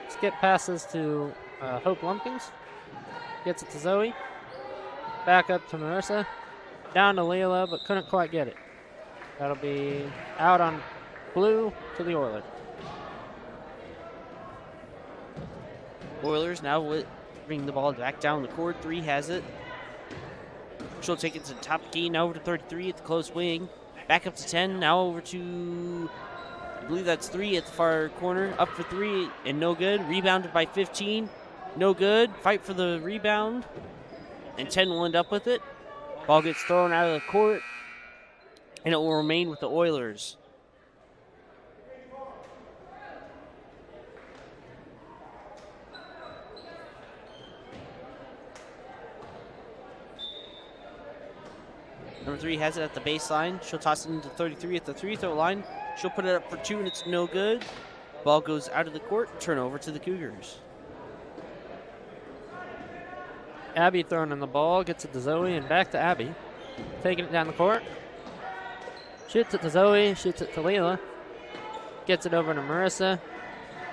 Skip passes to Hope Lumpkins. Gets it to Zoe. Back up to Marissa. Down to Leela, but couldn't quite get it. That'll be out on blue to the Oilers.
Oilers now bring the ball back down the court. 3 has it. She'll take it to the top of the key. Now over to 33 at the close wing. Back up to 10. Now over to, I believe that's 3 at the far corner. Up for 3 and no good. Rebounded by 15. No good. Fight for the rebound. And 10 will end up with it. Ball gets thrown out of the court. And it will remain with the Oilers. Number 3 has it at the baseline. She'll toss it into 33 at the free-throw line. She'll put it up for 2, and it's no good. Ball goes out of the court. Turnover to the Cougars.
Abby throwing in the ball. Gets it to Zoe and back to Abby. Taking it down the court. Shoots it to Zoe. Shoots it to Leela. Gets it over to Marissa.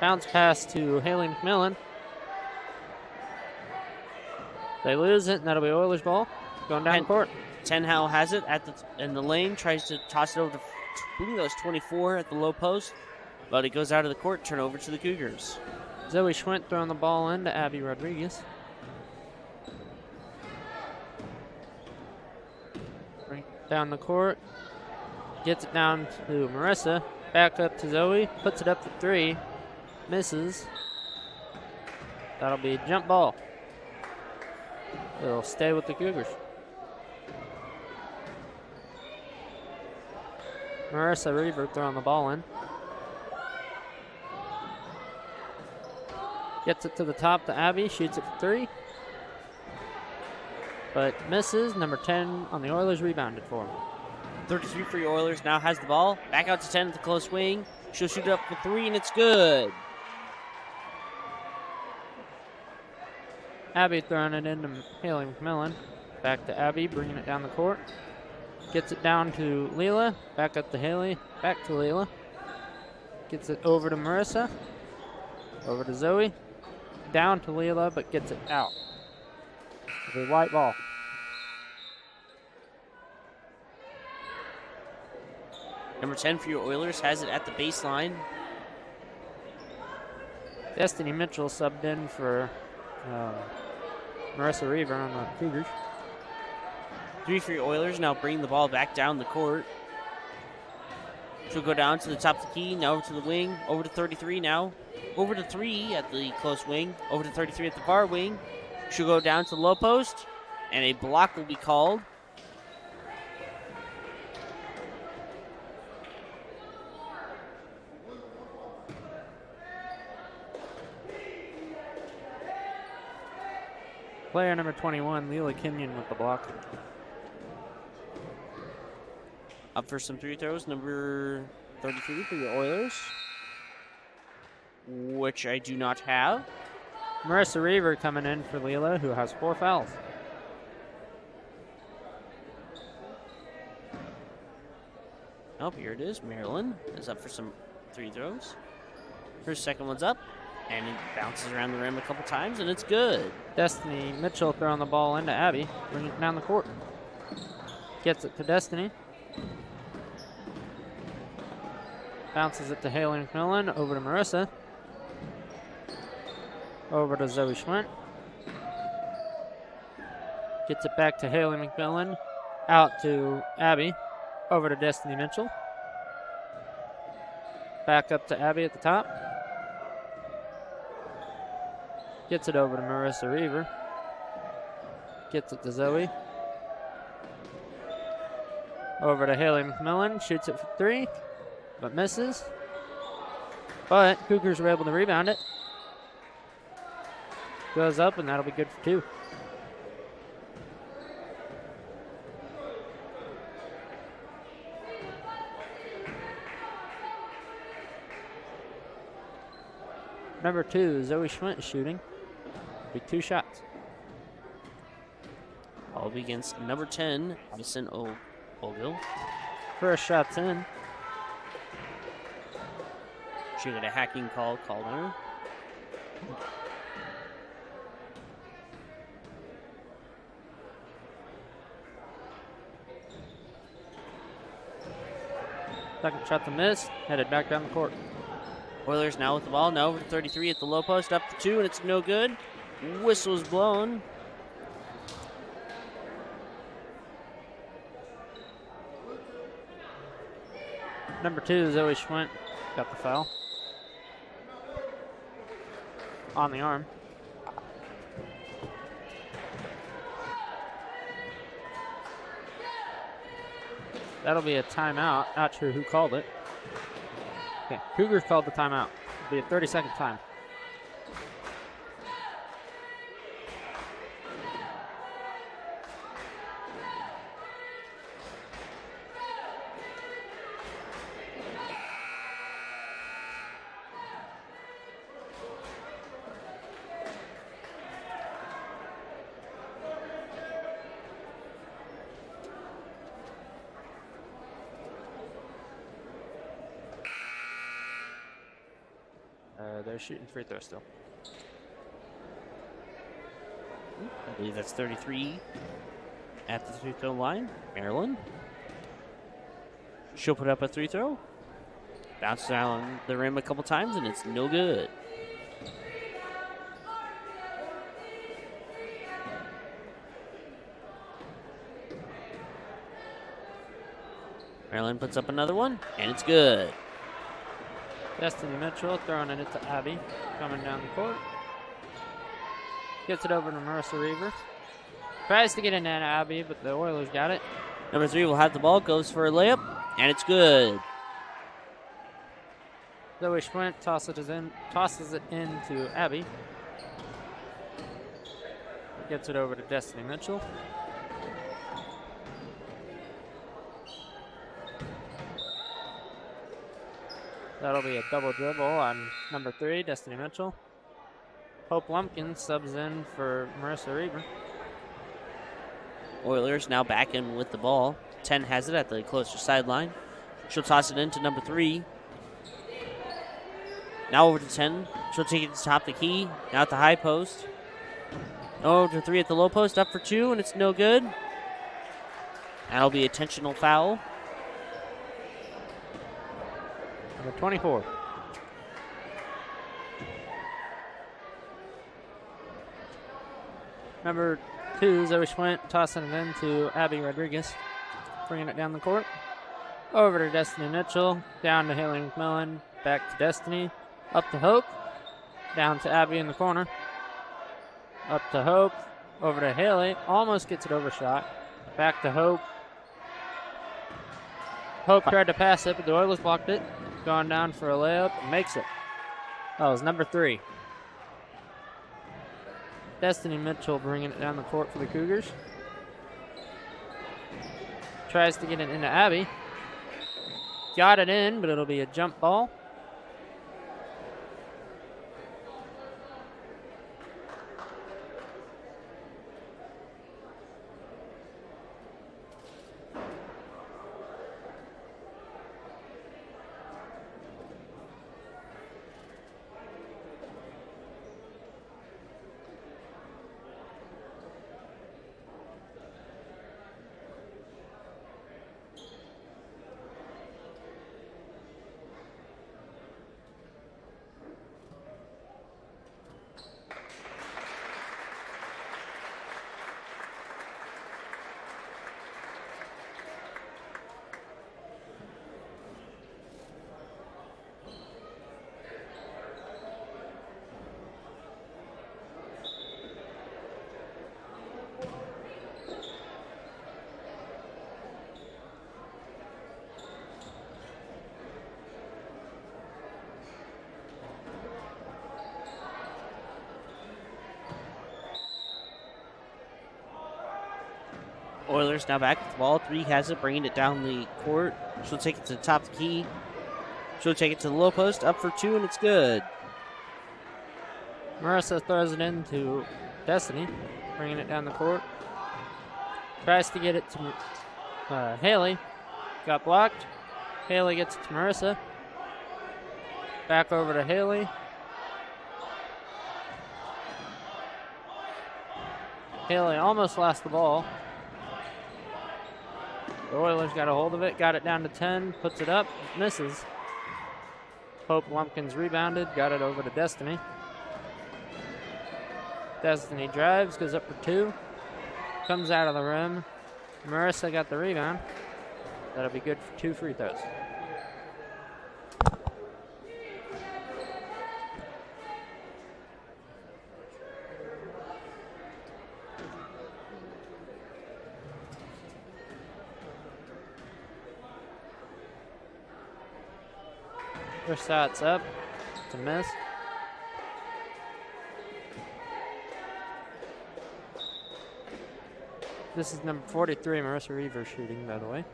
Bounce pass to Haley McMillan. They lose it, and that'll be Oilers ball. Going down the court.
Tenhow has it in the lane, tries to toss it over to, I believe that was 24 at the low post, but it goes out of the court, turnover to the Cougars.
Zoe Schwint throwing the ball into Abby Rodriguez. Bring it down the court, gets it down to Marissa, back up to Zoe, puts it up for 3, misses. That'll be a jump ball. It'll stay with the Cougars. Marissa Reaver throwing the ball in. Gets it to the top to Abby. Shoots it for 3. But misses. Number 10 on the Oilers rebounded for him.
33 for the Oilers now has the ball. Back out to 10 at the close wing. She'll shoot it up for 3, and it's good.
Abby throwing it into Haley McMillan. Back to Abby, bringing it down the court. Gets it down to Leela. Back up to Haley. Back to Leela. Gets it over to Marissa. Over to Zoe. Down to Leela, but gets it out. It's a white ball.
Number 10 for your Oilers has it at the baseline.
Destiny Mitchell subbed in for Marissa Reaver on the Cougars.
3 for your Oilers now bring the ball back down the court. She'll go down to the top of the key, now over to the wing, over to 33 now. Over to 3 at the close wing, over to 33 at the far wing. She'll go down to the low post, and a block will be called.
Player number 21, Leela Kenyon with the block.
Up for some free throws, number 33 for the Oilers, which I do not have.
Marissa Reaver coming in for Leela, who has 4 fouls.
Oh, here it is. Maryland is up for some free throws. Her second one's up, and it bounces around the rim a couple times, and it's good.
Destiny Mitchell throwing the ball into Abby, bringing it down the court. Gets it to Destiny. Bounces it to Haley McMillan, over to Marissa. Over to Zoe Schwint. Gets it back to Haley McMillan. Out to Abby. Over to Destiny Mitchell. Back up to Abby at the top. Gets it over to Marissa Reaver. Gets it to Zoe. Over to Haley McMillan. Shoots it for 3, but misses. But Cougars were able to rebound it. Goes up, and that'll be good for 2. Number 2, Zoe Schwint is shooting. Be 2 shots.
All be against number 10, Addison Ogill.
First shot's in.
She got a hacking call called on her.
Second shot to miss. Headed back down the court.
Oilers now with the ball. Now over to 33 at the low post. Up to 2, and it's no good. Whistle's blown.
Number 2, Zoe Schwint, got the foul. On the arm. That'll be a timeout. Not sure who called it. Okay, Cougars called the timeout. It'll be a 30-second time. They're shooting free throws still.
I believe that's 33 at the free throw line. Maryland. She'll put up a free throw. Bounces down the rim a couple times, and it's no good. Maryland puts up another one, and it's good.
Destiny Mitchell throwing it to Abby, coming down the court. Gets it over to Marissa Reaver. Tries to get in at Abby, but the Oilers got it.
Number 3 will have the ball, goes for a layup, and it's good.
Zoe Schwint tosses it into Abby. Gets it over to Destiny Mitchell. That'll be a double dribble on number 3, Destiny Mitchell. Hope Lumpkin subs in for Marissa Reaver.
Oilers now back in with the ball. 10 has it at the closer sideline. She'll toss it into number 3. Now over to 10. She'll take it to top the key. Now at the high post. Over to 3 at the low post. Up for 2, and it's no good. That'll be a intentional foul.
Number 24. Number 2, Zoe Schwint, tossing it into Abby Rodriguez. Bringing it down the court. Over to Destiny Mitchell. Down to Haley McMillan. Back to Destiny. Up to Hope. Down to Abby in the corner. Up to Hope. Over to Haley. Almost gets it overshot. Back to Hope. Hope tried to pass it, but the Oilers blocked it. Going down for a layup and makes it. That was number 3. Destiny Mitchell bringing it down the court for the Cougars. Tries to get it into Abby. got it in, but it'll be a jump ball.
Oilers now back with the ball. 3 has it, bringing it down the court. She'll take it to the top of the key. She'll take it to the low post, up for 2, and it's good.
Marissa throws it into Destiny, bringing it down the court. Tries to get it to Haley. Got blocked. Haley gets it to Marissa. Back over to Haley. Haley almost lost the ball. The Oilers got a hold of it, got it down to 10, puts it up, misses. Hope Lumpkins rebounded, got it over to Destiny. Destiny drives, goes up for 2, comes out of the rim. Marissa got the rebound. That'll be good for 2 free throws. First shot's up. It's a miss. This is number 43, Marissa Reaver shooting, by the way.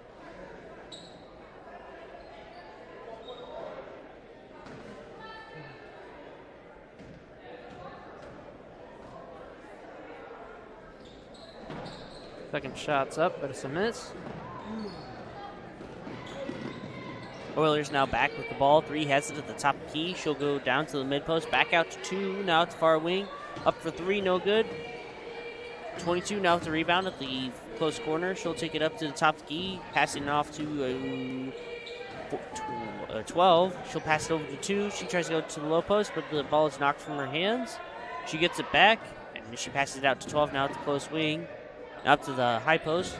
Second shot's up, but it's a miss.
Oilers now back with the ball. 3 has it at the top of the key. She'll go down to the mid post, back out to 2. Now it's far wing. Up for 3, no good. 22 now with the rebound at the close corner. She'll take it up to the top of the key, passing it off to 12. She'll pass it over to 2. She tries to go to the low post, but the ball is knocked from her hands. She gets it back, and she passes it out to 12 now at the close wing. Now up to the high post.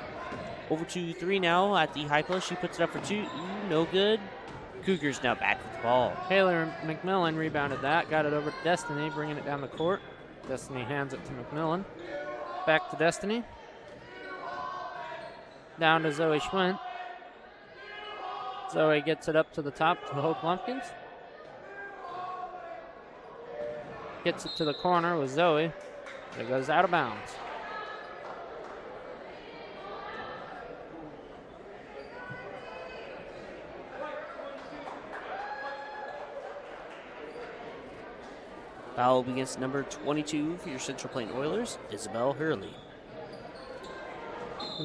Over to 3 now at the high post. She puts it up for 2. No good. Cougars now back with the ball.
Haley McMillan rebounded that. Got it over to Destiny, bringing it down the court. Destiny hands it to McMillan. Back to Destiny. Down to Zoe Schwint. Zoe gets it up to the top to Hope Lumpkins. Gets it to the corner with Zoe. It goes out of bounds.
Foul against number 22 for your Central Plain Oilers, Isabel Hurley.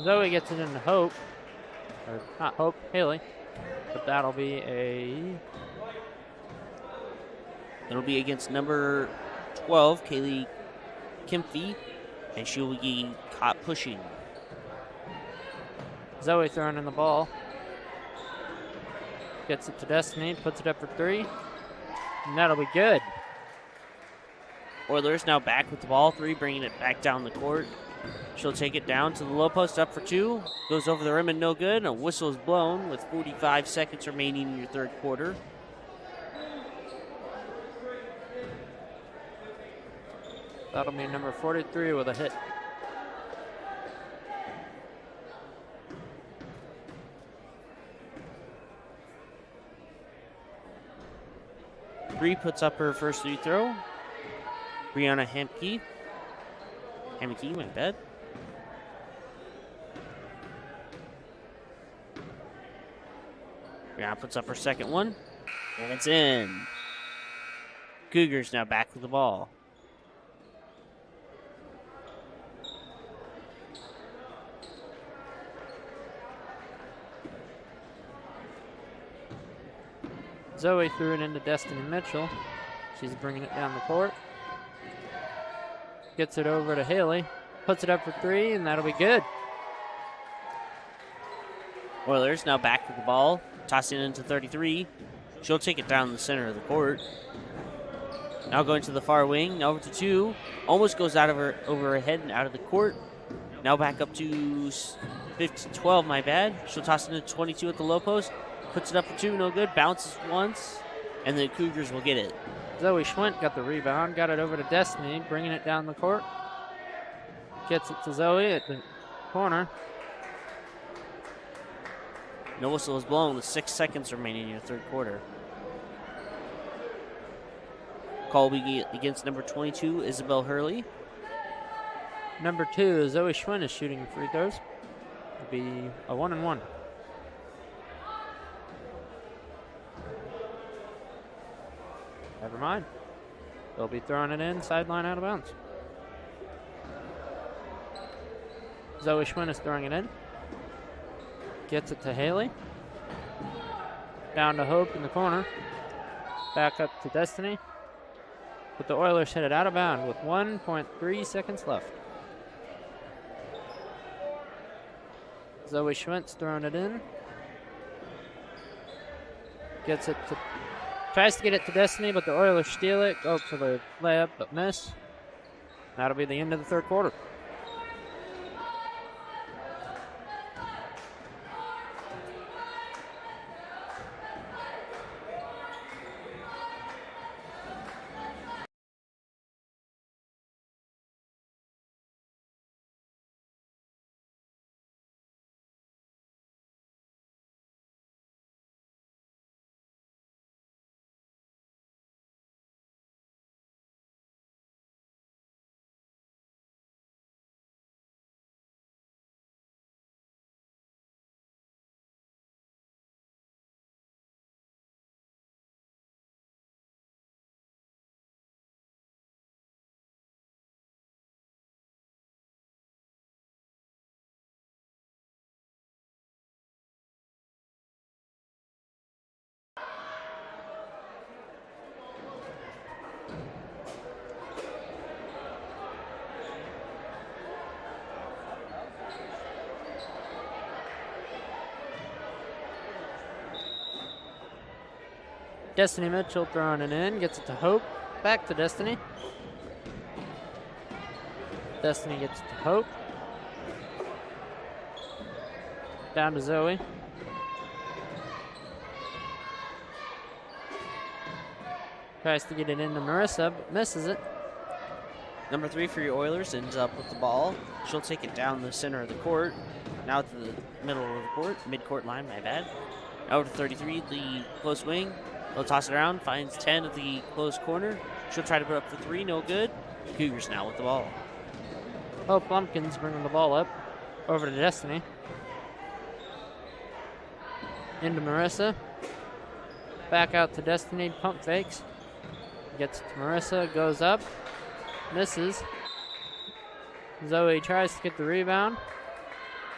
Zoe gets it into Hope. Or not Hope, Haley. But that'll be a...
It'll be against number 12, Kaylee Kempfey, and she'll be caught pushing.
Zoe throwing in the ball. Gets it to Destiny, puts it up for 3. And that'll be good.
Oilers now back with the ball. 3, bringing it back down the court. She'll take it down to the low post, up for 2. Goes over the rim and no good. A whistle is blown with 45 seconds remaining in your third quarter.
That'll be number 43 with a hit.
Bree puts up her first free throw. Brianna Hamke, my bad. Brianna puts up her second one, and it's in. Cougars now back with the ball.
Zoe threw it into Destiny Mitchell. She's bringing it down the court. Gets it over to Haley. Puts it up for three, and that'll be good.
Oilers now back with the ball, tossing it into 33. She'll take it down the center of the court. Now going to the far wing, now over to 2. Almost goes out of her over her head and out of the court. Now back up to 12, my bad. She'll toss it into 22 at the low post. Puts it up for 2, no good. Bounces once, and the Cougars will get it.
Zoe Schwint got the rebound, got it over to Destiny, bringing it down the court. Gets it to Zoe at the corner.
No whistle is blown with 6 seconds remaining in the third quarter. Call will be against number 22, Isabel Hurley.
Number 2, Zoe Schwinn is shooting free throws. It'll be a 1-and-1. Never mind. They'll be throwing it in, sideline out of bounds. Zoe Schwinn is throwing it in. Gets it to Haley. Down to Hope in the corner. Back up to Destiny. But the Oilers hit it out of bounds with 1.3 seconds left. Zoe Schwint's throwing it in. Gets it to... Tries to get it to Destiny, but the Oilers steal it. Go for the layup, but miss. That'll be the end of the third quarter. Destiny Mitchell throwing it in, gets it to Hope, back to Destiny. Destiny gets it to Hope. Down to Zoe. Tries to get it into Marissa, but misses it.
Number 3 for your Oilers ends up with the ball. She'll take it down the center of the court. Now to the middle of the court, mid-court line, my bad. Now to 33, the close wing. They'll toss it around, finds 10 at the close corner. She'll try to put up the 3, no good. Cougars now with the ball.
Hope Lumpkins bringing the ball up. Over to Destiny. Into Marissa. Back out to Destiny, pump fakes. Gets it to Marissa, goes up. Misses. Zoe tries to get the rebound.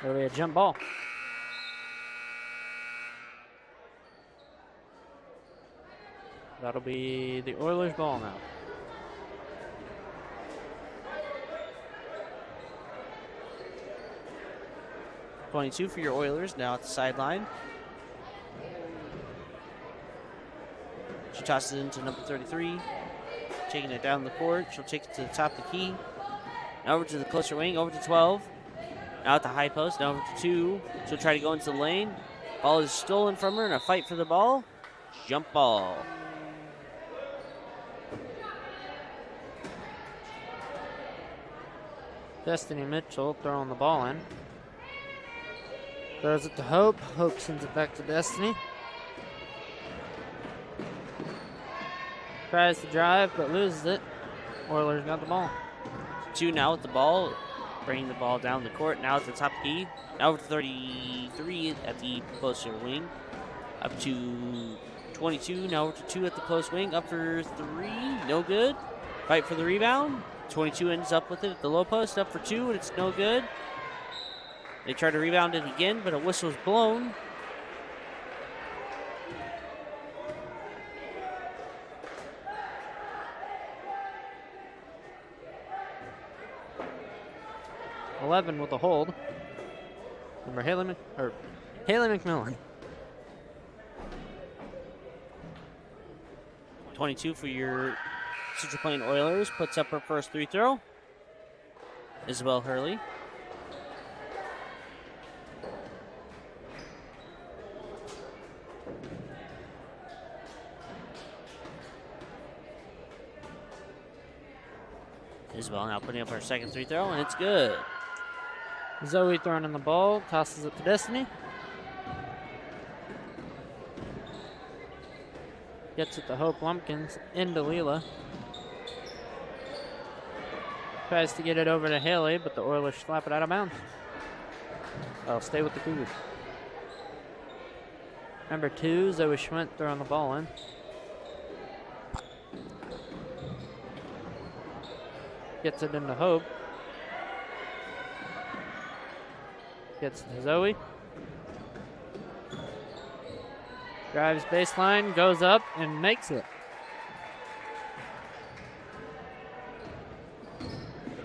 It'll be a jump ball. That'll be the Oilers' ball now.
.22 for your Oilers now at the sideline. She tosses it into number 33, taking it down the court. She'll take it to the top of the key. Now over to the closer wing, over to 12. Now at the high post, now over to 2. She'll try to go into the lane. Ball is stolen from her in a fight for the ball. Jump ball.
Destiny Mitchell throwing the ball in. Throws it to Hope. Hope sends it back to Destiny. Tries to drive, but loses it. Oilers got the ball.
2 now with the ball, bringing the ball down the court. Now at the top key. Now over to 33 at the closer wing. Up to 22, now over to 2 at the close wing. Up for 3, no good. Fight for the rebound. 22 ends up with it at the low post. Up for 2, and it's no good. They try to rebound it again, but a whistle's blown.
.11 with a hold. Number Haley McMillan.
22 for your Central Plain Oilers. Puts up her first free throw. Isabel Hurley. Isabel now putting up her second free throw, and it's good.
Zoe throwing in the ball, tosses it to Destiny. Gets it to Hope Lumpkins, into Leela. Tries to get it over to Haley, but the Oilers slap it out of bounds. I'll stay with the Cougars. Number 2, Zoe Schwint throwing the ball in. Gets it into Hope. Gets to Zoe. Drives baseline, goes up, and makes it.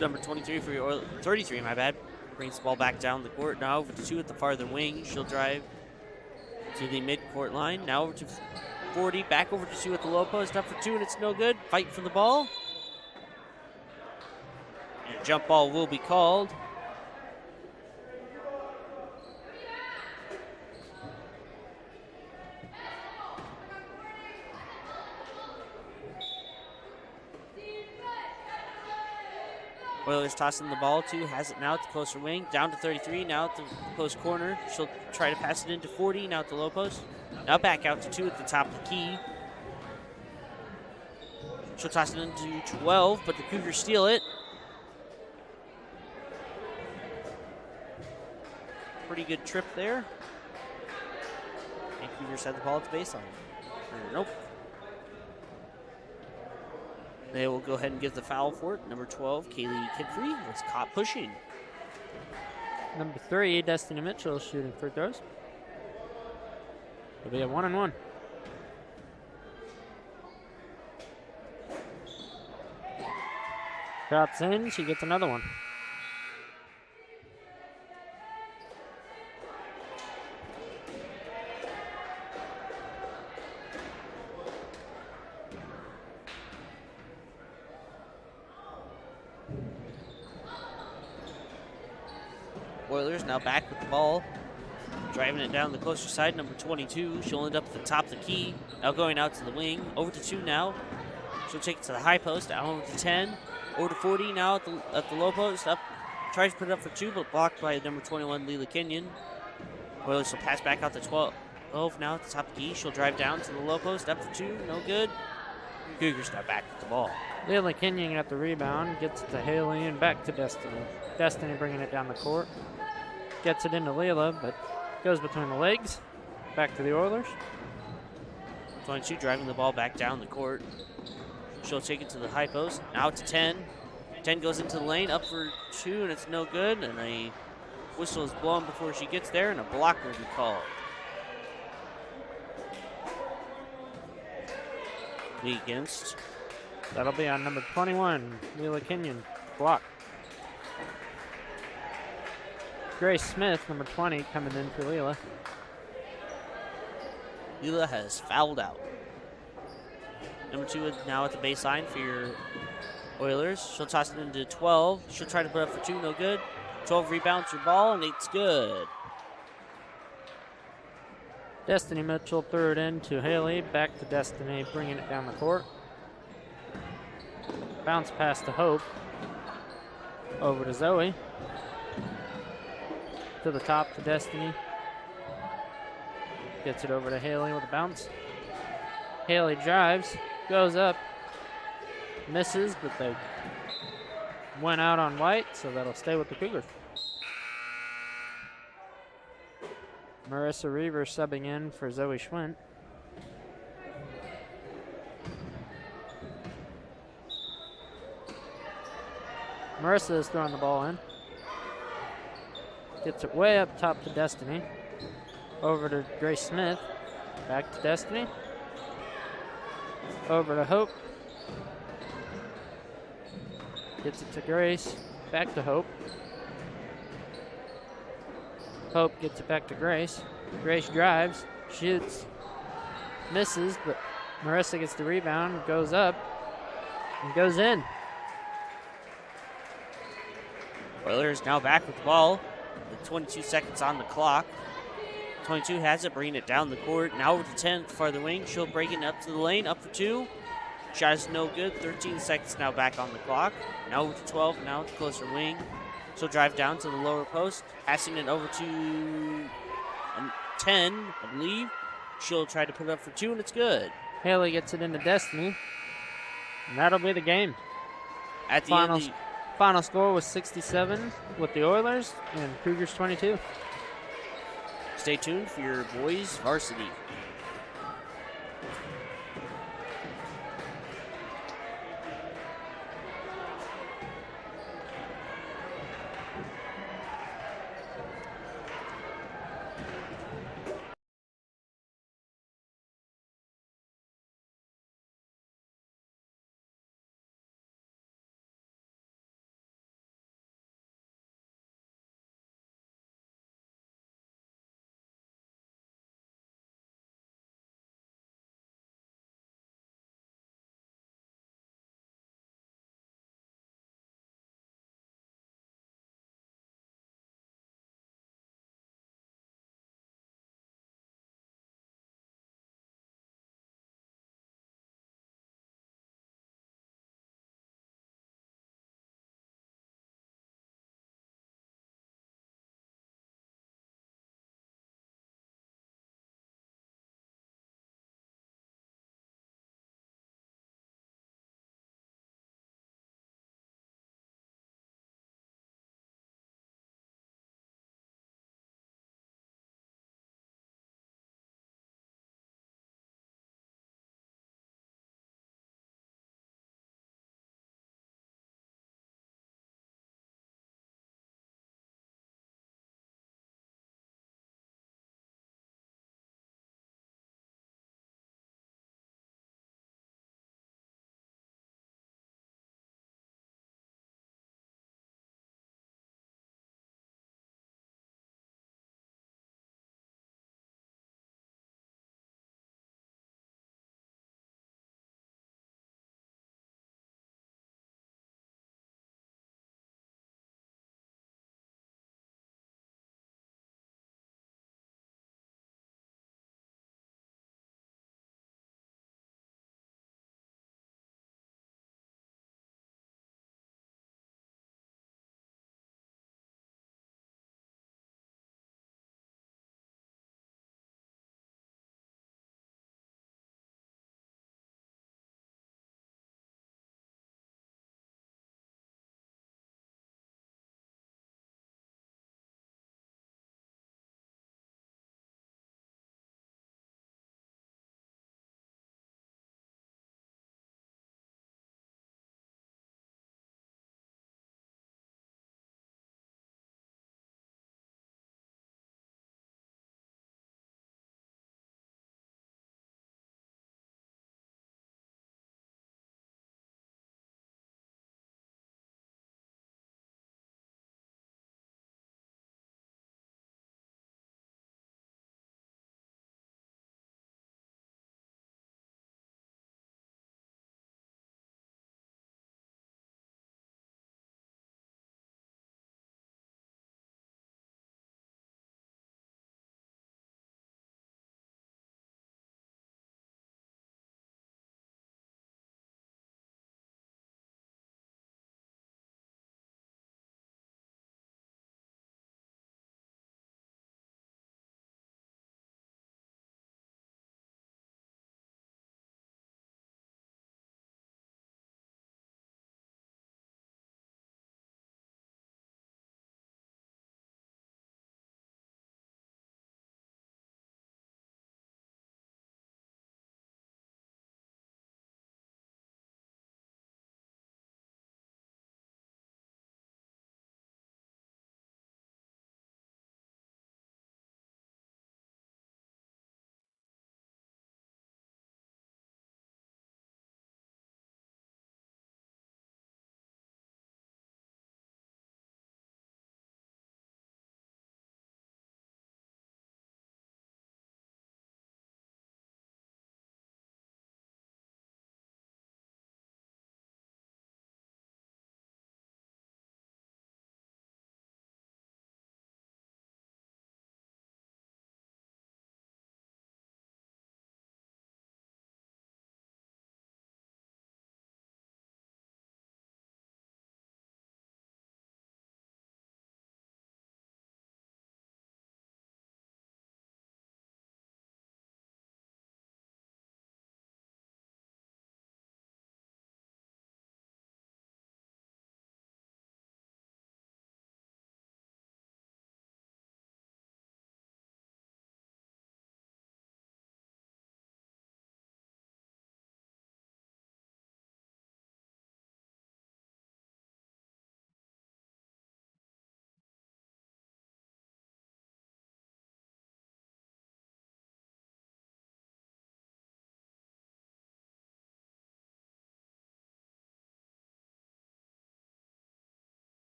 Number 23 for your 33, my bad. Brings the ball back down the court. Now over to 2 at the farther wing. She'll drive to the mid-court line. Now over to 40. Back over to 2 at the low post. Up for 2, and it's no good. Fight for the ball. And a jump ball will be called. Oilers tossing the ball to, has it now at the closer wing, down to 33, now at the close corner. She'll try to pass it into 40, now at the low post. Now back out to 2 at the top of the key. She'll toss it into 12, but the Cougars steal it. Pretty good trip there. And Cougars had the ball at the baseline. Nope. They will go ahead and give the foul for it. Number 12, Kaylee Kidfree, was caught pushing.
Number 3, Destiny Mitchell shooting free throws. It'll be a 1-and-1. Shots in, she gets another one.
Oilers now back with the ball. Driving it down the closer side, number 22. She'll end up at the top of the key. Now going out to the wing. Over to 2 now. She'll take it to the high post. Down over to 10. Over to 40 now at the low post. Up, tries to put it up for 2, but blocked by number 21, Leela Kenyon. Oilers will pass back out to 12. Now at the top of the key. She'll drive down to the low post. Up for 2. No good. Cougars now back with the ball.
Leela Kenyon got the rebound. Gets it to Haley and back to Destiny. Destiny bringing it down the court. Gets it into Leela, but goes between the legs. Back to the Oilers.
22 driving the ball back down the court. She'll take it to the high post. Out to 10. 10 goes into the lane. Up for 2, and it's no good. And a whistle is blown before she gets there, and a block will be called. Against.
That'll be on number 21, Leela Kenyon. Block. Grace Smith, number 20, coming in for Leela.
Leela has fouled out. Number 2 is now at the baseline for your Oilers. She'll toss it into 12. She'll try to put up for 2, no good. 12 rebounds her ball, and it's good.
Destiny Mitchell threw it in to Haley. Back to Destiny, bringing it down the court. Bounce pass to Hope. Over to Zoe. To the top to Destiny. Gets it over to Haley with a bounce. Haley drives, goes up, misses, but they went out on white, so that'll stay with the Cougars. Marissa Reaver subbing in for Zoe Schwint. Marissa is throwing the ball in. Gets it way up top to Destiny. Over to Grace Smith. Back to Destiny. Over to Hope. Gets it to Grace. Back to Hope. Hope gets it back to Grace. Grace drives, shoots, misses, but Marissa gets the rebound, goes up, and goes in.
Oilers now back with the ball with 22 seconds on the clock. 22 has it, bringing it down the court. Now over to 10 farther wing. She'll break it up to the lane, up for two. Shot is no good. 13 seconds now back on the clock. Now over to 12, now to closer wing. She'll drive down to the lower post, passing it over to 10, I believe. She'll try to put it up for two, and it's good.
Haley gets it into Destiny, and that'll be the game.
At the end,
Final score was 67 with the Oilers and Cougars 22.
stay tuned for your boys varsity.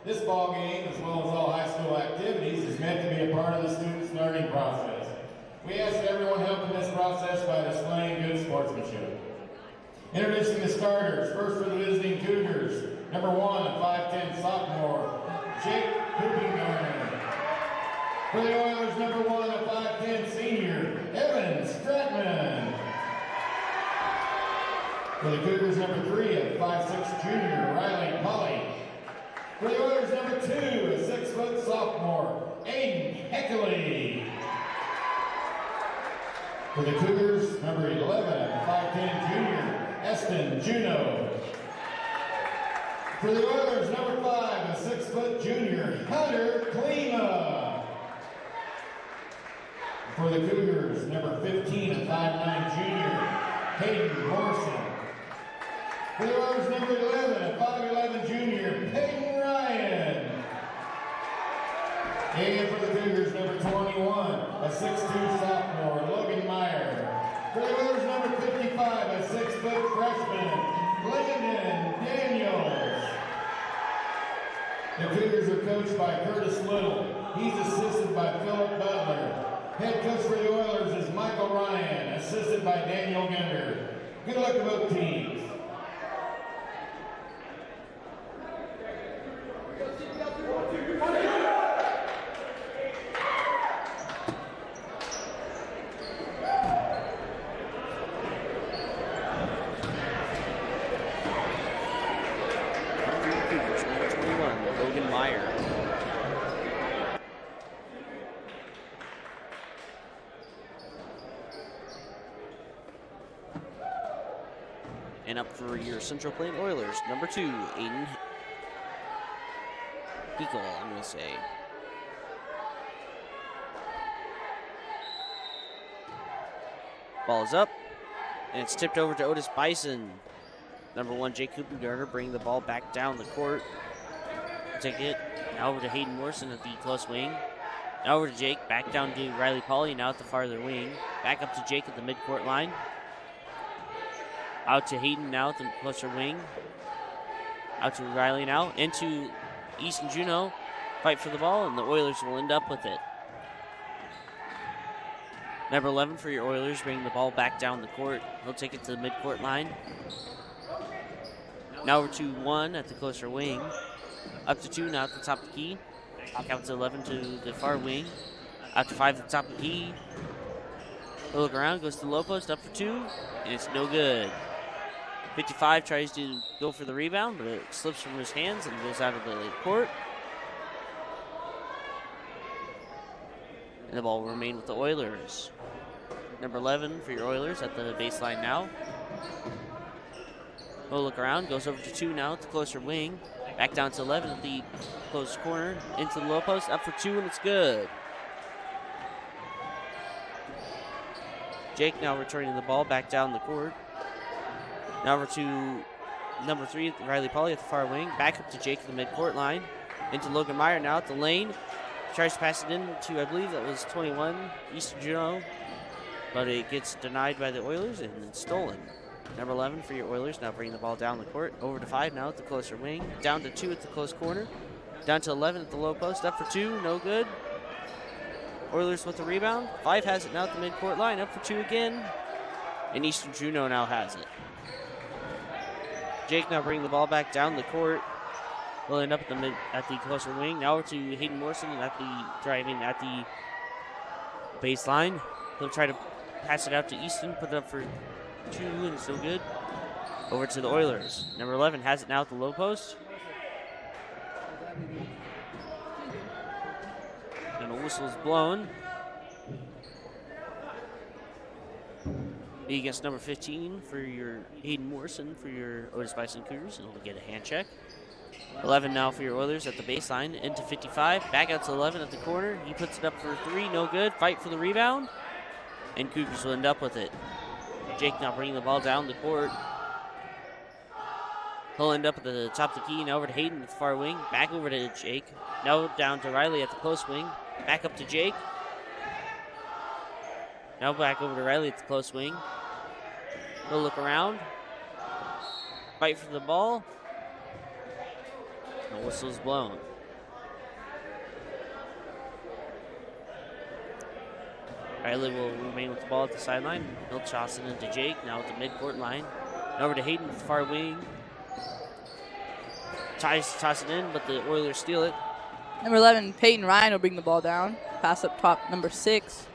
This ball game, as well as all high school activities, is meant to be a part of the students' learning process. We ask that everyone help in this process by displaying good sportsmanship. Introducing the starters, first for the visiting Cougars, number 1, a 5'10" sophomore, Jake Kuppengarner. For the Oilers, number 1, a 5'10" senior, Evan Stratman. For the Cougars, number 3, a 5'6" junior, Riley Polly. For the Oilers, number 2, a 6' sophomore, Aiden Heckley. For the Cougars, number 11, a 5'10" junior, Eston Juno. For the Oilers, number 5, a 6' junior, Hunter Klima. For the Cougars, number 15, a 5'9" junior, Hayden Morrison. For the Oilers, number 11, a 5'11" junior, Peyton Ryan. And for the Cougars, number 21, a 6'2" sophomore, Logan Meyer. For the Oilers, number 55, a 6' freshman, Landon Daniels. The Cougars are coached by Curtis Little. He's assisted by Philip Butler. Head coach for the Oilers is Michael Ryan, assisted by Daniel Gender. Good luck to both teams.
And up for your Central Plain Oilers, number 2, Aiden Heckel, I'm going to say. Ball is up, and it's tipped over to Otis-Bison. Number 1, Jake Kuppengarner, bringing the ball back down the court. Take it now over to Hayden Morrison at the close wing. Now over to Jake, back down to Riley Polly, now at the farther wing. Back up to Jake at the midcourt line. Out to Hayden now at the closer wing. Out to Riley now. Into Easton Juno. Fight for the ball, and the Oilers will end up with it. Number 11 for your Oilers, bringing the ball back down the court. He'll take it to the midcourt line. Now over to 1 at the closer wing. Up to 2 now at the top of the key. Back out to 11 to the far wing. Out to 5 at the top of the key. He'll look around, goes to the low post, up for 2, and it's no good. 55 tries to go for the rebound, but it slips from his hands and goes out of the court. And the ball will remain with the Oilers. Number 11 for your Oilers at the baseline now. He'll look around, goes over to 2 now at the closer wing. Back down to 11 at the close corner, into the low post, up for 2, and it's good. Jake now returning the ball back down the court. Now over to number 3, Riley Polly at the far wing. Back up to Jake at the midcourt line. Into Logan Meyer now at the lane. Tries to pass it in to, I believe that was 21, Easton Juno. But it gets denied by the Oilers and it's stolen. Number 11 for your Oilers now bringing the ball down the court. Over to 5 now at the closer wing. Down to 2 at the close corner. Down to 11 at the low post. Up for 2, no good. Oilers with the rebound. 5 has it now at the midcourt line. Up for 2 again. And Easton Juno now has it. Jake now bringing the ball back down the court. We'll end up at the closer wing. Now over to Hayden Morrison at the driving at the baseline. He'll try to pass it out to Easton, put it up for 2, and it's no good. Over to the Oilers. Number 11 has it now at the low post. And a whistle is blown. Be against number 15 for your Hayden Morrison for your Otis-Bison Cougars, and he'll get a hand check. 11 now for your Oilers at the baseline, into 55, back out to 11 at the corner. He puts it up for 3, no good. Fight for the rebound, and Cougars will end up with it. Jake now bringing the ball down the court. He'll end up at the top of the key, now over to Hayden at the far wing, back over to Jake. Now down to Riley at the close wing, back up to Jake. Now back over to Riley at the close wing. He'll look around. Fight for the ball. The whistle's blown. Riley will remain with the ball at the sideline. He'll toss it into Jake, now at the midcourt line. Over to Hayden with the far wing. Tries to toss it in, but the Oilers steal it.
Number 11, Peyton Ryan will bring the ball down. Pass up top, number 6.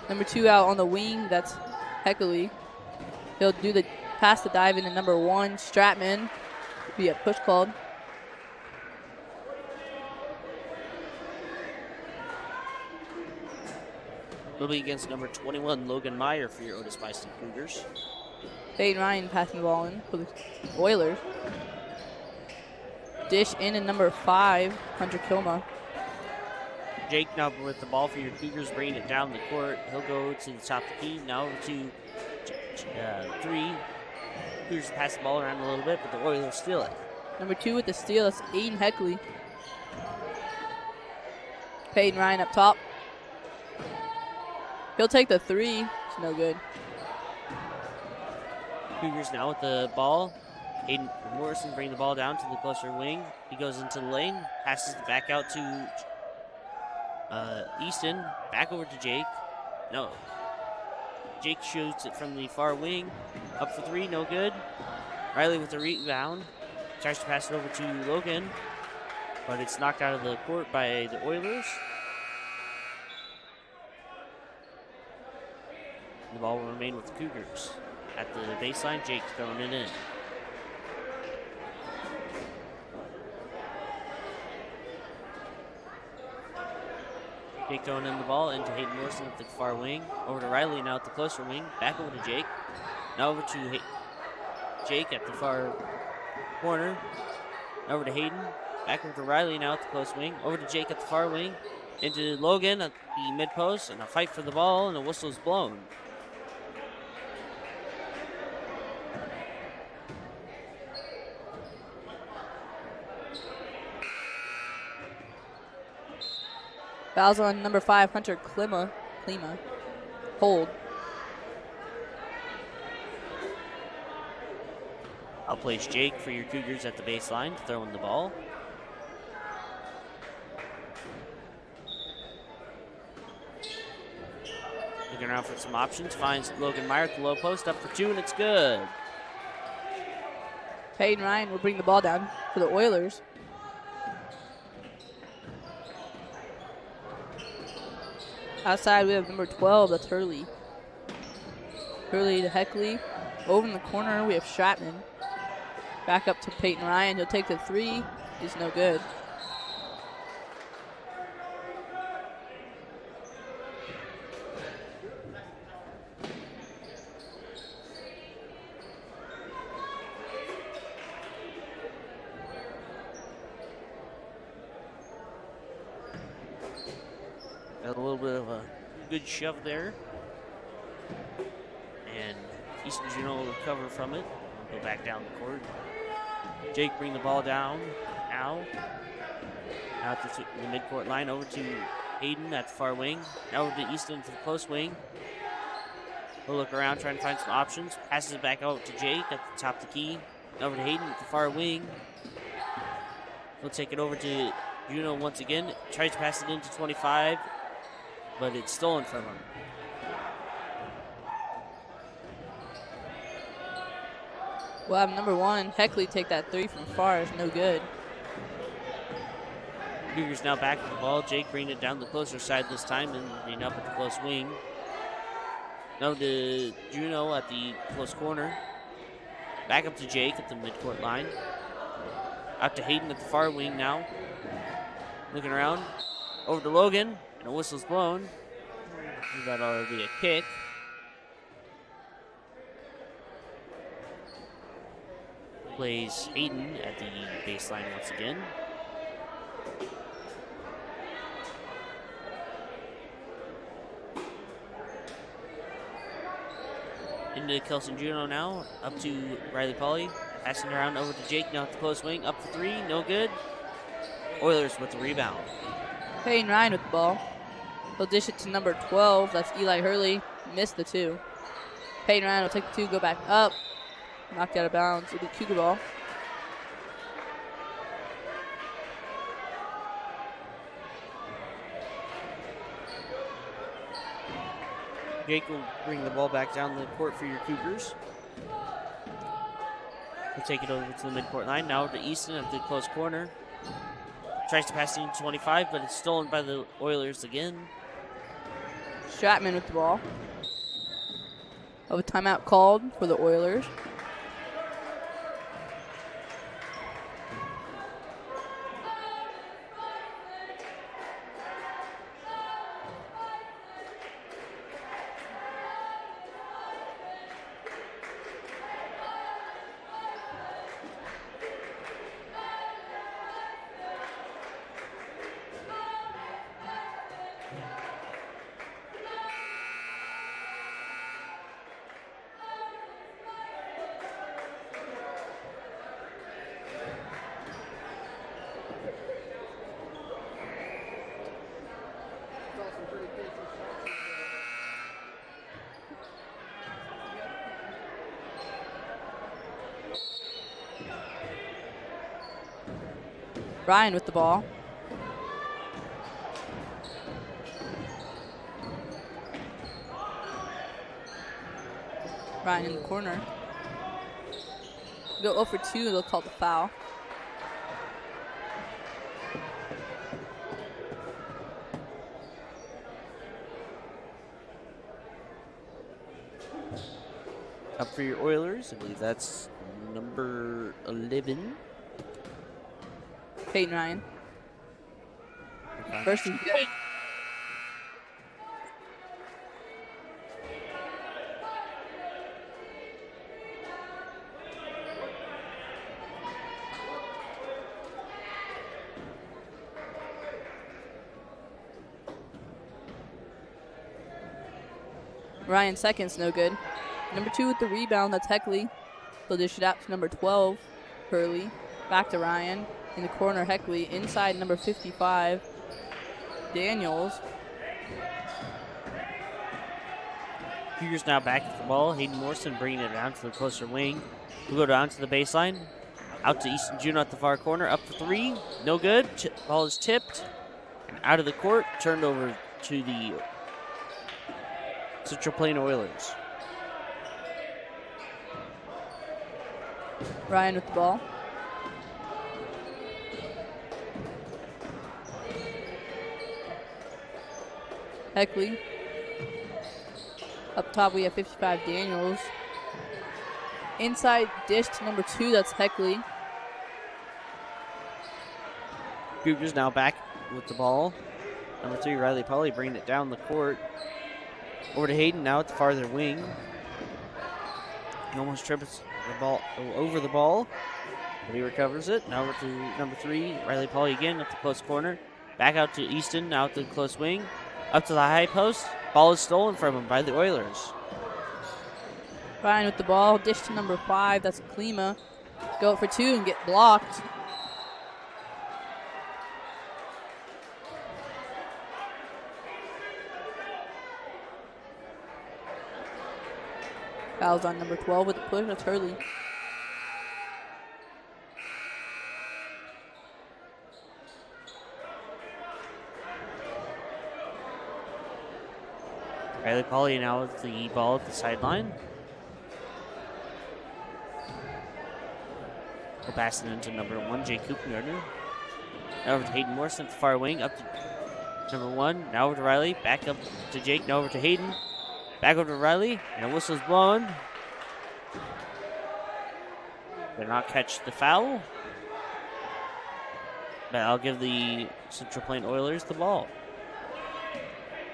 Number 2 out on the wing, that's Heckley. He'll do the pass to dive into number 1, Stratman. Be a push called.
Will be against number 21, Logan Meyer for your Otis-Bison Cougars.
Peyton Ryan passing the ball in for the Oilers. Dish in at number 5, Hunter Kilma.
Jake now with the ball for your Cougars, bringing it down the court. He'll go to the top of the key. Now over to 3. Cougars pass the ball around a little bit, but the Oilers steal it.
Number 2 with the steal, that's Aiden Heckley. Peyton Ryan up top. He'll take the 3. It's no good.
Cougars now with the ball. Hayden Morrison bring the ball down to the closer wing. He goes into the lane, passes it back out to Easton. Back over to Jake. No. Jake shoots it from the far wing. Up for 3, no good. Riley with the rebound. Tries to pass it over to Logan, but it's knocked out of the court by the Oilers. The ball will remain with the Cougars. At the baseline, Jake throwing it in. Jake throwing in the ball into Hayden Morrison at the far wing. Over to Riley now at the closer wing. Back over to Jake. Now over to Jake at the far corner. Over to Hayden. Back over to Riley now at the close wing. Over to Jake at the far wing. Into Logan at the mid post. And a fight for the ball, and a whistle is blown.
Fouls on number 5, Hunter Klima. Hold.
I'll place Jake for your Cougars at the baseline, throwing the ball. Looking around for some options, finds Logan Meyer at the low post, up for 2, and it's good.
Peyton Ryan will bring the ball down for the Oilers. Outside, we have number 12, that's Hurley. Hurley to Heckley. Over in the corner, we have Stratman. Back up to Peyton Ryan. He'll take the 3. It's no good.
Got a little bit of a good shove there. And Easton Juneau will recover from it. Go back down the court. Jake bring the ball down now. Out to the midcourt line. Over to Hayden at the far wing. Now over to Easton to the close wing. He'll look around, trying to find some options. Passes it back out to Jake at the top of the key. Over to Hayden at the far wing. He'll take it over to Juneau once again. Tries to pass it into 25. But it's stolen from him.
We'll have number 1, Heckley, take that 3 from far. It's no good.
Cougars now back with the ball. Jake bringing it down the closer side this time and bringing up at the close wing. Now to Juneau at the close corner. Back up to Jake at the midcourt line. Out to Hayden at the far wing now. Looking around. Over to Logan. And a whistle's blown. That ought to be a kick. Plays Hayden at the baseline once again. Into Kelson Juneau now. Up to Riley Pauly. Passing around over to Jake now at the close wing. Up for 3. No good. Oilers with the rebound.
Peyton Ryan with the ball. He'll dish it to number 12. That's Eli Hurley. Missed the 2. Peyton Ryan will take the 2, go back up. Knocked out of bounds. It'll be Cougar ball.
Jake will bring the ball back down the court for your Cougars. We'll take it over to the midcourt line. Now to Easton at the close corner. Tries to pass into 25, but it's stolen by the Oilers again.
Stratman with the ball. Have a timeout called for the Oilers. Ryan with the ball. Ryan in the corner. Go 0 for 2, they'll call the foul.
Up for your Oilers, I believe that's number 11.
Peyton Ryan.
Okay.
First is good. Ryan seconds, no good. Number 2 with the rebound, that's Heckley. They'll dish it out to number 12, Hurley. Back to Ryan. In the corner, Heckley. Inside, number 55, Daniels.
Cougars now back at the ball. Hayden Morrison bringing it down to the closer wing. We'll go down to the baseline. Out to Easton Juneau at the far corner. Up for 3. No good. Ball is tipped. And out of the court. Turned over to the Central Plain Oilers.
Ryan with the ball. Heckley. Up top, we have 55 Daniels. Inside dish to number 2, that's Heckley.
Cougars now back with the ball. Number 3, Riley Polly bringing it down the court. Over to Hayden now at the farther wing. He almost trips the ball over the ball, but he recovers it. Now over to number 3, Riley Polly again at the close corner. Back out to Easton, now at the close wing. Up to the high post. Ball is stolen from him by the Oilers.
Ryan with the ball. Dish to number 5. That's Klima. Go up for 2 and get blocked. Foul's on number 12 with the push. That's Hurley.
Riley Polly now with the ball at the sideline. We'll pass it into number 1, Jake Coopengardner. Now over to Hayden Morrison at the far wing. Up to number 1. Now over to Riley. Back up to Jake. Now over to Hayden. Back over to Riley. And a whistle's blown. Did not catch the foul. But I'll give the Central Plain Oilers the ball.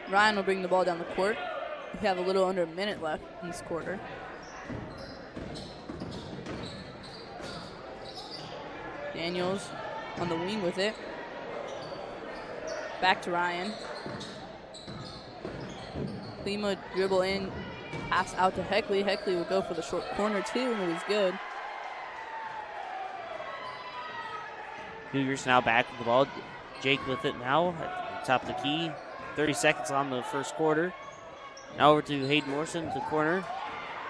Ryan will bring the ball down the court. We have a little under a minute left in this quarter. Daniels on the wing with it. Back to Ryan. Klima dribble in, pass out to Heckley. Heckley will go for the short corner too, and it is good.
Cougars now back with the ball. Jake with it now at the top of the key. 30 seconds on the first quarter. Now over to Hayden Morrison to the corner.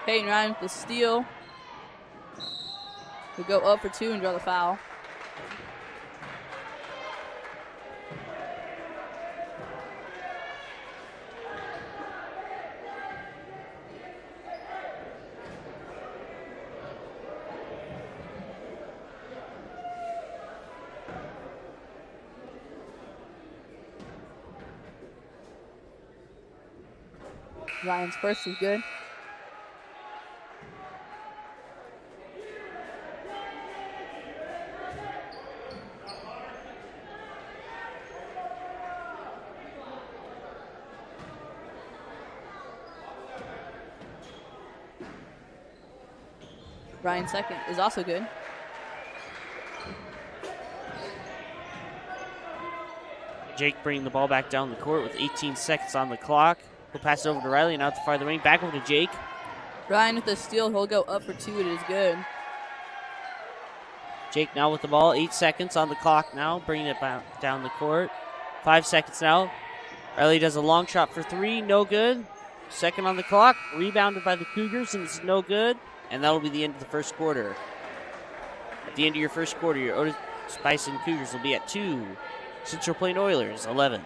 Hayden Ryan with the steal. We'll go up for 2 and draw the foul. Ryan's first is good. Ryan's second is also good.
Jake bringing the ball back down the court with 18 seconds on the clock. He'll pass it over to Riley and out the farther wing. Back over to Jake.
Ryan with the steal. He'll go up for two. It is good.
Jake now with the ball. 8 seconds on the clock now. Bringing it back down the court. 5 seconds now. Riley does a long shot for three. No good. Second on the clock. Rebounded by the Cougars, and it's no good. And that'll be the end of the first quarter. At the end of your first quarter, your Otis-Bison Cougars will be at 2. Central Plain Oilers, 11.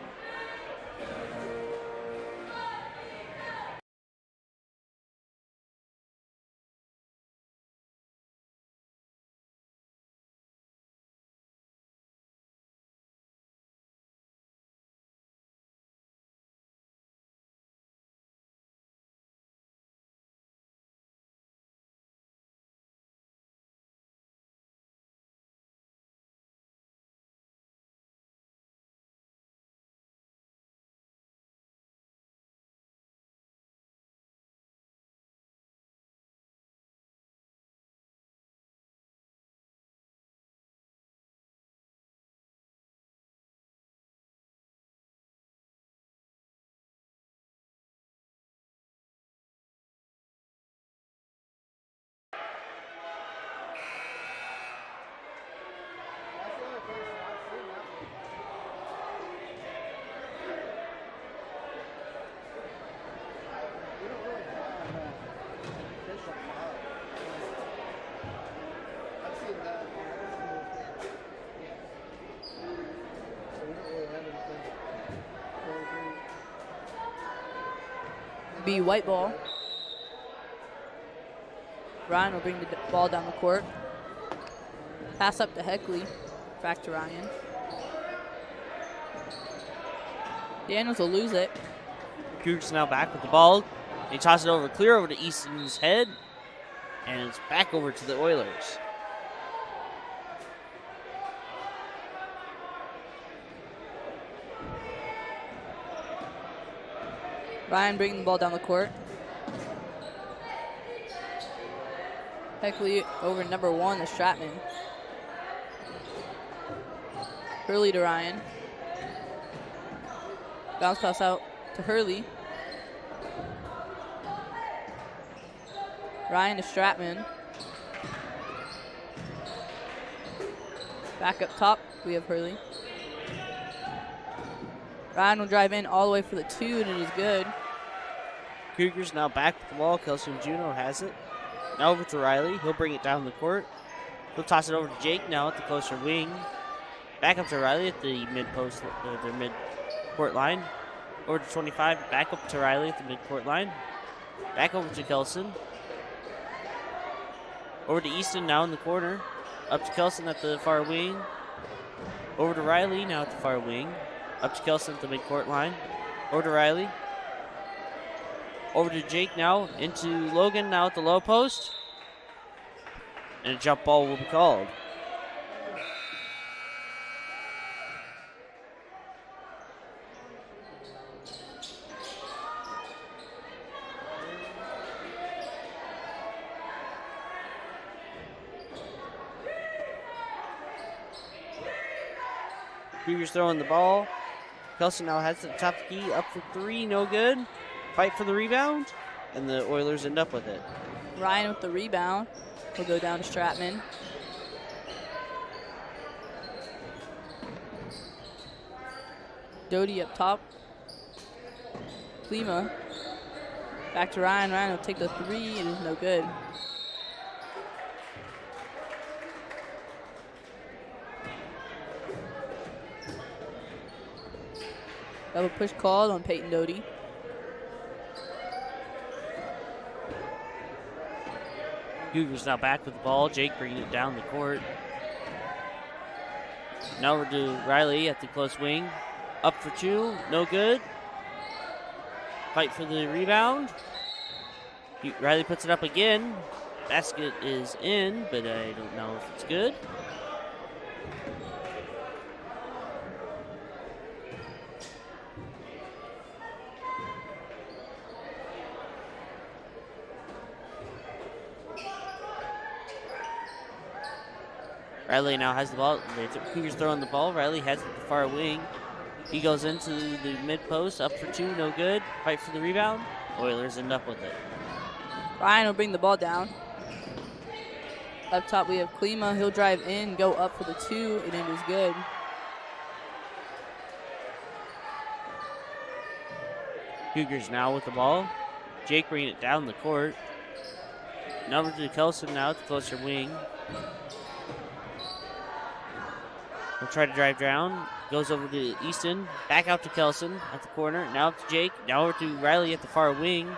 Be white ball. Ryan will bring the ball down the court. Pass up to Heckley. Back to Ryan. Daniels will lose it.
Cougars now back with the ball. They toss it over, clear over to Easton's head. And it's back over to the Oilers.
Ryan bringing the ball down the court. Heckley over number 1 is Stratman. Hurley to Ryan. Bounce pass out to Hurley. Ryan to Stratman. Back up top, we have Hurley. Ryan will drive in all the way for the 2, and it is good.
Cougars now back with the ball. Kelsey Juno has it. Now over to Riley. He'll bring it down the court. He'll toss it over to Jake now at the closer wing. Back up to Riley at the mid-post, their mid-court line. Over to 25. Back up to Riley at the mid-court line. Back over to Kelson. Over to Easton now in the corner. Up to Kelson at the far wing. Over to Riley now at the far wing. Up to Kelson at the mid-court line. Over to Riley. Over to Jake now. Into Logan now at the low post. And a jump ball will be called. Cougars throwing the ball. Kelson now has it at the top of the key. Up for three. No good. Fight for the rebound. And the Oilers end up with it.
Ryan with the rebound. Will go down to Stratman. Doty up top. Klima. Back to Ryan. Ryan will take the 3. It is no good. Double push called on Peyton Doty.
Cougars now back with the ball. Jake bringing it down the court. Now we're to Riley at the close wing. Up for 2. No good. fight for the rebound. Riley puts it up again. Basket is in, but I don't know if it's good. Riley now has the ball. The Cougars throwing the ball. Riley has it at the far wing. He goes into the mid post, up for two, no good. Fight for the rebound. Oilers end up with it.
Ryan will bring the ball down. Up top we have Klima. He'll drive in, go up for the two, and it is good.
Cougars now with the ball. Jake bringing it down the court. Number to Kelson now at the closer wing. He'll try to drive down. Goes over to Easton. Back out to Kelson at the corner. Now to Jake. Now over to Riley at the far wing.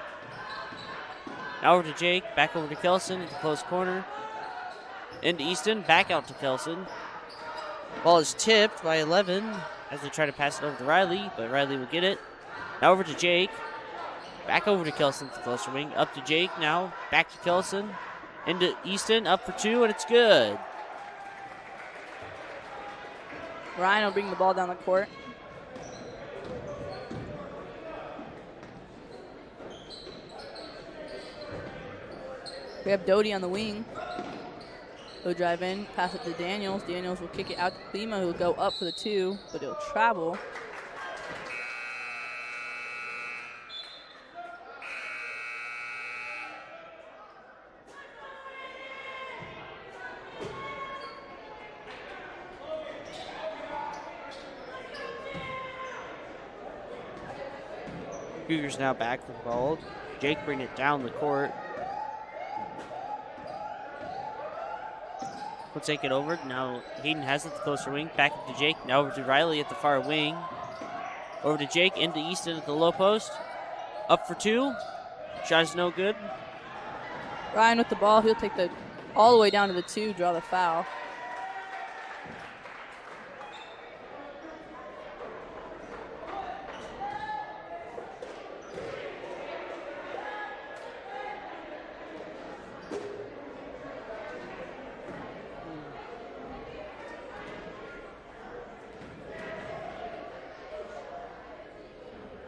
Now over to Jake. Back over to Kelson at the close corner. Into Easton. Back out to Kelson. Ball is tipped by 11 as they try to pass it over to Riley, but Riley will get it. Now over to Jake. Back over to Kelson at the closer wing. Up to Jake now. Back to Kelson. Into Easton. Up for two, and it's good.
Ryan will bring the ball down the court. We have Doty on the wing. He'll drive in, pass it to Daniels. Daniels will kick it out to Klima, who will go up for the two, but he'll travel.
Cougars now back with the ball. Jake bringing it down the court. We'll take it over. Now Hayden has it, the closer wing. Back up to Jake. Now over to Riley at the far wing. Over to Jake, into Easton at the low post. Up for two. Shot is no good.
Ryan with the ball. He'll take the all the way down to the two, draw the foul.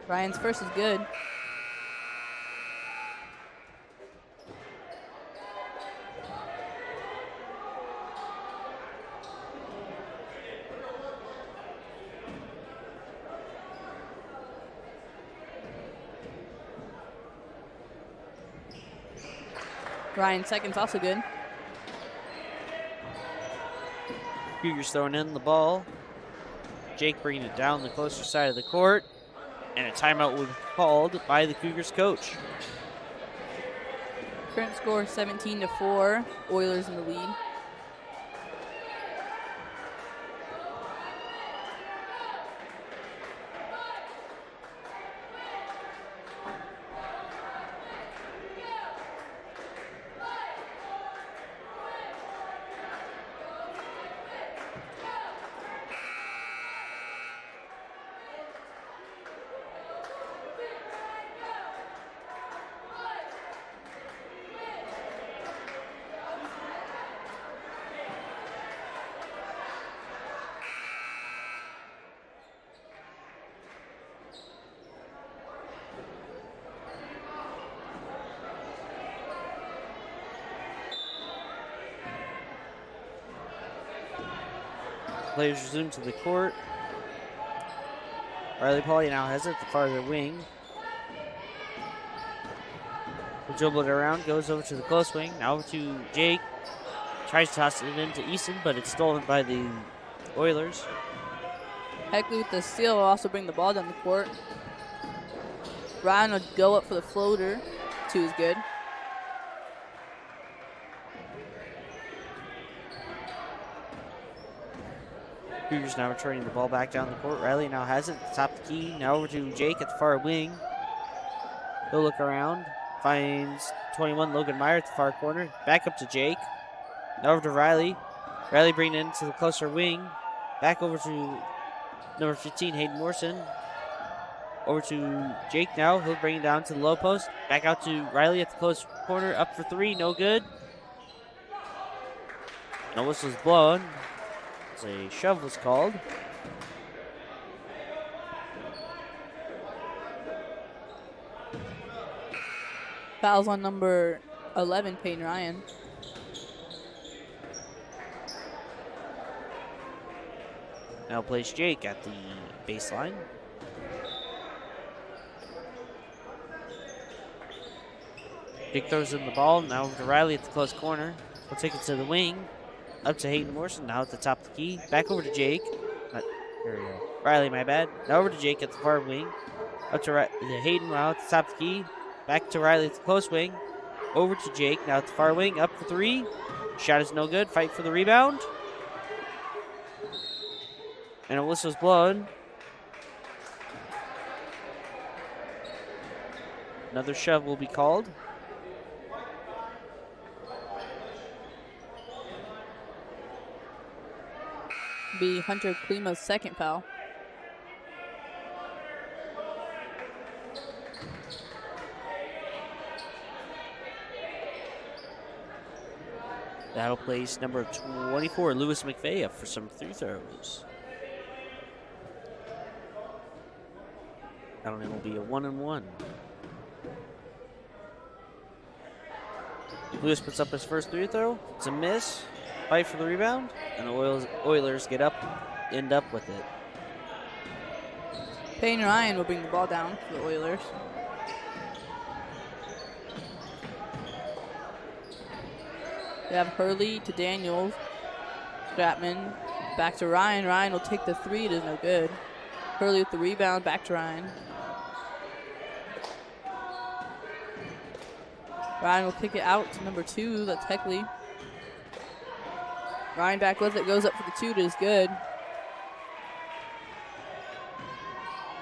Ryan's first is good. Ryan's second's also good.
Cougars throwing in the ball. Jake bringing it down the closer side of the court. And a timeout was called by the Cougars coach.
Current score 17-4. Oilers in the lead.
Players resume to the court. Riley Pauly now has it at the farther wing. Will dribble it around, goes over to the close wing. Now over to Jake. Tries to toss it into Easton, but it's stolen by the Oilers.
Heckley with the steal will also bring the ball down the court. Ryan will go up for the floater. Two is good.
Cougars now returning the ball back down the court. Riley now has it at the top of the key. Now over to Jake at the far wing. He'll look around. Finds 21 Logan Meyer at the far corner. Back up to Jake. Now over to Riley. Riley bringing it into the closer wing. Back over to number 15, Hayden Morrison. Over to Jake now. He'll bring it down to the low post. Back out to Riley at the close corner. Up for three. No good. No whistle's blown. As a shove was called.
Fouls on number 11, Peyton Ryan.
Now plays Jake at the baseline. Jake throws in the ball. Now over to Riley at the close corner. He'll take it to the wing. Up to Hayden Morrison. Now at the top of the key. Back over to Jake. Here we go. Riley, my bad. Now over to Jake at the far wing. Up to Hayden now at the top of the key. Back to Riley at the close wing. Over to Jake. Now at the far wing. Up for three. Shot is no good. Fight for the rebound. And a whistle's blown. Another shove will be called.
Be Hunter Klima's second foul.
That'll place number 24, Lewis McVeigh, up for some free throws. That'll be a 1-and-1. Lewis puts up his first free throw. It's a miss. Fight for the rebound, and the Oilers end up with it.
Peyton Ryan will bring the ball down for the Oilers. We have Hurley to Daniels. Stratman back to Ryan. Ryan will take the three. It is no good. Hurley with the rebound. Back to Ryan. Ryan will kick it out to number 2. That's Heckley. Ryan back with it. Goes up for the 2. It is good.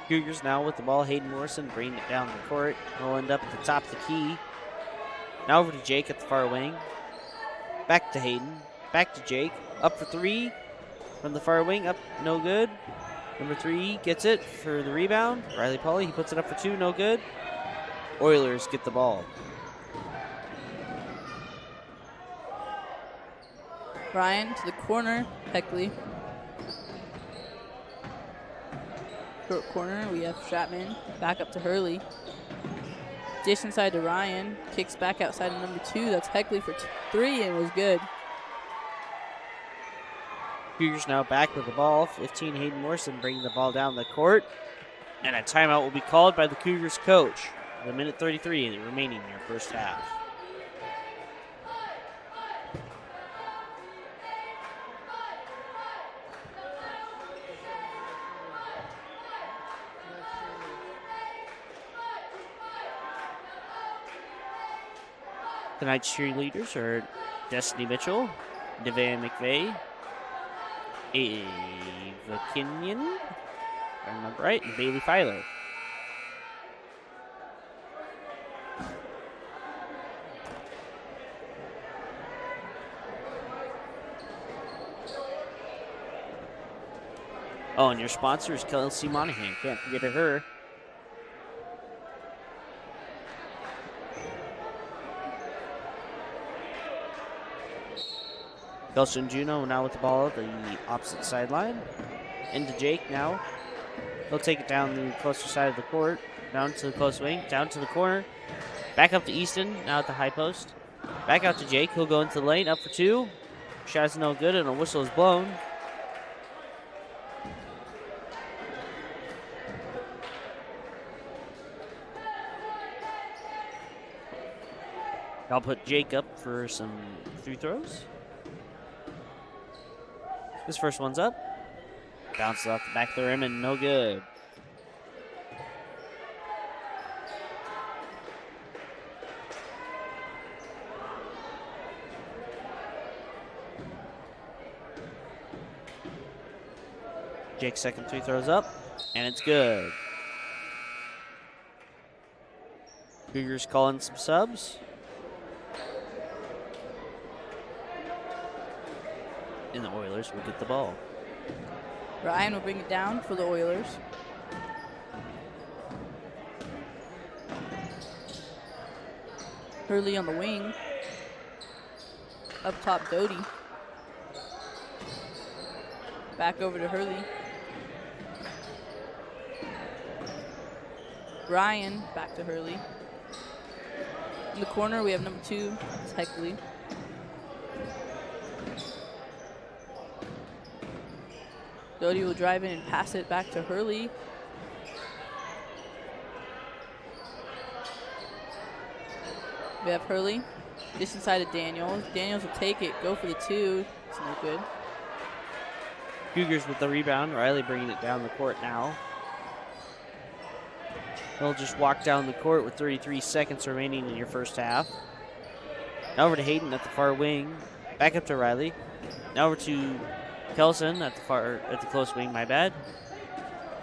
Cougars now with the ball. Hayden Morrison bringing it down the court. He'll end up at the top of the key. Now over to Jake at the far wing. Back to Hayden. Back to Jake. Up for three from the far wing. Up, no good. Number 3 gets it for the rebound. Riley Pauly, he puts it up for 2, no good. Oilers get the ball.
Ryan to the corner. Heckley. Short corner, we have Stratman. Back up to Hurley. Dish inside to Ryan. Kicks back outside to number 2. That's Heckley for 3 and was good.
Cougars now back with the ball. 15, Hayden Morrison bringing the ball down the court. And a timeout will be called by the Cougars coach. The minute 33 remaining in their first half. Tonight's cheerleaders are Destiny Mitchell, Nevaeh McVeigh, Ava Kenyon, if I remember right, and Bailey Filer. Oh, and your sponsor is Kelsey Monahan. Can't forget of her. Gelson Juno now with the ball at the opposite sideline. Into Jake now. He'll take it down the closer side of the court. Down to the close wing. Down to the corner. Back up to Easton. Now at the high post. Back out to Jake. He'll go into the lane. Up for 2. Shot is no good and a whistle is blown. I'll put Jake up for some free throws. This first one's up. Bounces off the back of the rim and no good. Jake's second free throw's up, and it's good. Cougars calling some subs. And the Oilers will get the ball.
Ryan will bring it down for the Oilers. Hurley on the wing. Up top, Doty. Back over to Hurley. Ryan, back to Hurley. In the corner, we have number 2, it's Heckley. Doty will drive in and pass it back to Hurley. We have Hurley just inside of Daniels. Daniels will take it, go for the 2. It's no good.
Cougars with the rebound. Riley bringing it down the court now. They'll just walk down the court with 33 seconds remaining in your first half. Now over to Hayden at the far wing. Back up to Riley. Now over to Kelson at the close wing, my bad.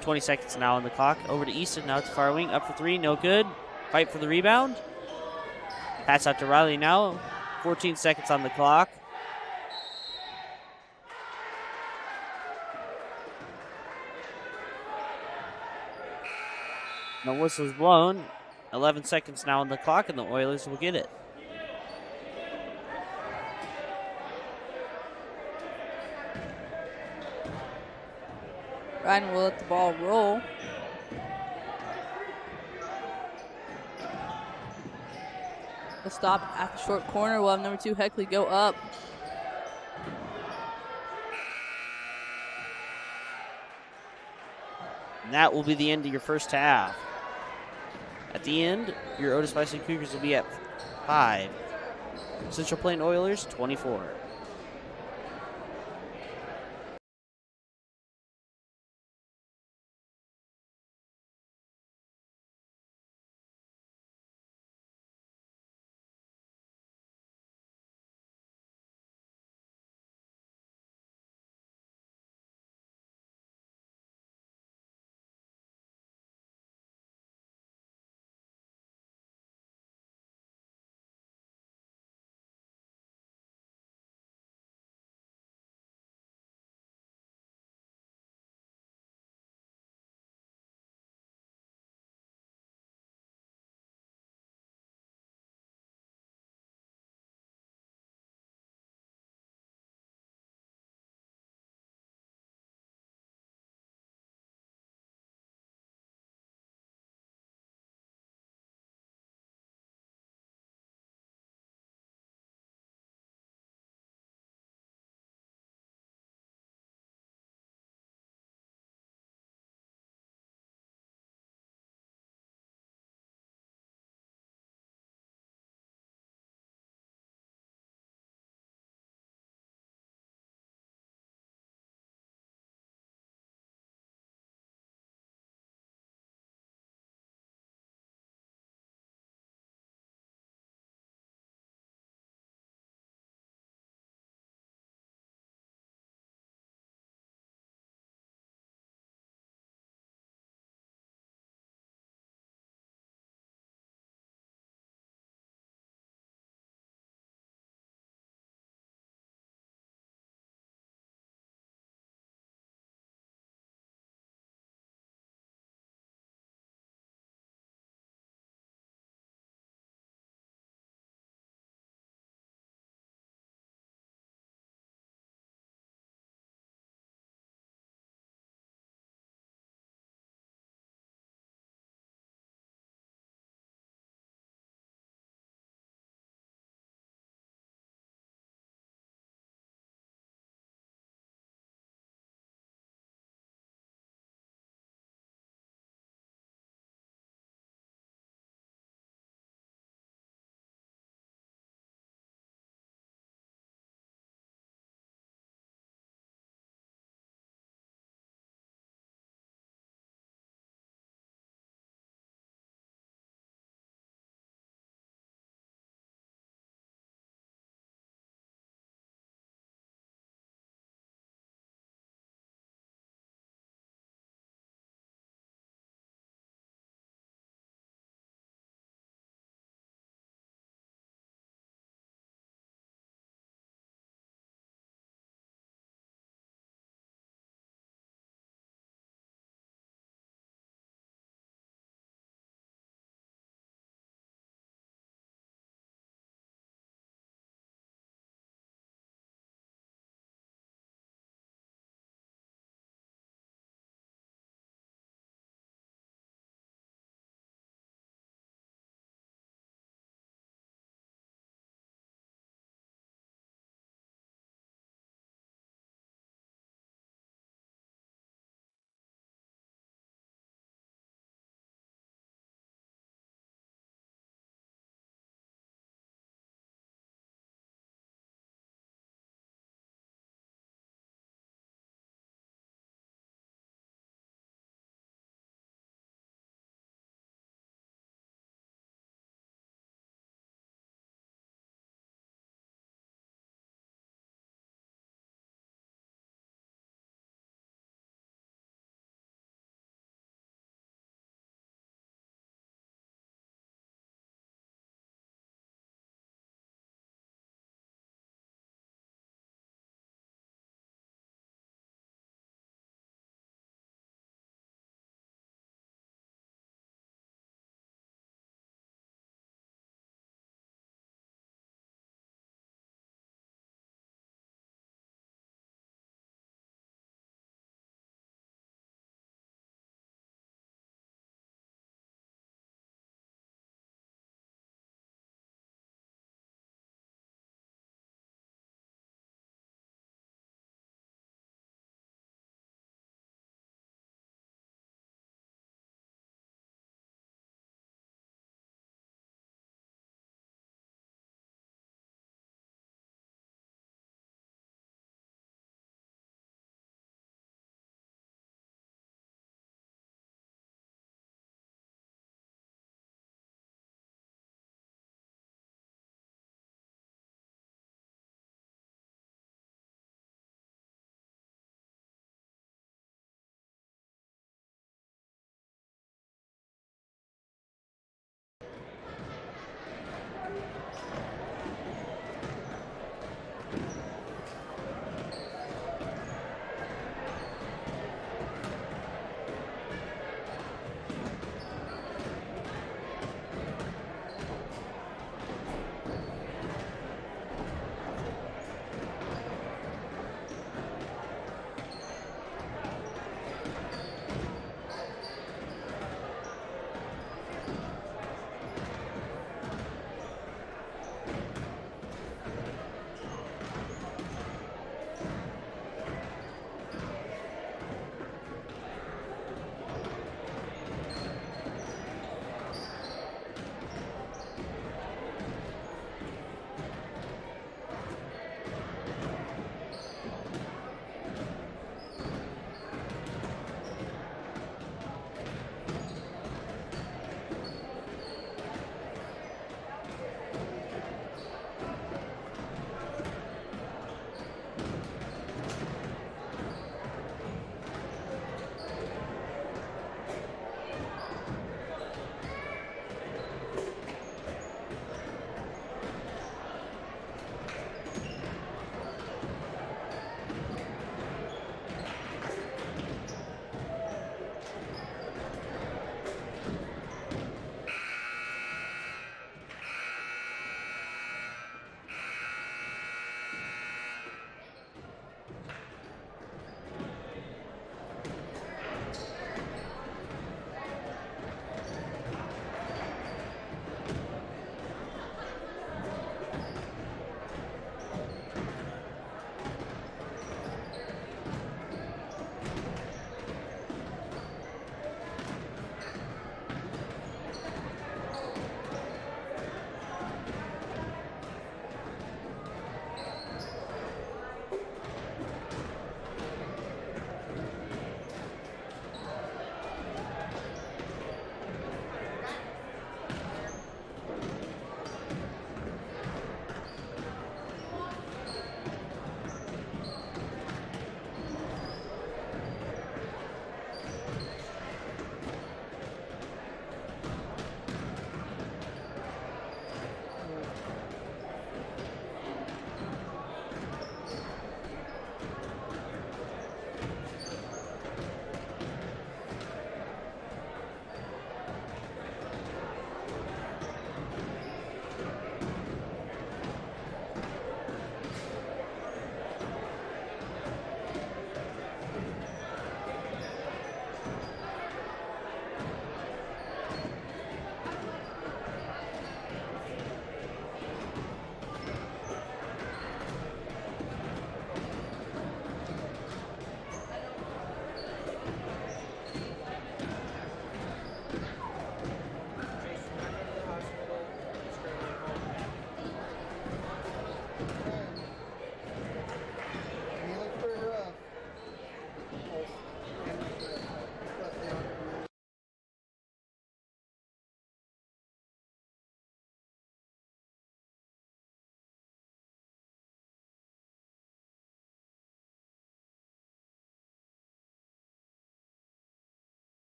20 seconds now on the clock. Over to Easton now at the far wing. Up for 3, no good. Fight for the rebound. Pass out to Riley now. 14 seconds on the clock. No whistle is blown. 11 seconds now on the clock, and the Oilers will get it.
Ryan will let the ball roll. We'll stop at the short corner. We'll have number 2, Heckley, go up.
And that will be the end of your first half. At the end, your Otis-Bison Cougars will be at 5. Central Plain Oilers, 24.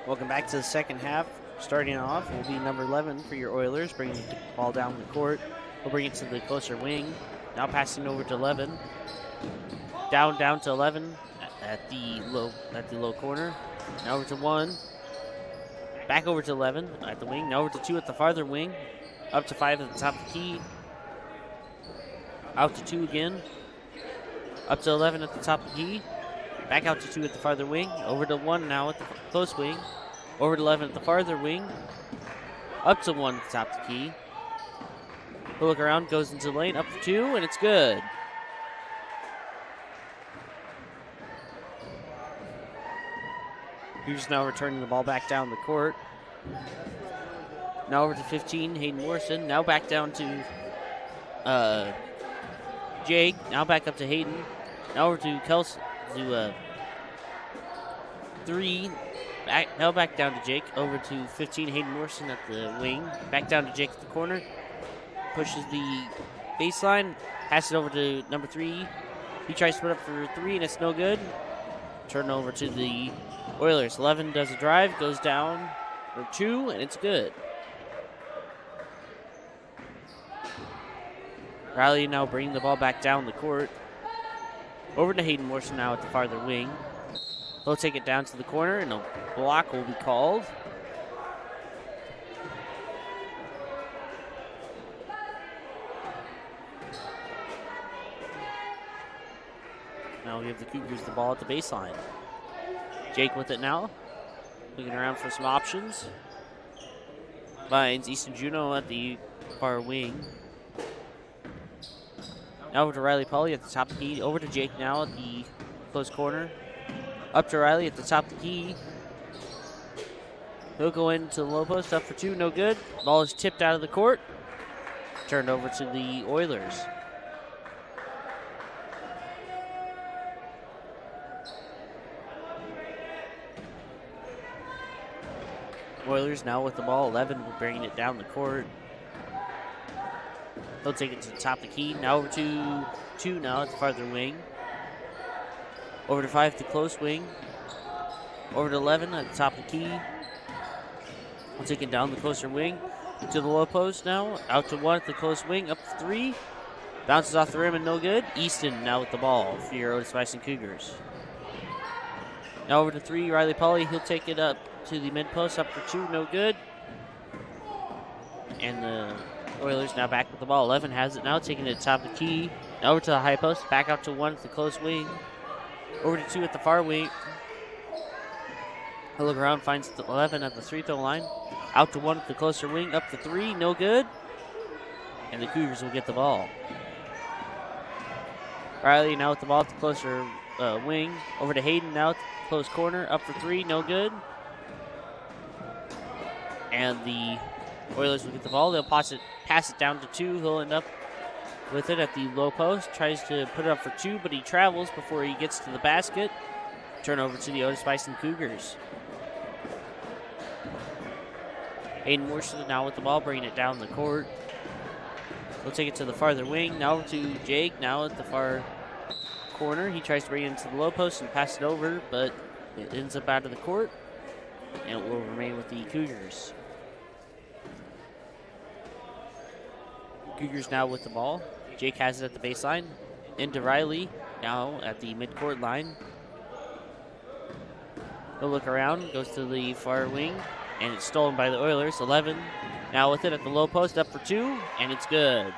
Welcome back to the second half. Starting off will be number 11 for your Oilers, bringing the ball down the court. We'll bring it to the closer wing. Now passing over to 11. Down to 11 at the low corner. Now over to 1. Back over to 11 at the wing. Now over to 2 at the farther wing. Up to 5 at the top of the key. Out to 2 again. Up to 11 at the top of the key. Back out to 2 at the farther wing. Over to 1 now at the close wing. Over to 11 at the farther wing. Up to 1 at the top of the key. He'll look around, goes into the lane. Up to 2, and it's good. He's now returning the ball back down the court. Now over to 15, Hayden Morrison. Now back down to Jake. Now back up to Hayden. Now over to Kelsey. To 3. Now back down to Jake. Over to 15, Hayden Morrison at the wing. Back down to Jake at the corner. Pushes the baseline. Passes it over to number 3. He tries to put up for 3, and it's no good. Turn over to the Oilers. 11 does a drive, goes down for 2, and it's good. Riley now bringing the ball back down the court. Over to Hayden Morrison now at the farther wing. He'll take it down to the corner, and a block will be called. Now we give the Cougars the ball at the baseline. Jake with it now. Looking around for some options. Finds Easton Juno at the far wing. Now over to Riley Polly at the top of the key. Over to Jake now at the close corner. Up to Riley at the top of the key. He'll go into the low post. Up for 2, no good. Ball is tipped out of the court. Turned over to the Oilers. Oilers now with the ball. 11 bringing it down the court. He'll take it to the top of the key. Now over to 2 now at the farther wing. Over to 5 at the close wing. Over to 11 at the top of the key. We'll take it down the closer wing. To the low post now. Out to 1 at the close wing. Up to 3. Bounces off the rim and no good. Easton now with the ball for your Otis-Bison Cougars. Now over to 3, Riley Polly. He'll take it up to the mid post. Up for 2, no good. And the Oilers now back with the ball. 11 has it now, taking it to the top of the key. Now over to the high post. Back out to 1 at the close wing. Over to 2 at the far wing. He'll look around, finds the 11 at the free throw line. Out to 1 at the closer wing. Up to 3, no good. And the Cougars will get the ball. Riley now with the ball at the closer wing. Over to Hayden now at the close corner. Up for 3, no good. And the Oilers will get the ball. They'll pass it down to 2. He'll end up with it at the low post. Tries to put it up for 2, but he travels before he gets to the basket. Turnover to the Otis-Bison Cougars. Hayden Morrison now with the ball, bringing it down the court. He'll take it to the farther wing. Now over to Jake, now at the far corner. He tries to bring it into the low post and pass it over, but it ends up out of the court, and it will remain with the Cougars. Cougars now with the ball. Jake has it at the baseline. Into Riley, now at the midcourt line. He'll look around, goes to the far wing, and it's stolen by the Oilers. 11 now with it at the low post, up for 2, and it's good.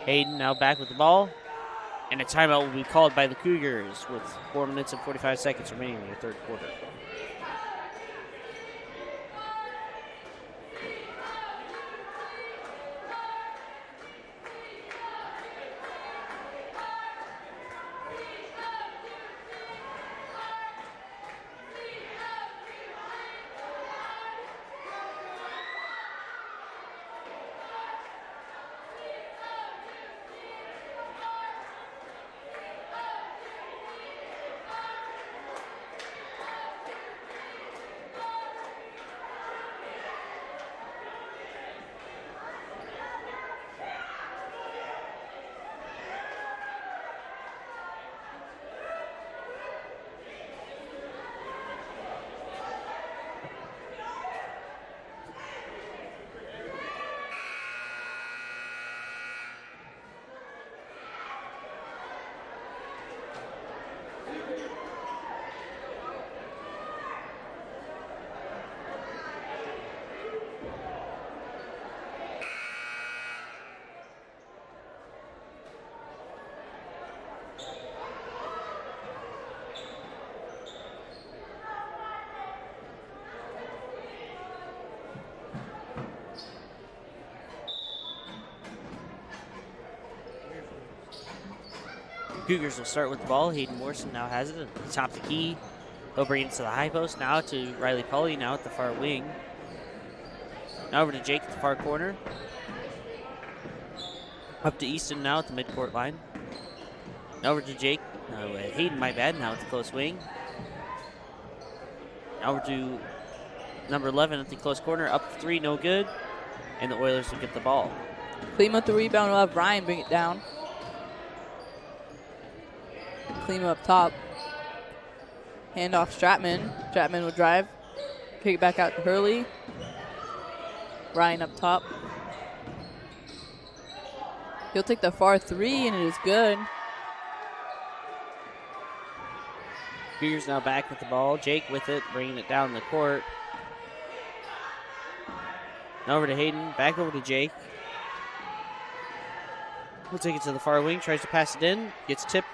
Hayden now back with the ball, and a timeout will be called by the Cougars with 4 minutes and 45 seconds remaining in the third quarter. Cougars will start with the ball. Hayden Morrison now has it at the top of the key. He'll bring it to the high post now to Riley Pauly now at the far wing. Now over to Jake at the far corner. Up to Easton now at the midcourt line. Now over to Jake. Hayden, my bad, now at the close wing. Now over to number 11 at the close corner. Up to 3, no good. And the Oilers will get the ball.
Klima with the rebound. We'll have Ryan bring it down. Klima up top. Hand off Stratman. Stratman will drive. Kick it back out to Hurley. Ryan up top. He'll take the far 3, and it is good.
Cougars now back with the ball. Jake with it, bringing it down the court. Now over to Hayden. Back over to Jake. We'll take it to the far wing. Tries to pass it in. Gets tipped.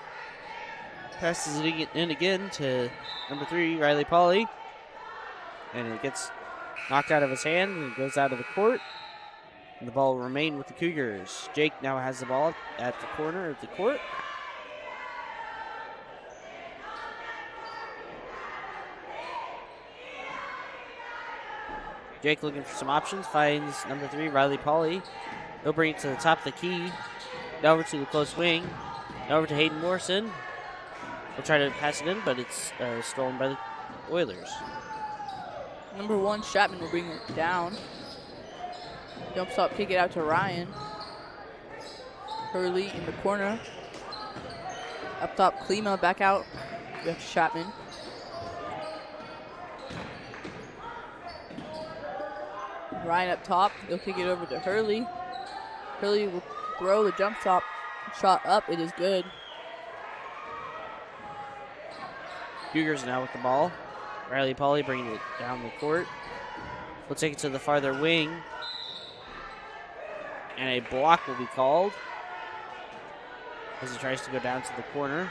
Passes it in again to number 3, Riley Pauly. And it gets knocked out of his hand and it goes out of the court. And the ball will remain with the Cougars. Jake now has the ball at the corner of the court. Jake looking for some options. Finds number 3, Riley Pauly. He'll bring it to the top of the key. Now over to the close wing. Now over to Hayden Morrison. We'll try to pass it in, but it's stolen by the Oilers.
Number 1, Stratman will bring it down. Jump stop, kick it out to Ryan. Hurley in the corner. Up top, Klima back out. We have Stratman. Ryan up top. He'll kick it over to Hurley. Hurley will throw the jump stop shot up. It is good.
Cougars now with the ball. Riley Pauly bringing it down the court. We'll take it to the farther wing. And a block will be called as he tries to go down to the corner.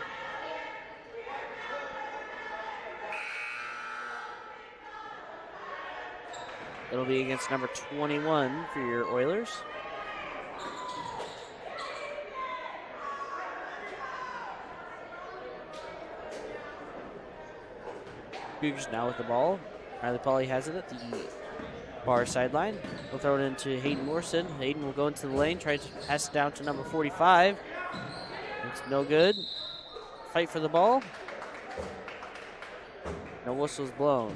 It'll be against number 21 for your Oilers. Cougars now with the ball. Riley Pauly has it at the far sideline. We'll throw it into Hayden Morrison. Hayden will go into the lane, try to pass it down to number 45. It's no good. Fight for the ball. No whistle's blown.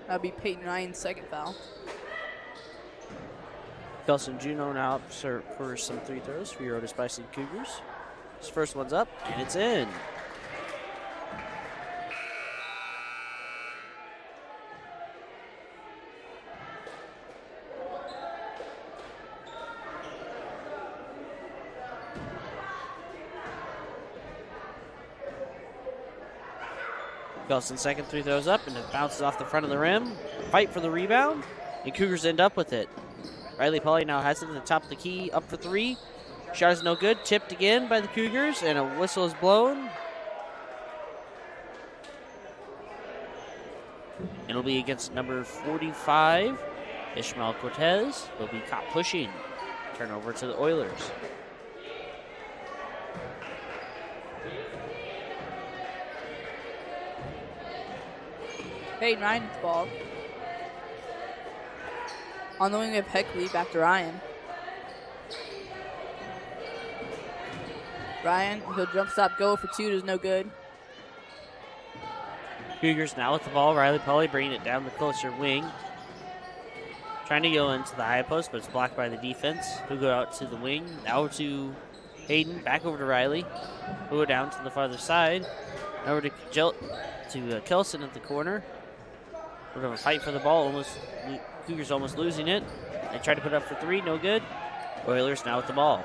That'll be Peyton Ryan's second foul.
Kelson Juno now up for some 3 throws for your Otis-Bison Cougars. His first one's up, and it's in. Kelson's second 3 throws up, and it bounces off the front of the rim. Fight for the rebound, and Cougars end up with it. Riley Pauly now has it at the top of the key, up for 3. Shot is no good. Tipped again by the Cougars, and a whistle is blown. It'll be against number 45, Ishmael Cortez. Will be caught pushing. Turnover to the Oilers.
Peyton Ryan with the ball. On the wing, we have Heckley back to Ryan. Ryan, he'll jump stop, go for 2, is no good.
Cougars now with the ball. Riley Pauly bringing it down the closer wing. Trying to go into the high post, but it's blocked by the defense. He'll go out to the wing. Now to Hayden, back over to Riley. He'll go down to the farther side. Over to Kelson at the corner. We're going to fight for the ball. Almost Cougars almost losing it. They try to put it up for three, no good. Oilers now with the ball.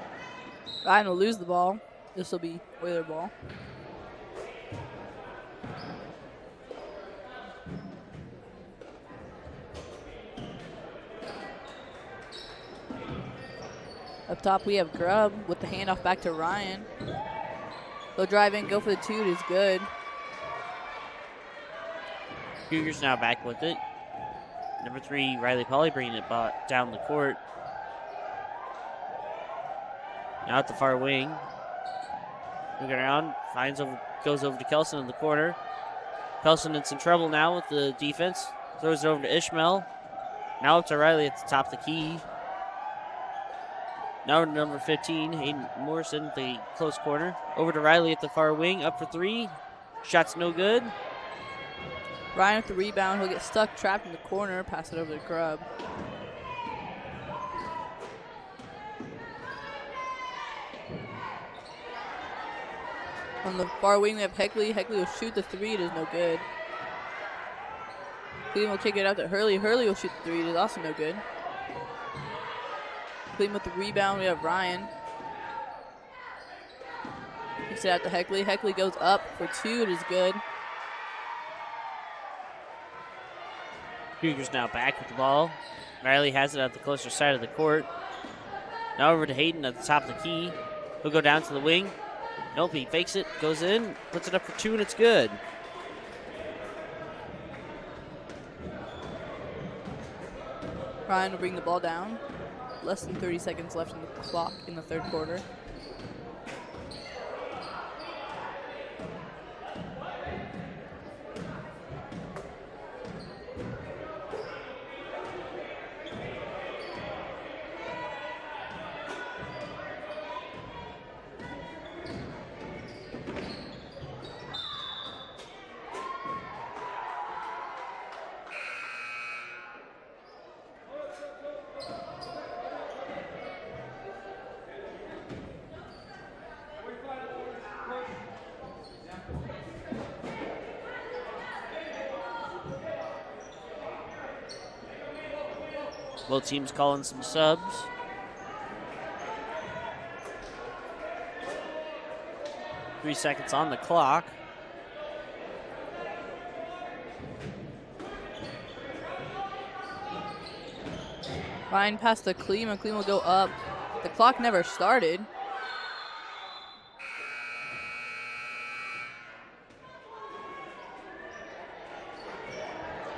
Ryan will lose the ball. This will be Oiler ball. Up top, we have Grubb with the handoff back to Ryan. They'll drive in, go for the two. It is good.
Cougars now back with it. Number 3, Riley Polly bringing it down the court. Now at the far wing. Moving around, goes over to Kelson in the corner. Kelson in some trouble now with the defense. Throws it over to Ishmael. Now up to Riley at the top of the key. Now to number 15, Hayden Morrison, the close corner. Over to Riley at the far wing, up for three. Shot's no good.
Ryan with the rebound. He'll get stuck, trapped in the corner. Pass it over to Grubb. On the far wing, we have Heckley. Heckley will shoot the three. It is no good. Cleveland will kick it out to Hurley. Hurley will shoot the three. It is also no good. Cleveland with the rebound. We have Ryan. Kicks it out to Heckley. Heckley goes up for two. It is good.
Cougars now back with the ball. Riley has it at the closer side of the court. Now over to Hayden at the top of the key. He'll go down to the wing. Nope, he fakes it, goes in, puts it up for two, and it's good.
Ryan will bring the ball down. Less than 30 seconds left in the clock in the third quarter.
Both teams calling some subs. Three seconds on the clock.
Ryan passed to Cleveland. Cleveland will go up. The clock never started.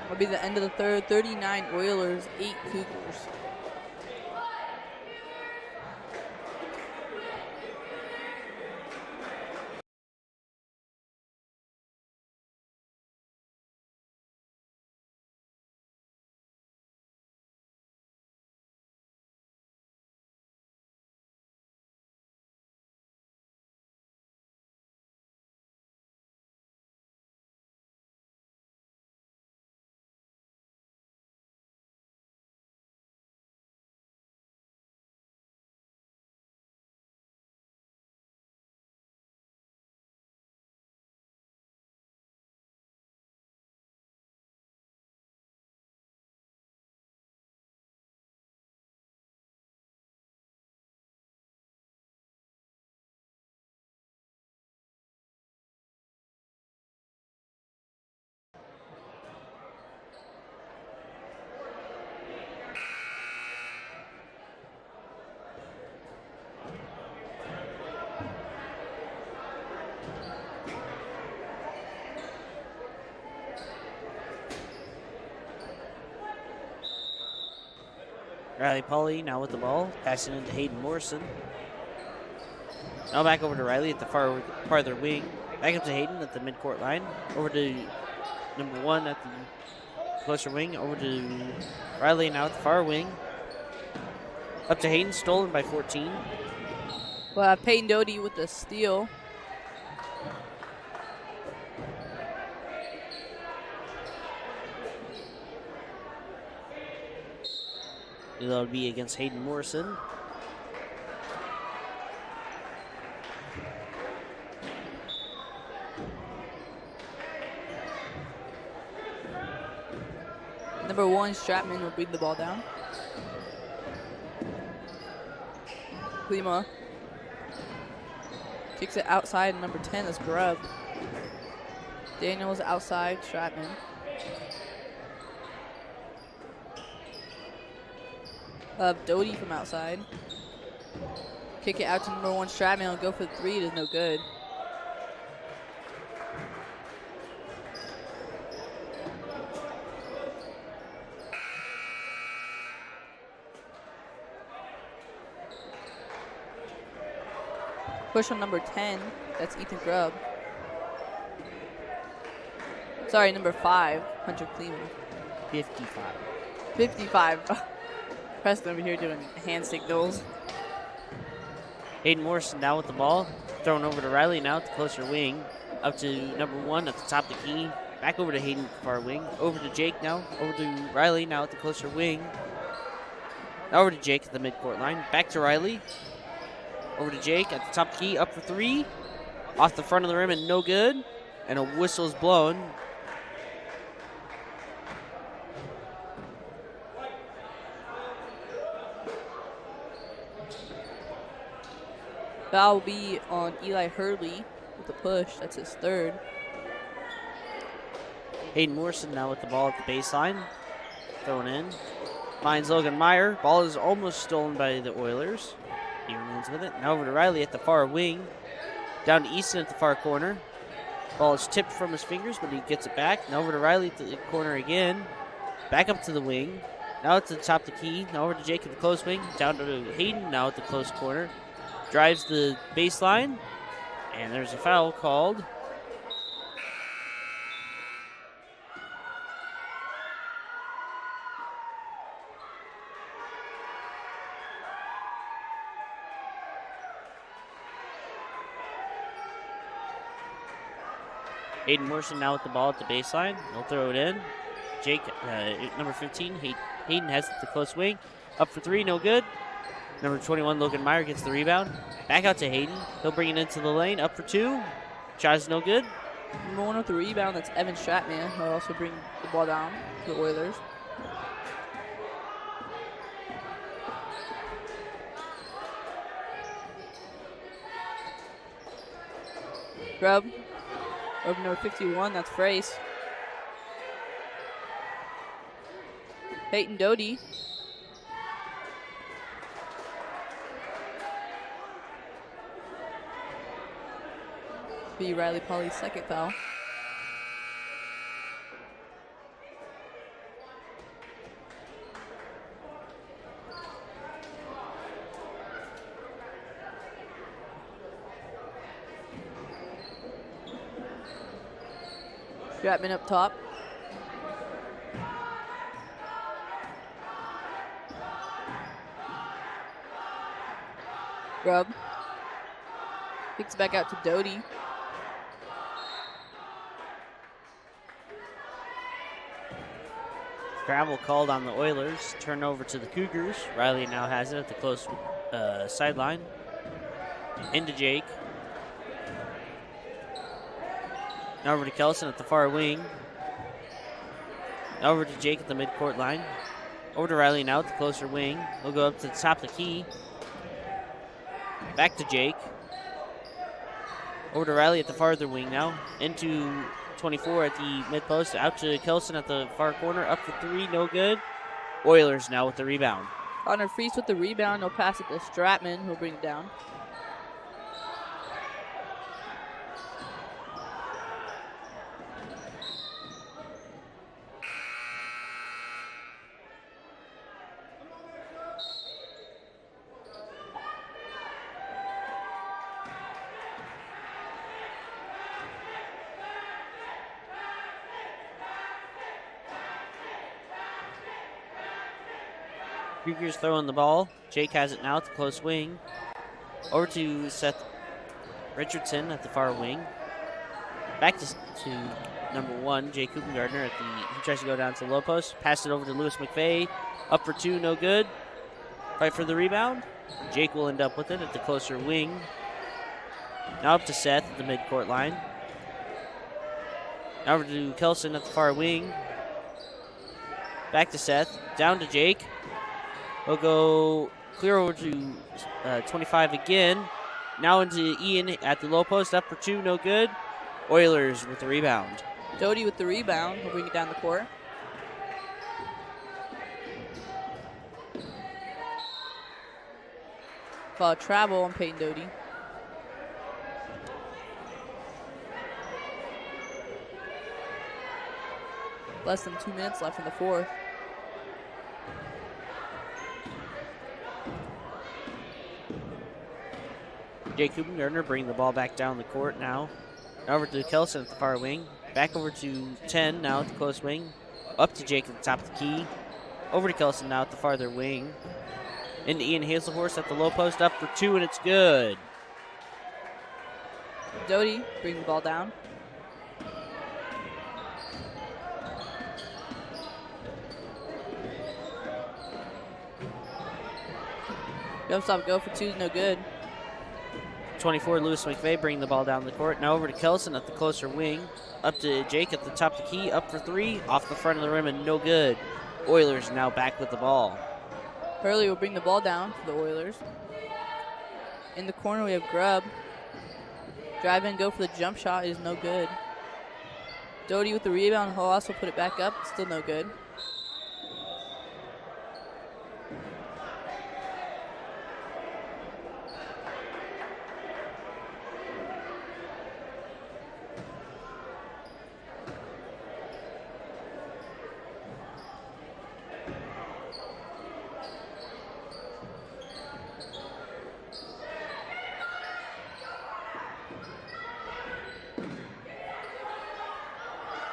Will be the end of the third. 39 Oilers, 8 Cougars.
Riley Polly now with the ball, passing into Hayden Morrison. Now back over to Riley at the farther wing. Back up to Hayden at the midcourt line. Over to number 1 at the closer wing. Over to Riley now at the far wing. Up to Hayden, stolen by 14.
Well, Peyton Doty with the steal.
That would be against Hayden Morrison.
Number Number 1, Stratman will bring the ball down. Klima kicks it outside. Number 10 is Grubb. Daniels outside. Stratman. Doty from outside. Kick it out to number 1, Stratman. Will go for the 3. It is no good. Push on number 10. That's Ethan Grubb. Sorry, number 5, Hunter Klima.
55.
55. Preston over here doing hand signals.
Hayden Morrison now with the ball. Thrown over to Riley now at the closer wing. Up to number 1 at the top of the key. Back over to Hayden at the far wing. Over to Jake now. Over to Riley now at the closer wing. Now over to Jake at the midcourt line. Back to Riley. Over to Jake at the top of the key. Up for 3. Off the front of the rim and no good. And a whistle's blown.
Foul will be on Eli Hurley with the push. That's his 3rd.
Hayden Morrison now with the ball at the baseline. Thrown in. Finds Logan Meyer. Ball is almost stolen by the Oilers. He remains with it. Now over to Riley at the far wing. Down to Easton at the far corner. Ball is tipped from his fingers, but he gets it back. Now over to Riley at the corner again. Back up to the wing. Now to the top of the key. Now over to Jake at the close wing. Down to Hayden now at the close corner. Drives the baseline. And there's a foul called. Hayden Morrison now with the ball at the baseline. He'll throw it in. Jake, number 15, Hayden has it at the close wing. Up for 3, no good. Number 21, Logan Meyer gets the rebound. Back out to Hayden. He'll bring it into the lane. Up for 2. Shot is no good.
Number 1 with the rebound, that's Evan Stratman. He'll also bring the ball down to the Oilers. Grubb. Over number 51, that's Frace. Peyton Doty. Be Riley Polly's 2nd foul. Stratman up top. Grubb. Kicks back out to Doty.
Travel called on the Oilers. Turnover to the Cougars. Riley now has it at the close sideline. Into Jake. Now over to Kelson at the far wing. Now over to Jake at the midcourt line. Over to Riley now at the closer wing. He'll go up to the top of the key. Back to Jake. Over to Riley at the farther wing now. Into 24 at the mid post. Out to Kelson at the far corner. Up for 3, no good. Oilers now with the rebound.
Connor Freese with the rebound. He'll pass it to Stratman, who'll bring it down.
Cougars throwing the ball. Jake has it now at the close wing. Over to Seth Richardson at the far wing. Back to number 1, Jake Coopengardner at he tries to go down to the low post. Pass it over to Lewis McVeigh. Up for 2, no good. Fight for the rebound. Jake will end up with it at the closer wing. Now up to Seth at the midcourt line. Now over to Kelson at the far wing. Back to Seth. Down to Jake. He'll go clear over to 25 again. Now into Ian at the low post. Up for two. No good. Oilers with the rebound.
Doty with the rebound. He'll bring it down the court. Call a travel on Peyton Doty. Less than 2 minutes left in the fourth.
Jake Hubengartner bringing the ball back down the court now. Over to Kelson at the far wing. Back over to 10 now at the close wing. Up to Jake at the top of the key. Over to Kelson now at the farther wing. Into Ian Hazelhorst at the low post. Up for two, and it's good.
Doty bring the ball down. Jump stop go for two is no good.
24, Lewis McVeigh bringing the ball down the court. Now over to Kelson at the closer wing. Up to Jake at the top of the key. Up for three. Off the front of the rim and no good. Oilers now back with the ball.
Hurley will bring the ball down for the Oilers. In the corner we have Grubb. Drive in, go for the jump shot is no good. Doty with the rebound. He'll also put it back up. Still no good.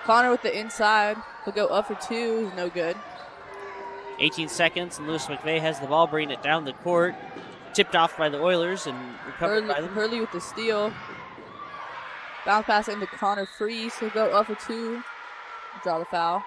Connor with the inside. He'll go up for two. No good.
18 seconds, and Lewis McVeigh has the ball, bringing it down the court. Tipped off by the Oilers and recovered by them.
Hurley with the steal. Bounce pass into Connor Freeze. He'll go up for two. Draw the foul.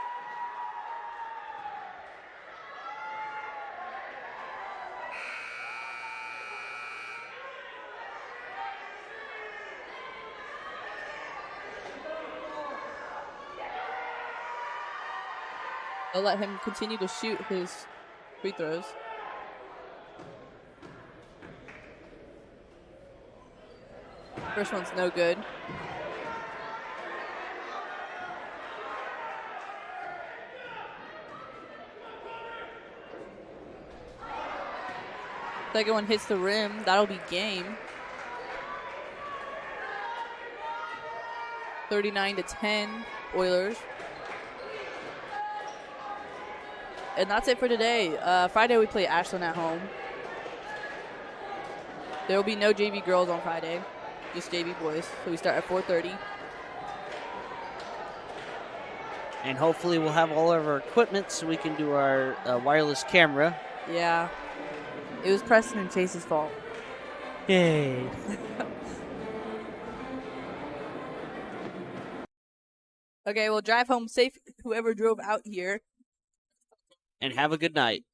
They'll let him continue to shoot his free throws. First one's no good. Second one hits the rim. That'll be game. 39-10, Oilers. And that's it for today. Friday we play Ashland at home. There will be no JV girls on Friday, just JV boys. So we start at 4:30.
And hopefully we'll have all of our equipment so we can do our wireless camera.
Yeah. It was Preston and Chase's fault.
Yay.
Okay, well, drive home safe, whoever drove out here.
And have a good night.